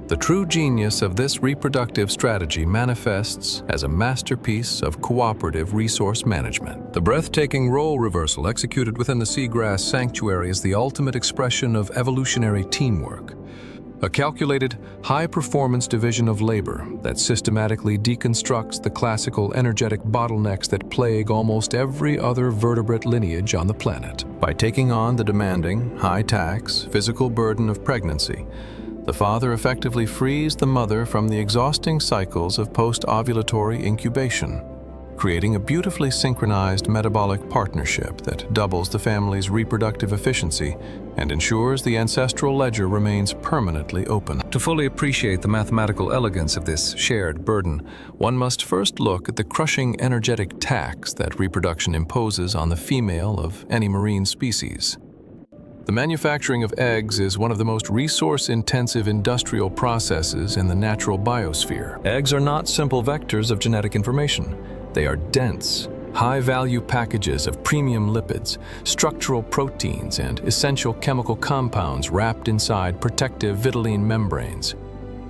the true genius of this reproductive strategy manifests as a masterpiece of cooperative resource management. The breathtaking role reversal executed within the seagrass sanctuary is the ultimate expression of evolutionary teamwork. A calculated, high-performance division of labor that systematically deconstructs the classical energetic bottlenecks that plague almost every other vertebrate lineage on the planet. By taking on the demanding, high-tax, physical burden of pregnancy, the father effectively frees the mother from the exhausting cycles of post-ovulatory incubation, creating a beautifully synchronized metabolic partnership that doubles the family's reproductive efficiency and ensures the ancestral ledger remains permanently open. To fully appreciate the mathematical elegance of this shared burden, one must first look at the crushing energetic tax that reproduction imposes on the female of any marine species. The manufacturing of eggs is one of the most resource-intensive industrial processes in the natural biosphere. Eggs are not simple vectors of genetic information. They are dense, high-value packages of premium lipids, structural proteins, and essential chemical compounds wrapped inside protective vitelline membranes.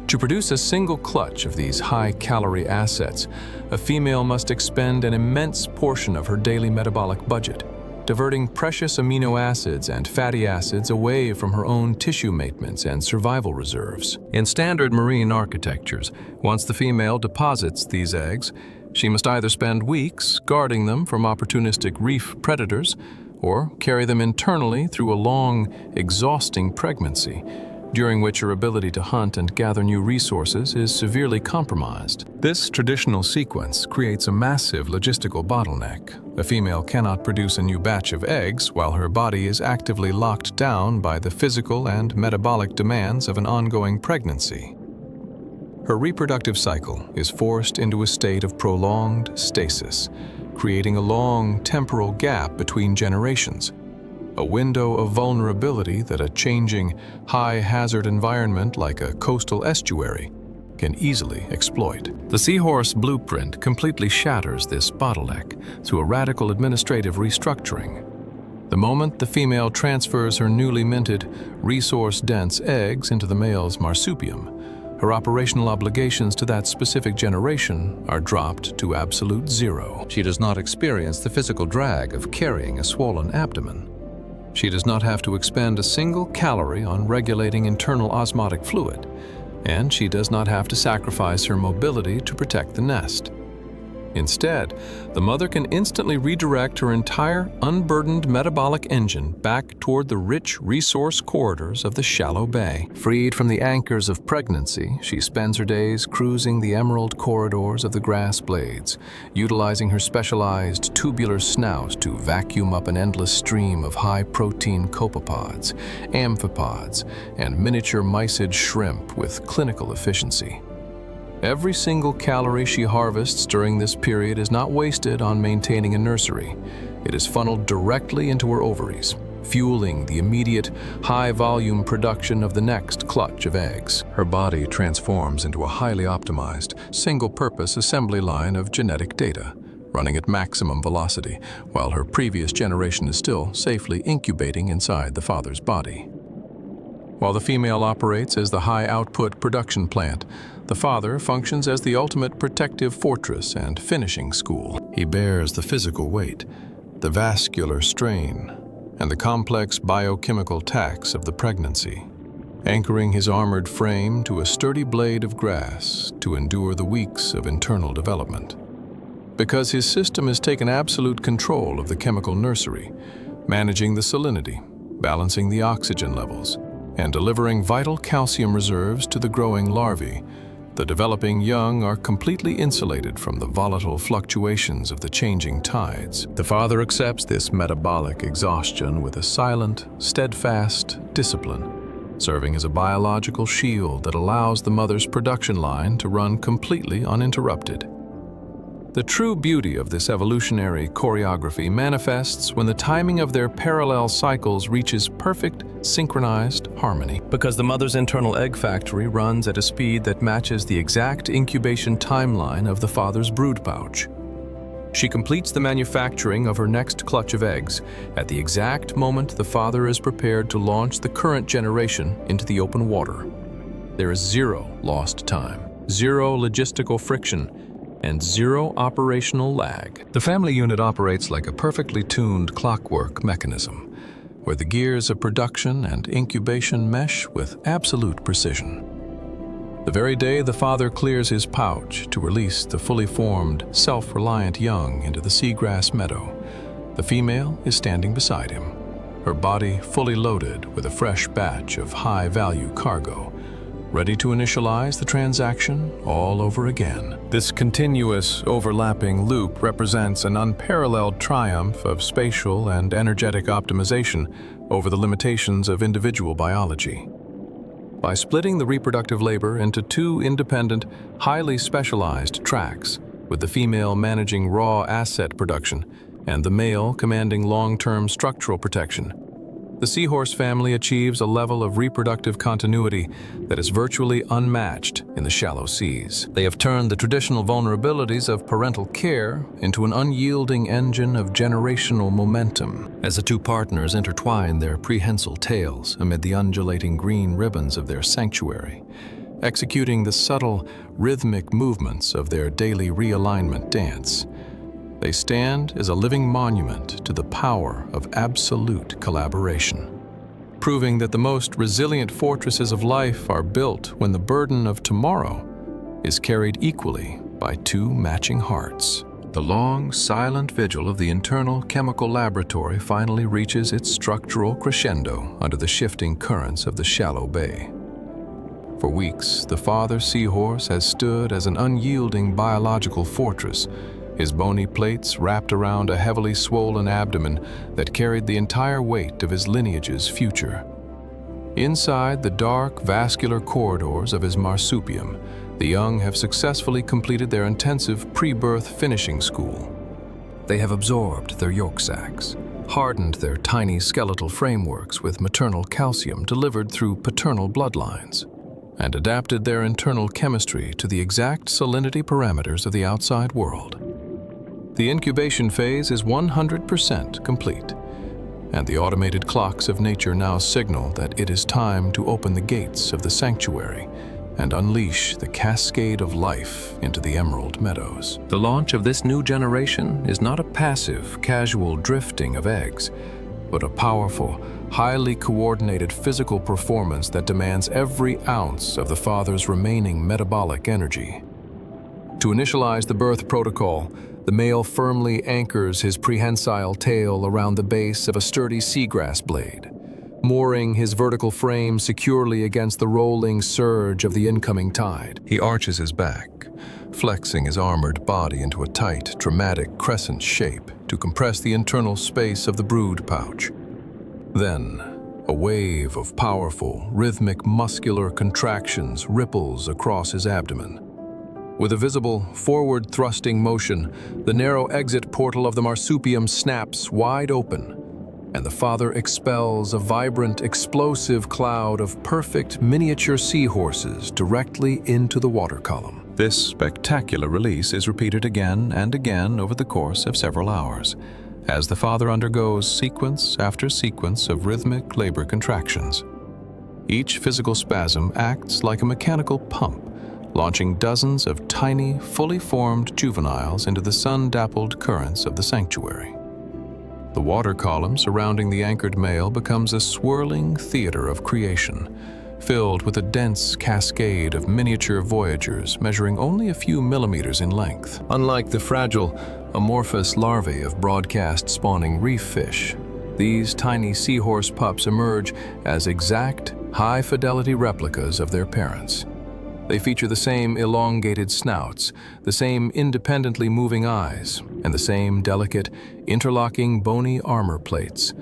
To produce a single clutch of these high-calorie assets, a female must expend an immense portion of her daily metabolic budget, diverting precious amino acids and fatty acids away from her own tissue maintenance and survival reserves. In standard marine architectures, once the female deposits these eggs, she must either spend weeks guarding them from opportunistic reef predators or carry them internally through a long, exhausting pregnancy, during which her ability to hunt and gather new resources is severely compromised. This traditional sequence creates a massive logistical bottleneck. A female cannot produce a new batch of eggs while her body is actively locked down by the physical and metabolic demands of an ongoing pregnancy. Her reproductive cycle is forced into a state of prolonged stasis, creating a long temporal gap between generations, a window of vulnerability that a changing, high-hazard environment like a coastal estuary can easily exploit. The seahorse blueprint completely shatters this bottleneck through a radical administrative restructuring. The moment the female transfers her newly minted, resource-dense eggs into the male's marsupium, her operational obligations to that specific generation are dropped to absolute zero. She does not experience the physical drag of carrying a swollen abdomen. She does not have to expend a single calorie on regulating internal osmotic fluid, and she does not have to sacrifice her mobility to protect the nest. Instead, the mother can instantly redirect her entire unburdened metabolic engine back toward the rich resource corridors of the shallow bay. Freed from the anchors of pregnancy, she spends her days cruising the emerald corridors of the grass blades, utilizing her specialized tubular snout to vacuum up an endless stream of high-protein copepods, amphipods, and miniature mysid shrimp with clinical efficiency. Every single calorie she harvests during this period is not wasted on maintaining a nursery. It is funneled directly into her ovaries, fueling the immediate, high-volume production of the next clutch of eggs. Her body transforms into a highly optimized, single-purpose assembly line of genetic data, running at maximum velocity, while her previous generation is still safely incubating inside the father's body. While the female operates as the high-output production plant, the father functions as the ultimate protective fortress and finishing school. He bears the physical weight, the vascular strain, and the complex biochemical tax of the pregnancy, anchoring his armored frame to a sturdy blade of grass to endure the weeks of internal development. Because his system has taken absolute control of the chemical nursery, managing the salinity, balancing the oxygen levels, and delivering vital calcium reserves to the growing larvae, the developing young are completely insulated from the volatile fluctuations of the changing tides. The father accepts this metabolic exhaustion with a silent, steadfast discipline, serving as a biological shield that allows the mother's production line to run completely uninterrupted. The true beauty of this evolutionary choreography manifests when the timing of their parallel cycles reaches perfect, synchronized harmony. Because the mother's internal egg factory runs at a speed that matches the exact incubation timeline of the father's brood pouch. She completes the manufacturing of her next clutch of eggs at the exact moment the father is prepared to launch the current generation into the open water. There is zero lost time, zero logistical friction, and zero operational lag. The family unit operates like a perfectly tuned clockwork mechanism, where the gears of production and incubation mesh with absolute precision. The very day the father clears his pouch to release the fully formed, self-reliant young into the seagrass meadow, the female is standing beside him, her body fully loaded with a fresh batch of high-value cargo, ready to initialize the transaction all over again. This continuous, overlapping loop represents an unparalleled triumph of spatial and energetic optimization over the limitations of individual biology. By splitting the reproductive labor into two independent, highly specialized tracks, with the female managing raw asset production and the male commanding long-term structural protection, the seahorse family achieves a level of reproductive continuity that is virtually unmatched in the shallow seas. They have turned the traditional vulnerabilities of parental care into an unyielding engine of generational momentum. As the two partners intertwine their prehensile tails amid the undulating green ribbons of their sanctuary, executing the subtle, rhythmic movements of their daily realignment dance, they stand as a living monument to the power of absolute collaboration, proving that the most resilient fortresses of life are built when the burden of tomorrow is carried equally by two matching hearts. The long, silent vigil of the internal chemical laboratory finally reaches its structural crescendo under the shifting currents of the shallow bay. For weeks, the father seahorse has stood as an unyielding biological fortress, his bony plates wrapped around a heavily swollen abdomen that carried the entire weight of his lineage's future. Inside the dark, vascular corridors of his marsupium, the young have successfully completed their intensive pre-birth finishing school. They have absorbed their yolk sacs, hardened their tiny skeletal frameworks with maternal calcium delivered through paternal bloodlines, and adapted their internal chemistry to the exact salinity parameters of the outside world. The incubation phase is 100% complete, and the automated clocks of nature now signal that it is time to open the gates of the sanctuary and unleash the cascade of life into the emerald meadows. The launch of this new generation is not a passive, casual drifting of eggs, but a powerful, highly coordinated physical performance that demands every ounce of the father's remaining metabolic energy. To initialize the birth protocol, the male firmly anchors his prehensile tail around the base of a sturdy seagrass blade, mooring his vertical frame securely against the rolling surge of the incoming tide. He arches his back, flexing his armored body into a tight, dramatic crescent shape to compress the internal space of the brood pouch. Then, a wave of powerful, rhythmic muscular contractions ripples across his abdomen. With a visible, forward-thrusting motion, the narrow exit portal of the marsupium snaps wide open, and the father expels a vibrant, explosive cloud of perfect miniature seahorses directly into the water column. This spectacular release is repeated again and again over the course of several hours, as the father undergoes sequence after sequence of rhythmic labor contractions. Each physical spasm acts like a mechanical pump, launching dozens of tiny, fully formed juveniles into the sun-dappled currents of the sanctuary. The water column surrounding the anchored male becomes a swirling theater of creation, filled with a dense cascade of miniature voyagers measuring only a few millimeters in length. Unlike the fragile, amorphous larvae of broadcast-spawning reef fish, these tiny seahorse pups emerge as exact, high-fidelity replicas of their parents. They feature the same elongated snouts, the same independently moving eyes, and the same delicate, interlocking bony armor plates,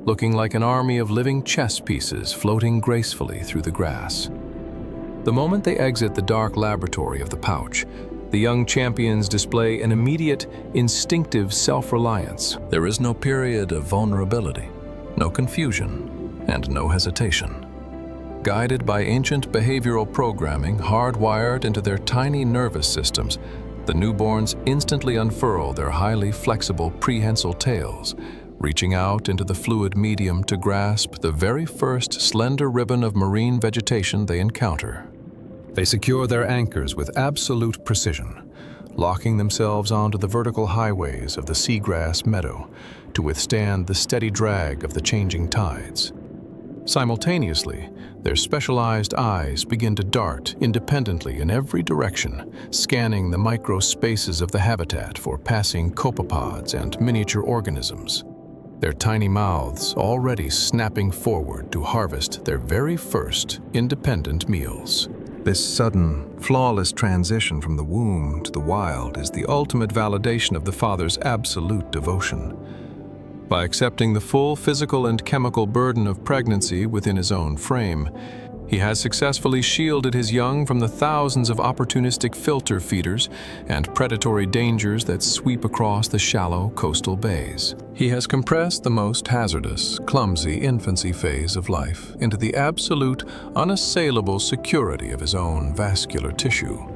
looking like an army of living chess pieces floating gracefully through the grass. The moment they exit the dark laboratory of the pouch, the young champions display an immediate, instinctive self-reliance. There is no period of vulnerability, no confusion, and no hesitation. Guided by ancient behavioral programming hardwired into their tiny nervous systems, the newborns instantly unfurl their highly flexible prehensile tails, reaching out into the fluid medium to grasp the very first slender ribbon of marine vegetation they encounter. They secure their anchors with absolute precision, locking themselves onto the vertical highways of the seagrass meadow to withstand the steady drag of the changing tides. Simultaneously, their specialized eyes begin to dart independently in every direction, scanning the micro spaces of the habitat for passing copepods and miniature organisms, their tiny mouths already snapping forward to harvest their very first independent meals. This sudden, flawless transition from the womb to the wild is the ultimate validation of the father's absolute devotion. By accepting the full physical and chemical burden of pregnancy within his own frame, he has successfully shielded his young from the thousands of opportunistic filter feeders and predatory dangers that sweep across the shallow coastal bays. He has compressed the most hazardous, clumsy infancy phase of life into the absolute, unassailable security of his own vascular tissue,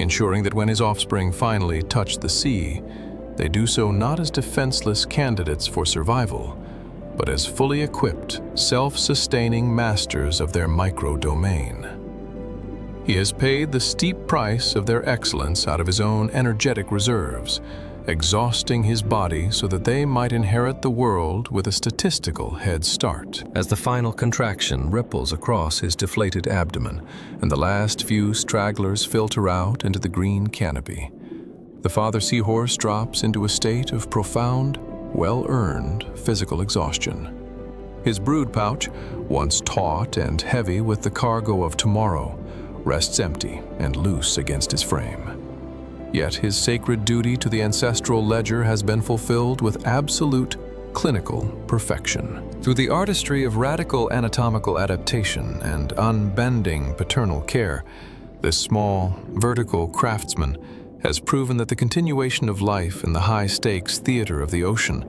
ensuring that when his offspring finally touch the sea, they do so not as defenseless candidates for survival, but as fully equipped, self-sustaining masters of their micro-domain. He has paid the steep price of their excellence out of his own energetic reserves, exhausting his body so that they might inherit the world with a statistical head start. As the final contraction ripples across his deflated abdomen and the last few stragglers filter out into the green canopy, the father seahorse drops into a state of profound, well-earned physical exhaustion. His brood pouch, once taut and heavy with the cargo of tomorrow, rests empty and loose against his frame. Yet his sacred duty to the ancestral ledger has been fulfilled with absolute, clinical perfection. Through the artistry of radical anatomical adaptation and unbending paternal care, this small, vertical craftsman has proven that the continuation of life in the high-stakes theater of the ocean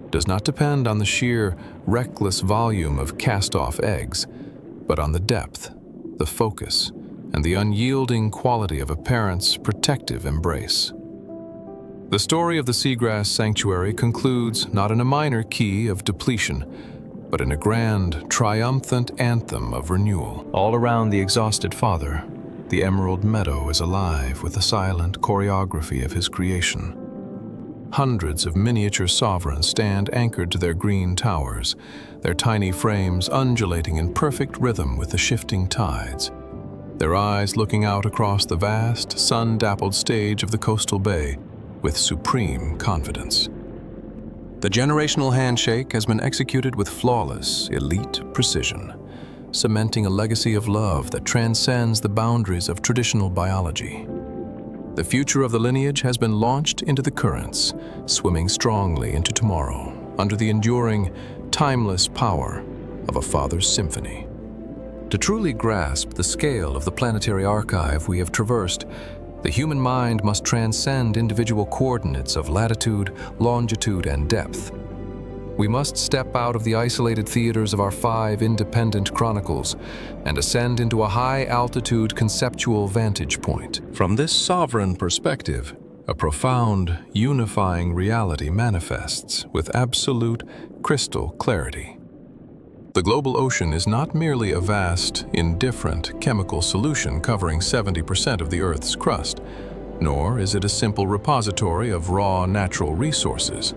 does not depend on the sheer, reckless volume of cast-off eggs, but on the depth, the focus, and the unyielding quality of a parent's protective embrace. The story of the seagrass sanctuary concludes not in a minor key of depletion, but in a grand, triumphant anthem of renewal. All around the exhausted father, the emerald meadow is alive with the silent choreography of his creation. Hundreds of miniature sovereigns stand anchored to their green towers, their tiny frames undulating in perfect rhythm with the shifting tides. their eyes looking out across the vast, sun-dappled stage of the coastal bay with supreme confidence. The generational handshake has been executed with flawless, elite precision, cementing a legacy of love that transcends the boundaries of traditional biology. The future of the lineage has been launched into the currents, swimming strongly into tomorrow under the enduring, timeless power of a father's symphony. To truly grasp the scale of the planetary archive we have traversed, the human mind must transcend individual coordinates of latitude, longitude, and depth. We must step out of the isolated theaters of our 5 independent chronicles and ascend into a high-altitude conceptual vantage point. From this sovereign perspective, a profound, unifying reality manifests with absolute, crystal clarity. The global ocean is not merely a vast, indifferent chemical solution covering 70% of the Earth's crust, nor is it a simple repository of raw natural resources.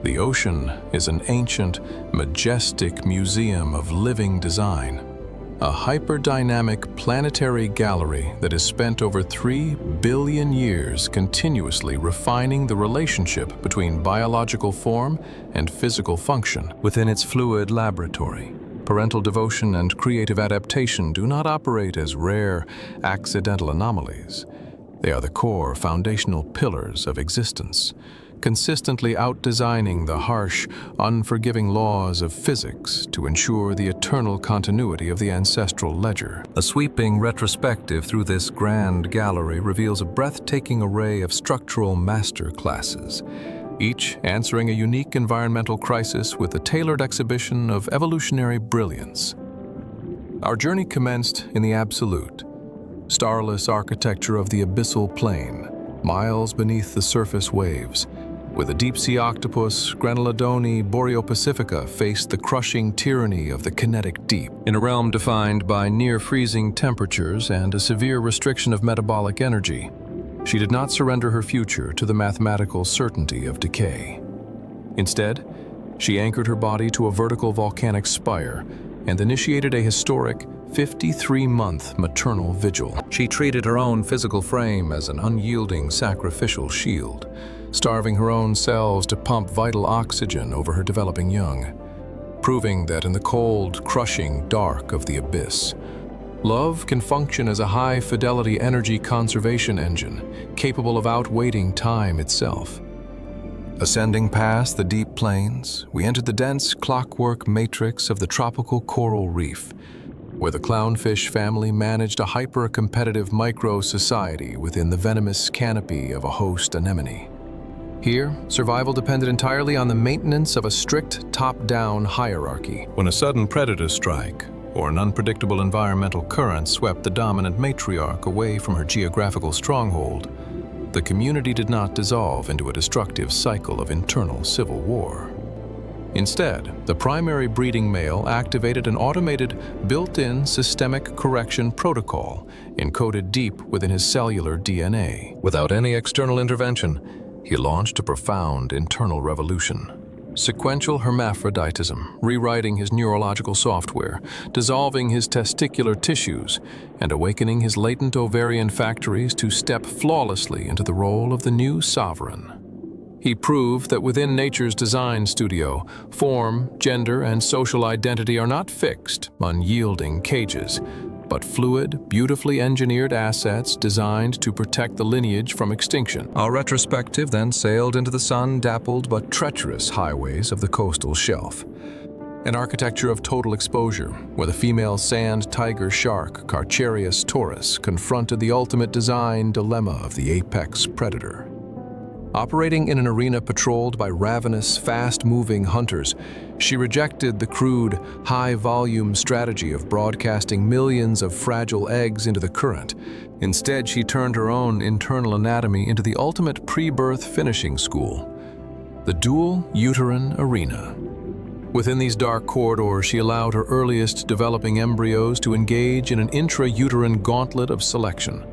The ocean is an ancient, majestic museum of living design, a hyperdynamic planetary gallery that has spent over 3 billion years continuously refining the relationship between biological form and physical function within its fluid laboratory. Parental devotion and creative adaptation do not operate as rare, accidental anomalies. They are the core, foundational pillars of existence, consistently out-designing the harsh, unforgiving laws of physics to ensure the eternal continuity of the ancestral ledger. A sweeping retrospective through this grand gallery reveals a breathtaking array of structural masterclasses, each answering a unique environmental crisis with a tailored exhibition of evolutionary brilliance. Our journey commenced in the absolute, starless architecture of the abyssal plain, miles beneath the surface waves, where the deep-sea octopus, Granulodone boreopacifica, faced the crushing tyranny of the kinetic deep. In a realm defined by near-freezing temperatures and a severe restriction of metabolic energy, she did not surrender her future to the mathematical certainty of decay. Instead, she anchored her body to a vertical volcanic spire and initiated a historic 53-month maternal vigil. She treated her own physical frame as an unyielding sacrificial shield, starving her own cells to pump vital oxygen over her developing young, proving that in the cold, crushing dark of the abyss, love can function as a high-fidelity energy conservation engine capable of outweighting time itself. Ascending past the deep plains, we entered the dense clockwork matrix of the tropical coral reef, where the clownfish family managed a hyper-competitive micro-society within the venomous canopy of a host anemone. Here, survival depended entirely on the maintenance of a strict top-down hierarchy. When a sudden predator strike or an unpredictable environmental current swept the dominant matriarch away from her geographical stronghold, the community did not dissolve into a destructive cycle of internal civil war. Instead, the primary breeding male activated an automated, built-in systemic correction protocol encoded deep within his cellular DNA. Without any external intervention, he launched a profound internal revolution. Sequential hermaphroditism, rewriting his neurological software, dissolving his testicular tissues, and awakening his latent ovarian factories to step flawlessly into the role of the new sovereign. He proved that within nature's design studio, form, gender, and social identity are not fixed, unyielding cages, but fluid, beautifully engineered assets designed to protect the lineage from extinction. Our retrospective then sailed into the sun-dappled but treacherous highways of the coastal shelf. An architecture of total exposure, where the female sand tiger shark, Carcharias taurus, confronted the ultimate design dilemma of the apex predator. Operating in an arena patrolled by ravenous, fast-moving hunters, she rejected the crude, high-volume strategy of broadcasting millions of fragile eggs into the current. Instead, she turned her own internal anatomy into the ultimate pre-birth finishing school, the dual uterine arena. Within these dark corridors, she allowed her earliest developing embryos to engage in an intrauterine gauntlet of selection,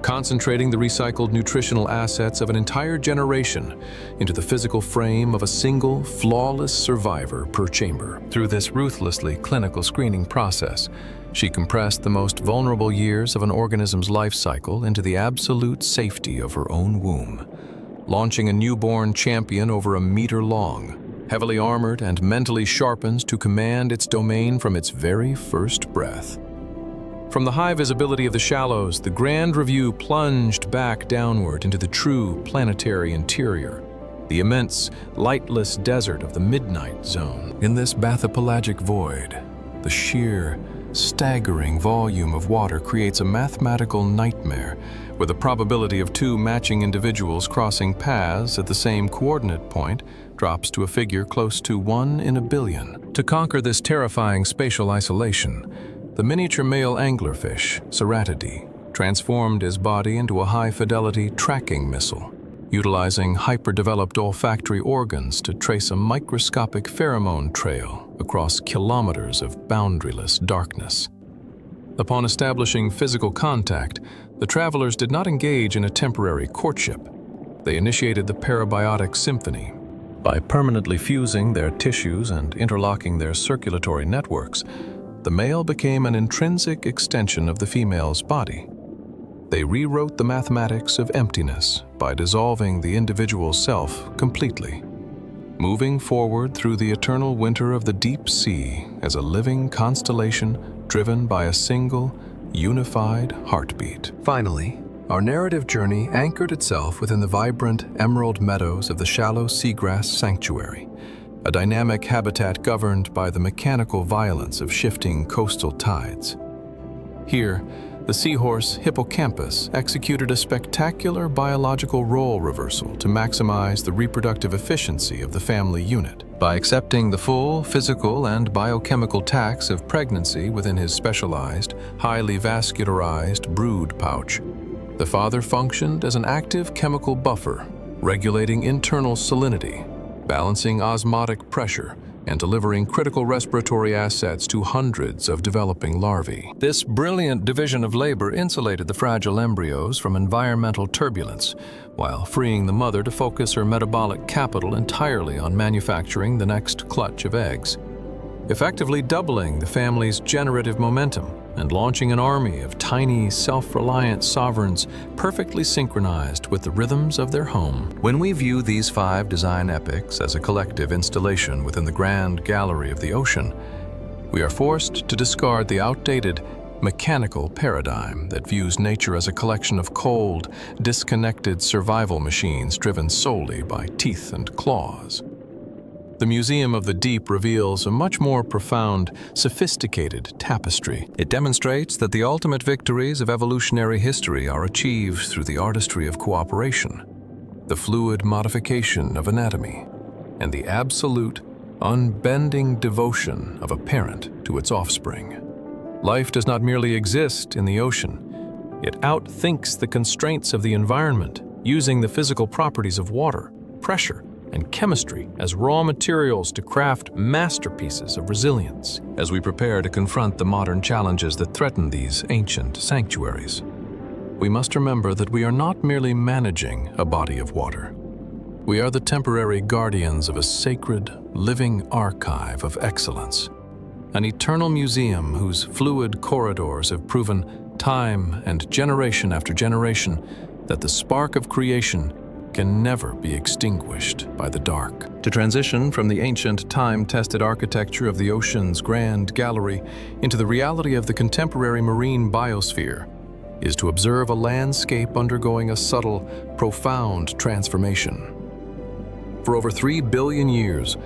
concentrating the recycled nutritional assets of an entire generation into the physical frame of a single, flawless survivor per chamber. Through this ruthlessly clinical screening process, she compressed the most vulnerable years of an organism's life cycle into the absolute safety of her own womb, launching a newborn champion over a meter long, heavily armored and mentally sharpened to command its domain from its very first breath. From the high visibility of the shallows, the grand review plunged back downward into the true planetary interior, the immense, lightless desert of the midnight zone. In this bathypelagic void, the sheer, staggering volume of water creates a mathematical nightmare where the probability of two matching individuals crossing paths at the same coordinate point drops to a figure close to 1 in a billion. To conquer this terrifying spatial isolation, the miniature male anglerfish, Ceratidae, transformed his body into a high-fidelity tracking missile, utilizing hyper-developed olfactory organs to trace a microscopic pheromone trail across kilometers of boundaryless darkness. Upon establishing physical contact, the travelers did not engage in a temporary courtship. They initiated the parabiotic symphony. By permanently fusing their tissues and interlocking their circulatory networks, the male became an intrinsic extension of the female's body. They rewrote the mathematics of emptiness by dissolving the individual self completely, moving forward through the eternal winter of the deep sea as a living constellation driven by a single, unified heartbeat. Finally, our narrative journey anchored itself within the vibrant emerald meadows of the shallow seagrass sanctuary, a dynamic habitat governed by the mechanical violence of shifting coastal tides. Here, the seahorse hippocampus executed a spectacular biological role reversal to maximize the reproductive efficiency of the family unit. By accepting the full physical and biochemical tax of pregnancy within his specialized, highly vascularized brood pouch, the father functioned as an active chemical buffer, regulating internal salinity, balancing osmotic pressure, and delivering critical respiratory assets to hundreds of developing larvae. This brilliant division of labor insulated the fragile embryos from environmental turbulence, while freeing the mother to focus her metabolic capital entirely on manufacturing the next clutch of eggs, effectively doubling the family's generative momentum and launching an army of tiny, self-reliant sovereigns perfectly synchronized with the rhythms of their home. When we view these 5 design epics as a collective installation within the grand gallery of the ocean, we are forced to discard the outdated, mechanical paradigm that views nature as a collection of cold, disconnected survival machines driven solely by teeth and claws. The Museum of the Deep reveals a much more profound, sophisticated tapestry. It demonstrates that the ultimate victories of evolutionary history are achieved through the artistry of cooperation, the fluid modification of anatomy, and the absolute, unbending devotion of a parent to its offspring. Life does not merely exist in the ocean. It outthinks the constraints of the environment, using the physical properties of water, pressure, and chemistry as raw materials to craft masterpieces of resilience. As we prepare to confront the modern challenges that threaten these ancient sanctuaries, we must remember that we are not merely managing a body of water. We are the temporary guardians of a sacred, living archive of excellence, an eternal museum whose fluid corridors have proven time and generation after generation that the spark of creation can never be extinguished by the dark. To transition from the ancient, time-tested architecture of the ocean's grand gallery into the reality of the contemporary marine biosphere is to observe a landscape undergoing a subtle, profound transformation. For over 3 billion years,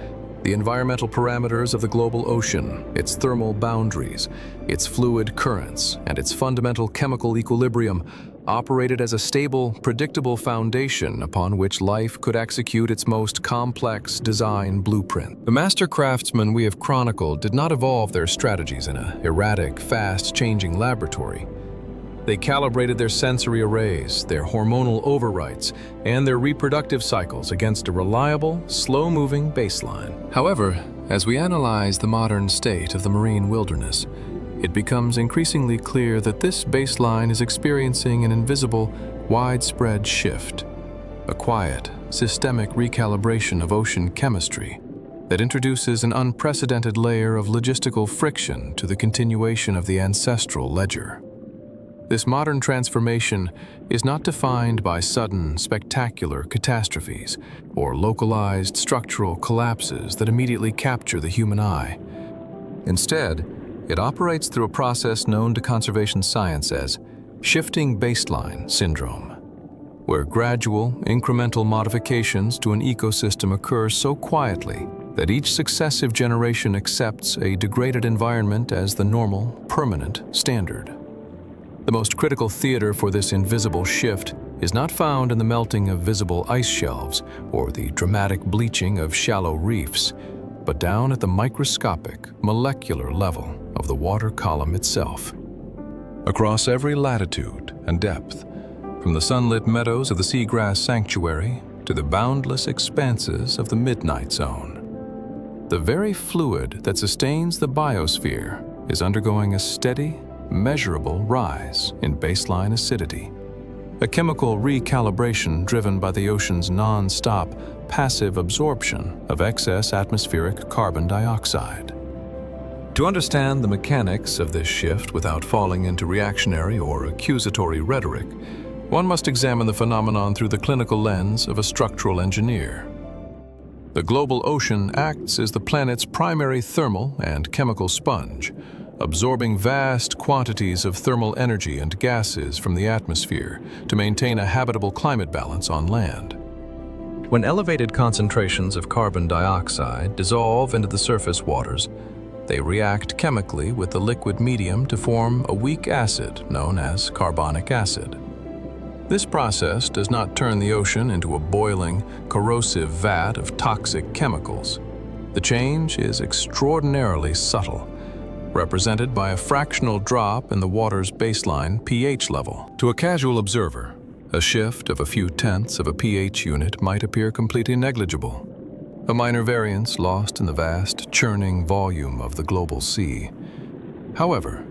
the environmental parameters of the global ocean, its thermal boundaries, its fluid currents, and its fundamental chemical equilibrium operated as a stable, predictable foundation upon which life could execute its most complex design blueprint. The master craftsmen we have chronicled did not evolve their strategies in an erratic, fast-changing laboratory. They calibrated their sensory arrays, their hormonal overwrites, and their reproductive cycles against a reliable, slow-moving baseline. However, as we analyze the modern state of the marine wilderness, it becomes increasingly clear that this baseline is experiencing an invisible, widespread shift, a quiet, systemic recalibration of ocean chemistry that introduces an unprecedented layer of logistical friction to the continuation of the ancestral ledger. This modern transformation is not defined by sudden, spectacular catastrophes or localized structural collapses that immediately capture the human eye. Instead, it operates through a process known to conservation science as shifting baseline syndrome, where gradual, incremental modifications to an ecosystem occur so quietly that each successive generation accepts a degraded environment as the normal, permanent standard. The most critical theater for this invisible shift is not found in the melting of visible ice shelves or the dramatic bleaching of shallow reefs, but down at the microscopic, molecular level of the water column itself. Across every latitude and depth, from the sunlit meadows of the seagrass sanctuary to the boundless expanses of the midnight zone, the very fluid that sustains the biosphere is undergoing a steady, measurable rise in baseline acidity, a chemical recalibration driven by the ocean's non-stop, passive absorption of excess atmospheric carbon dioxide. To understand the mechanics of this shift without falling into reactionary or accusatory rhetoric, one must examine the phenomenon through the clinical lens of a structural engineer. The global ocean acts as the planet's primary thermal and chemical sponge, absorbing vast quantities of thermal energy and gases from the atmosphere to maintain a habitable climate balance on land. When elevated concentrations of carbon dioxide dissolve into the surface waters, they react chemically with the liquid medium to form a weak acid known as carbonic acid. This process does not turn the ocean into a boiling, corrosive vat of toxic chemicals. The change is extraordinarily subtle, represented by a fractional drop in the water's baseline pH level. To a casual observer, a shift of a few tenths of a pH unit might appear completely negligible, a minor variance lost in the vast, churning volume of the global sea. However,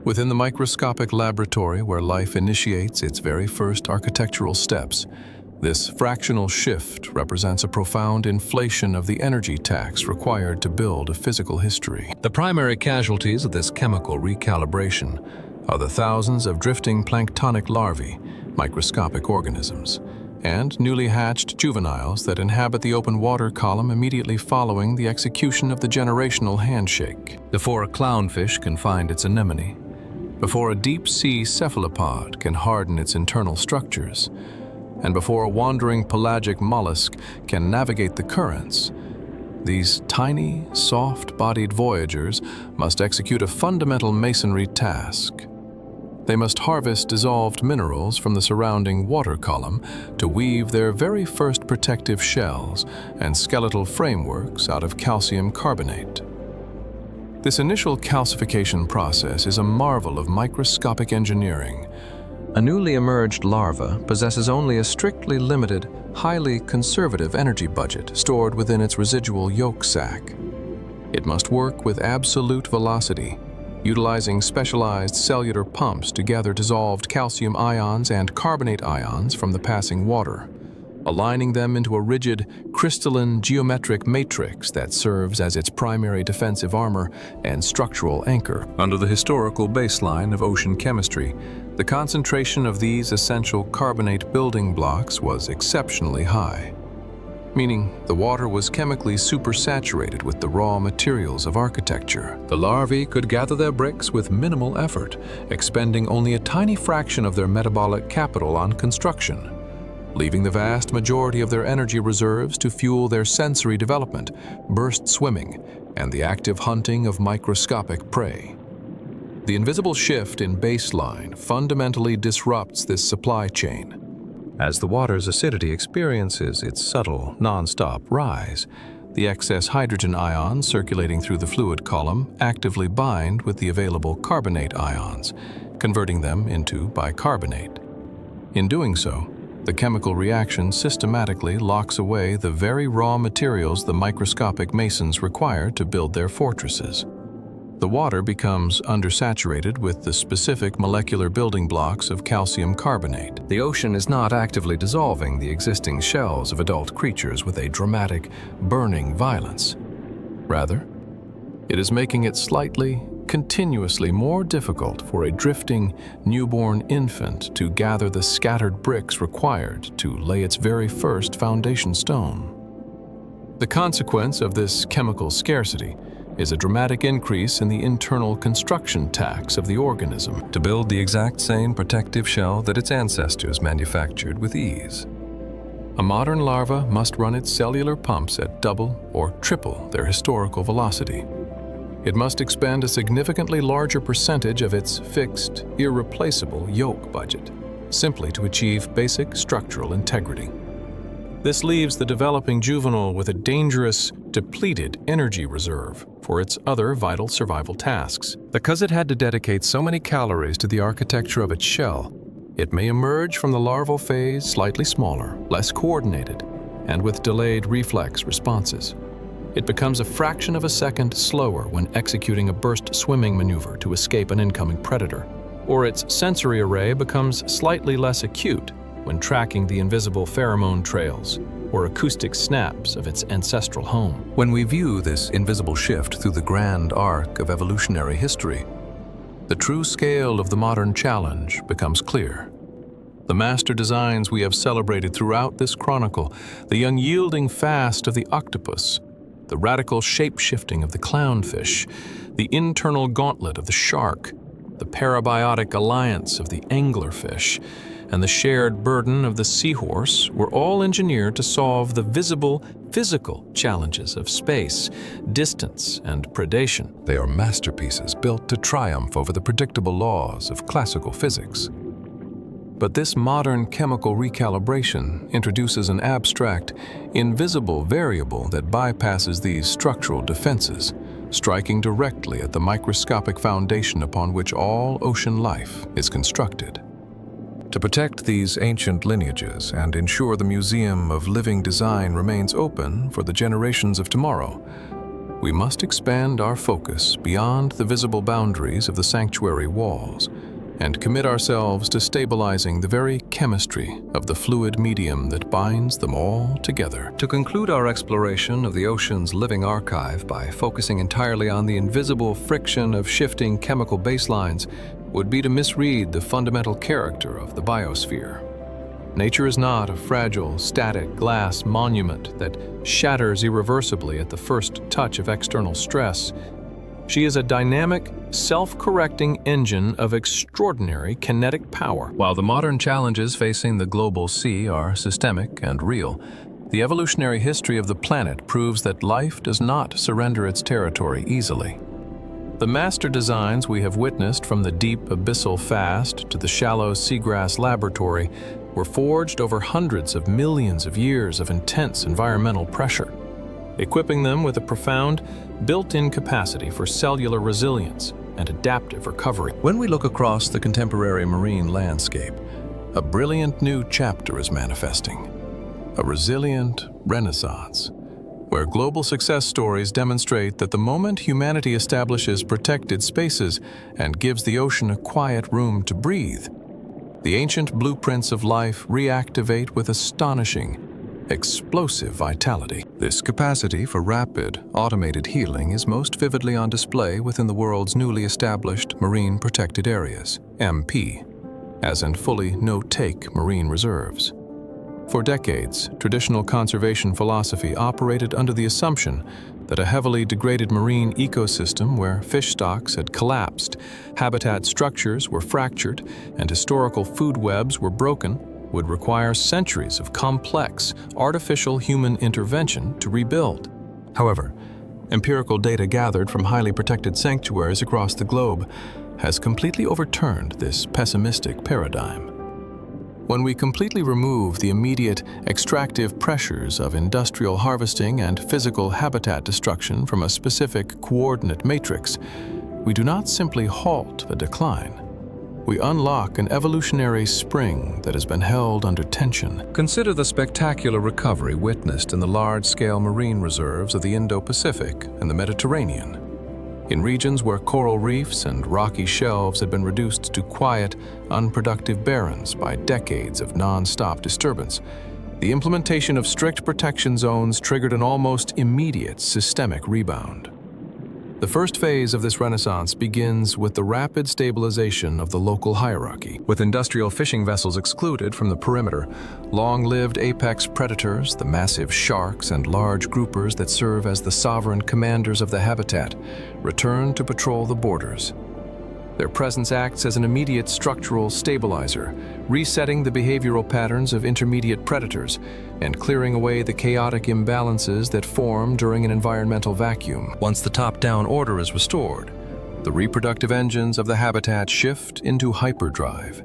within the microscopic laboratory where life initiates its very first architectural steps, this fractional shift represents a profound inflation of the energy tax required to build a physical history. The primary casualties of this chemical recalibration are the thousands of drifting planktonic larvae, microscopic organisms, and newly hatched juveniles that inhabit the open water column immediately following the execution of the generational handshake. Before a clownfish can find its anemone, before a deep-sea cephalopod can harden its internal structures, and before a wandering pelagic mollusk can navigate the currents, these tiny, soft-bodied voyagers must execute a fundamental masonry task. They must harvest dissolved minerals from the surrounding water column to weave their very first protective shells and skeletal frameworks out of calcium carbonate. This initial calcification process is a marvel of microscopic engineering. A newly emerged larva possesses only a strictly limited, highly conservative energy budget stored within its residual yolk sac. It must work with absolute velocity, utilizing specialized cellular pumps to gather dissolved calcium ions and carbonate ions from the passing water, aligning them into a rigid, crystalline geometric matrix that serves as its primary defensive armor and structural anchor. Under the historical baseline of ocean chemistry, the concentration of these essential carbonate building blocks was exceptionally high, meaning the water was chemically supersaturated with the raw materials of architecture. The larvae could gather their bricks with minimal effort, expending only a tiny fraction of their metabolic capital on construction, leaving the vast majority of their energy reserves to fuel their sensory development, burst swimming, and the active hunting of microscopic prey. The invisible shift in baseline fundamentally disrupts this supply chain. As the water's acidity experiences its subtle, non-stop rise, the excess hydrogen ions circulating through the fluid column actively bind with the available carbonate ions, converting them into bicarbonate. In doing so, the chemical reaction systematically locks away the very raw materials the microscopic masons require to build their fortresses. The water becomes undersaturated with the specific molecular building blocks of calcium carbonate. The ocean is not actively dissolving the existing shells of adult creatures with a dramatic, burning violence. Rather, it is making it slightly, continuously more difficult for a drifting, newborn infant to gather the scattered bricks required to lay its very first foundation stone. The consequence of this chemical scarcity is a dramatic increase in the internal construction tax of the organism to build the exact same protective shell that its ancestors manufactured with ease. A modern larva must run its cellular pumps at double or triple their historical velocity. It must expend a significantly larger percentage of its fixed, irreplaceable yolk budget, simply to achieve basic structural integrity. This leaves the developing juvenile with a dangerous, depleted energy reserve for its other vital survival tasks. Because it had to dedicate so many calories to the architecture of its shell, it may emerge from the larval phase slightly smaller, less coordinated, and with delayed reflex responses. It becomes a fraction of a second slower when executing a burst swimming maneuver to escape an incoming predator, or its sensory array becomes slightly less acute when tracking the invisible pheromone trails or acoustic snaps of its ancestral home. When we view this invisible shift through the grand arc of evolutionary history, the true scale of the modern challenge becomes clear. The master designs we have celebrated throughout this chronicle, the unyielding fast of the octopus, the radical shape-shifting of the clownfish, the internal gauntlet of the shark, the parabiotic alliance of the anglerfish, and the shared burden of the seahorse were all engineered to solve the visible, physical challenges of space, distance, and predation. They are masterpieces built to triumph over the predictable laws of classical physics. But this modern chemical recalibration introduces an abstract, invisible variable that bypasses these structural defenses, striking directly at the microscopic foundation upon which all ocean life is constructed. To protect these ancient lineages and ensure the Museum of Living Design remains open for the generations of tomorrow, we must expand our focus beyond the visible boundaries of the sanctuary walls and commit ourselves to stabilizing the very chemistry of the fluid medium that binds them all together. To conclude our exploration of the ocean's living archive by focusing entirely on the invisible friction of shifting chemical baselines would be to misread the fundamental character of the biosphere. Nature is not a fragile, static glass monument that shatters irreversibly at the first touch of external stress. She is a dynamic, self-correcting engine of extraordinary kinetic power. While the modern challenges facing the global sea are systemic and real, the evolutionary history of the planet proves that life does not surrender its territory easily. The master designs we have witnessed from the deep abyssal fast to the shallow seagrass laboratory were forged over hundreds of millions of years of intense environmental pressure, equipping them with a profound, built-in capacity for cellular resilience and adaptive recovery. When we look across the contemporary marine landscape, a brilliant new chapter is manifesting, a resilient renaissance, where global success stories demonstrate that the moment humanity establishes protected spaces and gives the ocean a quiet room to breathe, the ancient blueprints of life reactivate with astonishing, explosive vitality. This capacity for rapid, automated healing is most vividly on display within the world's newly established Marine Protected Areas, MP, as in fully no-take marine reserves. For decades, traditional conservation philosophy operated under the assumption that a heavily degraded marine ecosystem where fish stocks had collapsed, habitat structures were fractured, and historical food webs were broken would require centuries of complex, artificial human intervention to rebuild. However, empirical data gathered from highly protected sanctuaries across the globe has completely overturned this pessimistic paradigm. When we completely remove the immediate extractive pressures of industrial harvesting and physical habitat destruction from a specific coordinate matrix, we do not simply halt the decline. We unlock an evolutionary spring that has been held under tension. Consider the spectacular recovery witnessed in the large-scale marine reserves of the Indo-Pacific and the Mediterranean. In regions where coral reefs and rocky shelves had been reduced to quiet, unproductive barrens by decades of non-stop disturbance, the implementation of strict protection zones triggered an almost immediate systemic rebound. The first phase of this renaissance begins with the rapid stabilization of the local hierarchy. With industrial fishing vessels excluded from the perimeter, long-lived apex predators, the massive sharks and large groupers that serve as the sovereign commanders of the habitat, return to patrol the borders. Their presence acts as an immediate structural stabilizer, resetting the behavioral patterns of intermediate predators and clearing away the chaotic imbalances that form during an environmental vacuum. Once the top-down order is restored, the reproductive engines of the habitat shift into hyperdrive,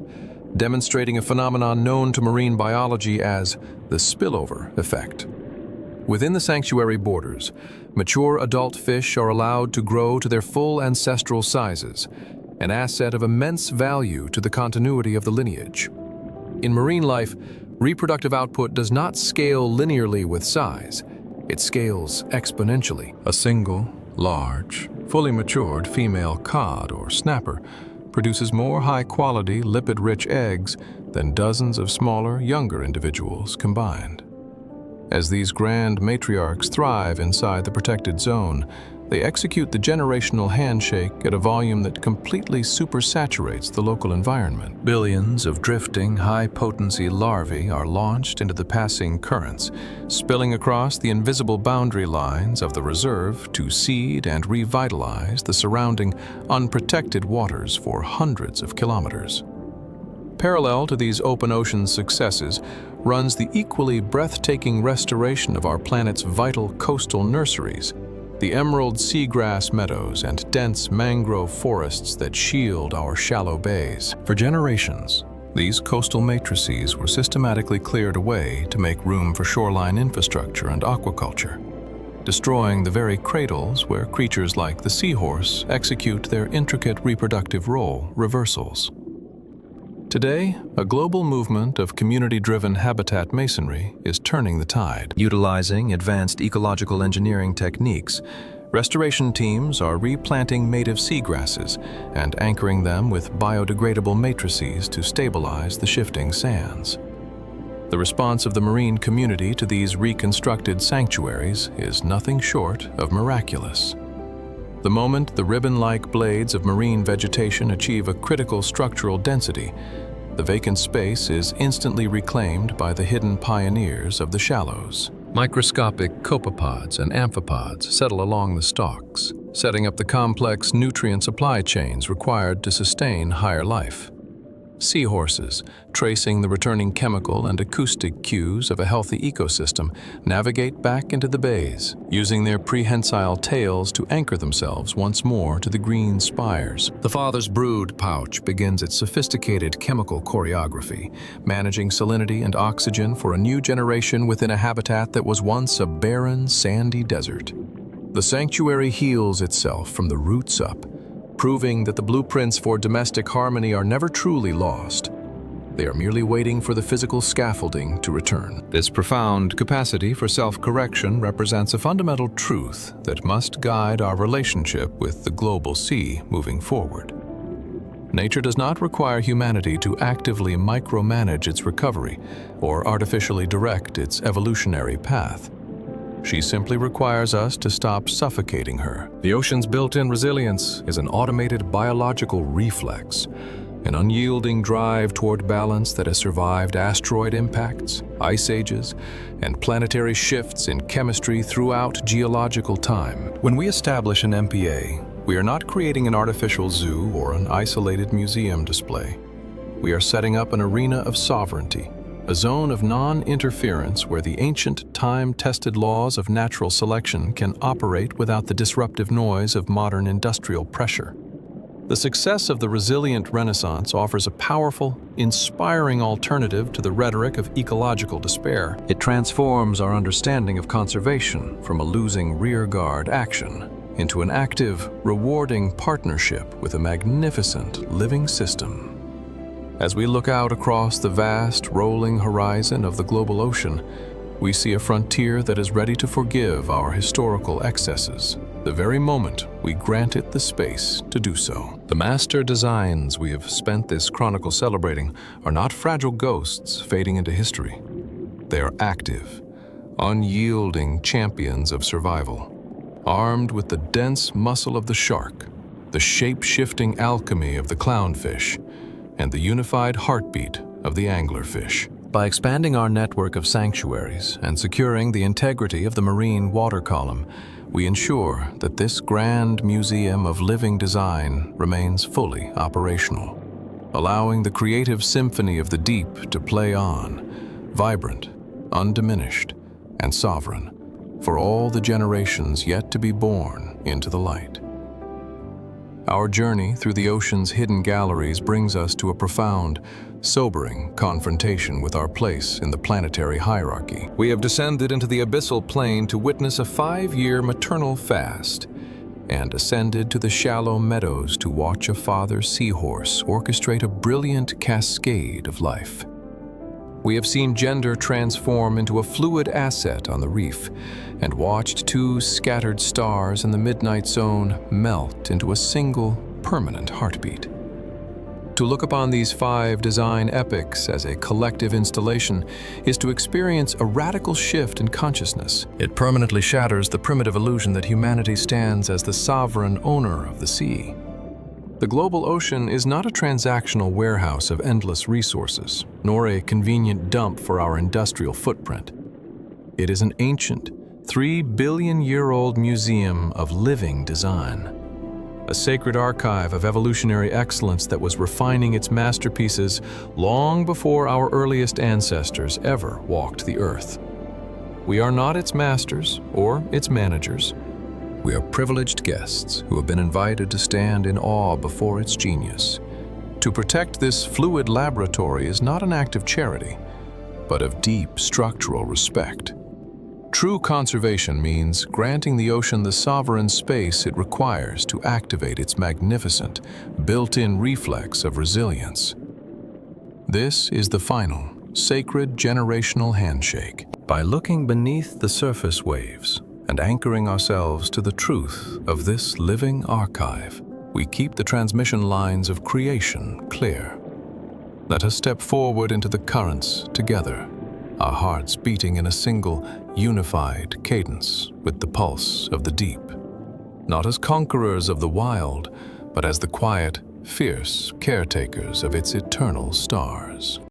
demonstrating a phenomenon known to marine biology as the spillover effect. Within the sanctuary borders, mature adult fish are allowed to grow to their full ancestral sizes, an asset of immense value to the continuity of the lineage. In marine life, reproductive output does not scale linearly with size. It scales exponentially. A single, large, fully matured female cod or snapper produces more high-quality, lipid-rich eggs than dozens of smaller, younger individuals combined. As these grand matriarchs thrive inside the protected zone, they execute the generational handshake at a volume that completely supersaturates the local environment. Billions of drifting, high-potency larvae are launched into the passing currents, spilling across the invisible boundary lines of the reserve to seed and revitalize the surrounding, unprotected waters for hundreds of kilometers. Parallel to these open ocean successes runs the equally breathtaking restoration of our planet's vital coastal nurseries, the emerald seagrass meadows and dense mangrove forests that shield our shallow bays. For generations, these coastal matrices were systematically cleared away to make room for shoreline infrastructure and aquaculture, destroying the very cradles where creatures like the seahorse execute their intricate reproductive role reversals. Today, a global movement of community-driven habitat masonry is turning the tide. Utilizing advanced ecological engineering techniques, restoration teams are replanting native seagrasses and anchoring them with biodegradable matrices to stabilize the shifting sands. The response of the marine community to these reconstructed sanctuaries is nothing short of miraculous. The moment the ribbon-like blades of marine vegetation achieve a critical structural density, the vacant space is instantly reclaimed by the hidden pioneers of the shallows. Microscopic copepods and amphipods settle along the stalks, setting up the complex nutrient supply chains required to sustain higher life. Seahorses, tracing the returning chemical and acoustic cues of a healthy ecosystem, navigate back into the bays, using their prehensile tails to anchor themselves once more to the green spires. The father's brood pouch begins its sophisticated chemical choreography, managing salinity and oxygen for a new generation within a habitat that was once a barren, sandy desert. The sanctuary heals itself from the roots up, proving that the blueprints for domestic harmony are never truly lost. They are merely waiting for the physical scaffolding to return. This profound capacity for self-correction represents a fundamental truth that must guide our relationship with the global sea moving forward. Nature does not require humanity to actively micromanage its recovery or artificially direct its evolutionary path. She simply requires us to stop suffocating her. The ocean's built-in resilience is an automated biological reflex, an unyielding drive toward balance that has survived asteroid impacts, ice ages, and planetary shifts in chemistry throughout geological time. When we establish an MPA, we are not creating an artificial zoo or an isolated museum display. We are setting up an arena of sovereignty, a zone of non-interference where the ancient, time-tested laws of natural selection can operate without the disruptive noise of modern industrial pressure. The success of the resilient Renaissance offers a powerful, inspiring alternative to the rhetoric of ecological despair. It transforms our understanding of conservation from a losing rearguard action into an active, rewarding partnership with a magnificent living system. As we look out across the vast, rolling horizon of the global ocean, we see a frontier that is ready to forgive our historical excesses the very moment we grant it the space to do so. The master designs we have spent this chronicle celebrating are not fragile ghosts fading into history. They are active, unyielding champions of survival, armed with the dense muscle of the shark, the shape-shifting alchemy of the clownfish, and the unified heartbeat of the anglerfish. By expanding our network of sanctuaries and securing the integrity of the marine water column, we ensure that this grand museum of living design remains fully operational, allowing the creative symphony of the deep to play on, vibrant, undiminished, and sovereign, for all the generations yet to be born into the light. Our journey through the ocean's hidden galleries brings us to a profound, sobering confrontation with our place in the planetary hierarchy. We have descended into the abyssal plane to witness a 5-year maternal fast, and ascended to the shallow meadows to watch a father seahorse orchestrate a brilliant cascade of life. We have seen gender transform into a fluid asset on the reef, and watched 2 scattered stars in the midnight zone melt into a single, permanent heartbeat. To look upon these 5 design epics as a collective installation is to experience a radical shift in consciousness. It permanently shatters the primitive illusion that humanity stands as the sovereign owner of the sea. The global ocean is not a transactional warehouse of endless resources, nor a convenient dump for our industrial footprint. It is an ancient, 3-billion-year-old museum of living design, a sacred archive of evolutionary excellence that was refining its masterpieces long before our earliest ancestors ever walked the earth. We are not its masters or its managers. We are privileged guests who have been invited to stand in awe before its genius. To protect this fluid laboratory is not an act of charity, but of deep structural respect. True conservation means granting the ocean the sovereign space it requires to activate its magnificent, built-in reflex of resilience. This is the final, sacred generational handshake. By looking beneath the surface waves and anchoring ourselves to the truth of this living archive, we keep the transmission lines of creation clear. Let us step forward into the currents together, our hearts beating in a single, unified cadence with the pulse of the deep. Not as conquerors of the wild, but as the quiet, fierce caretakers of its eternal stars.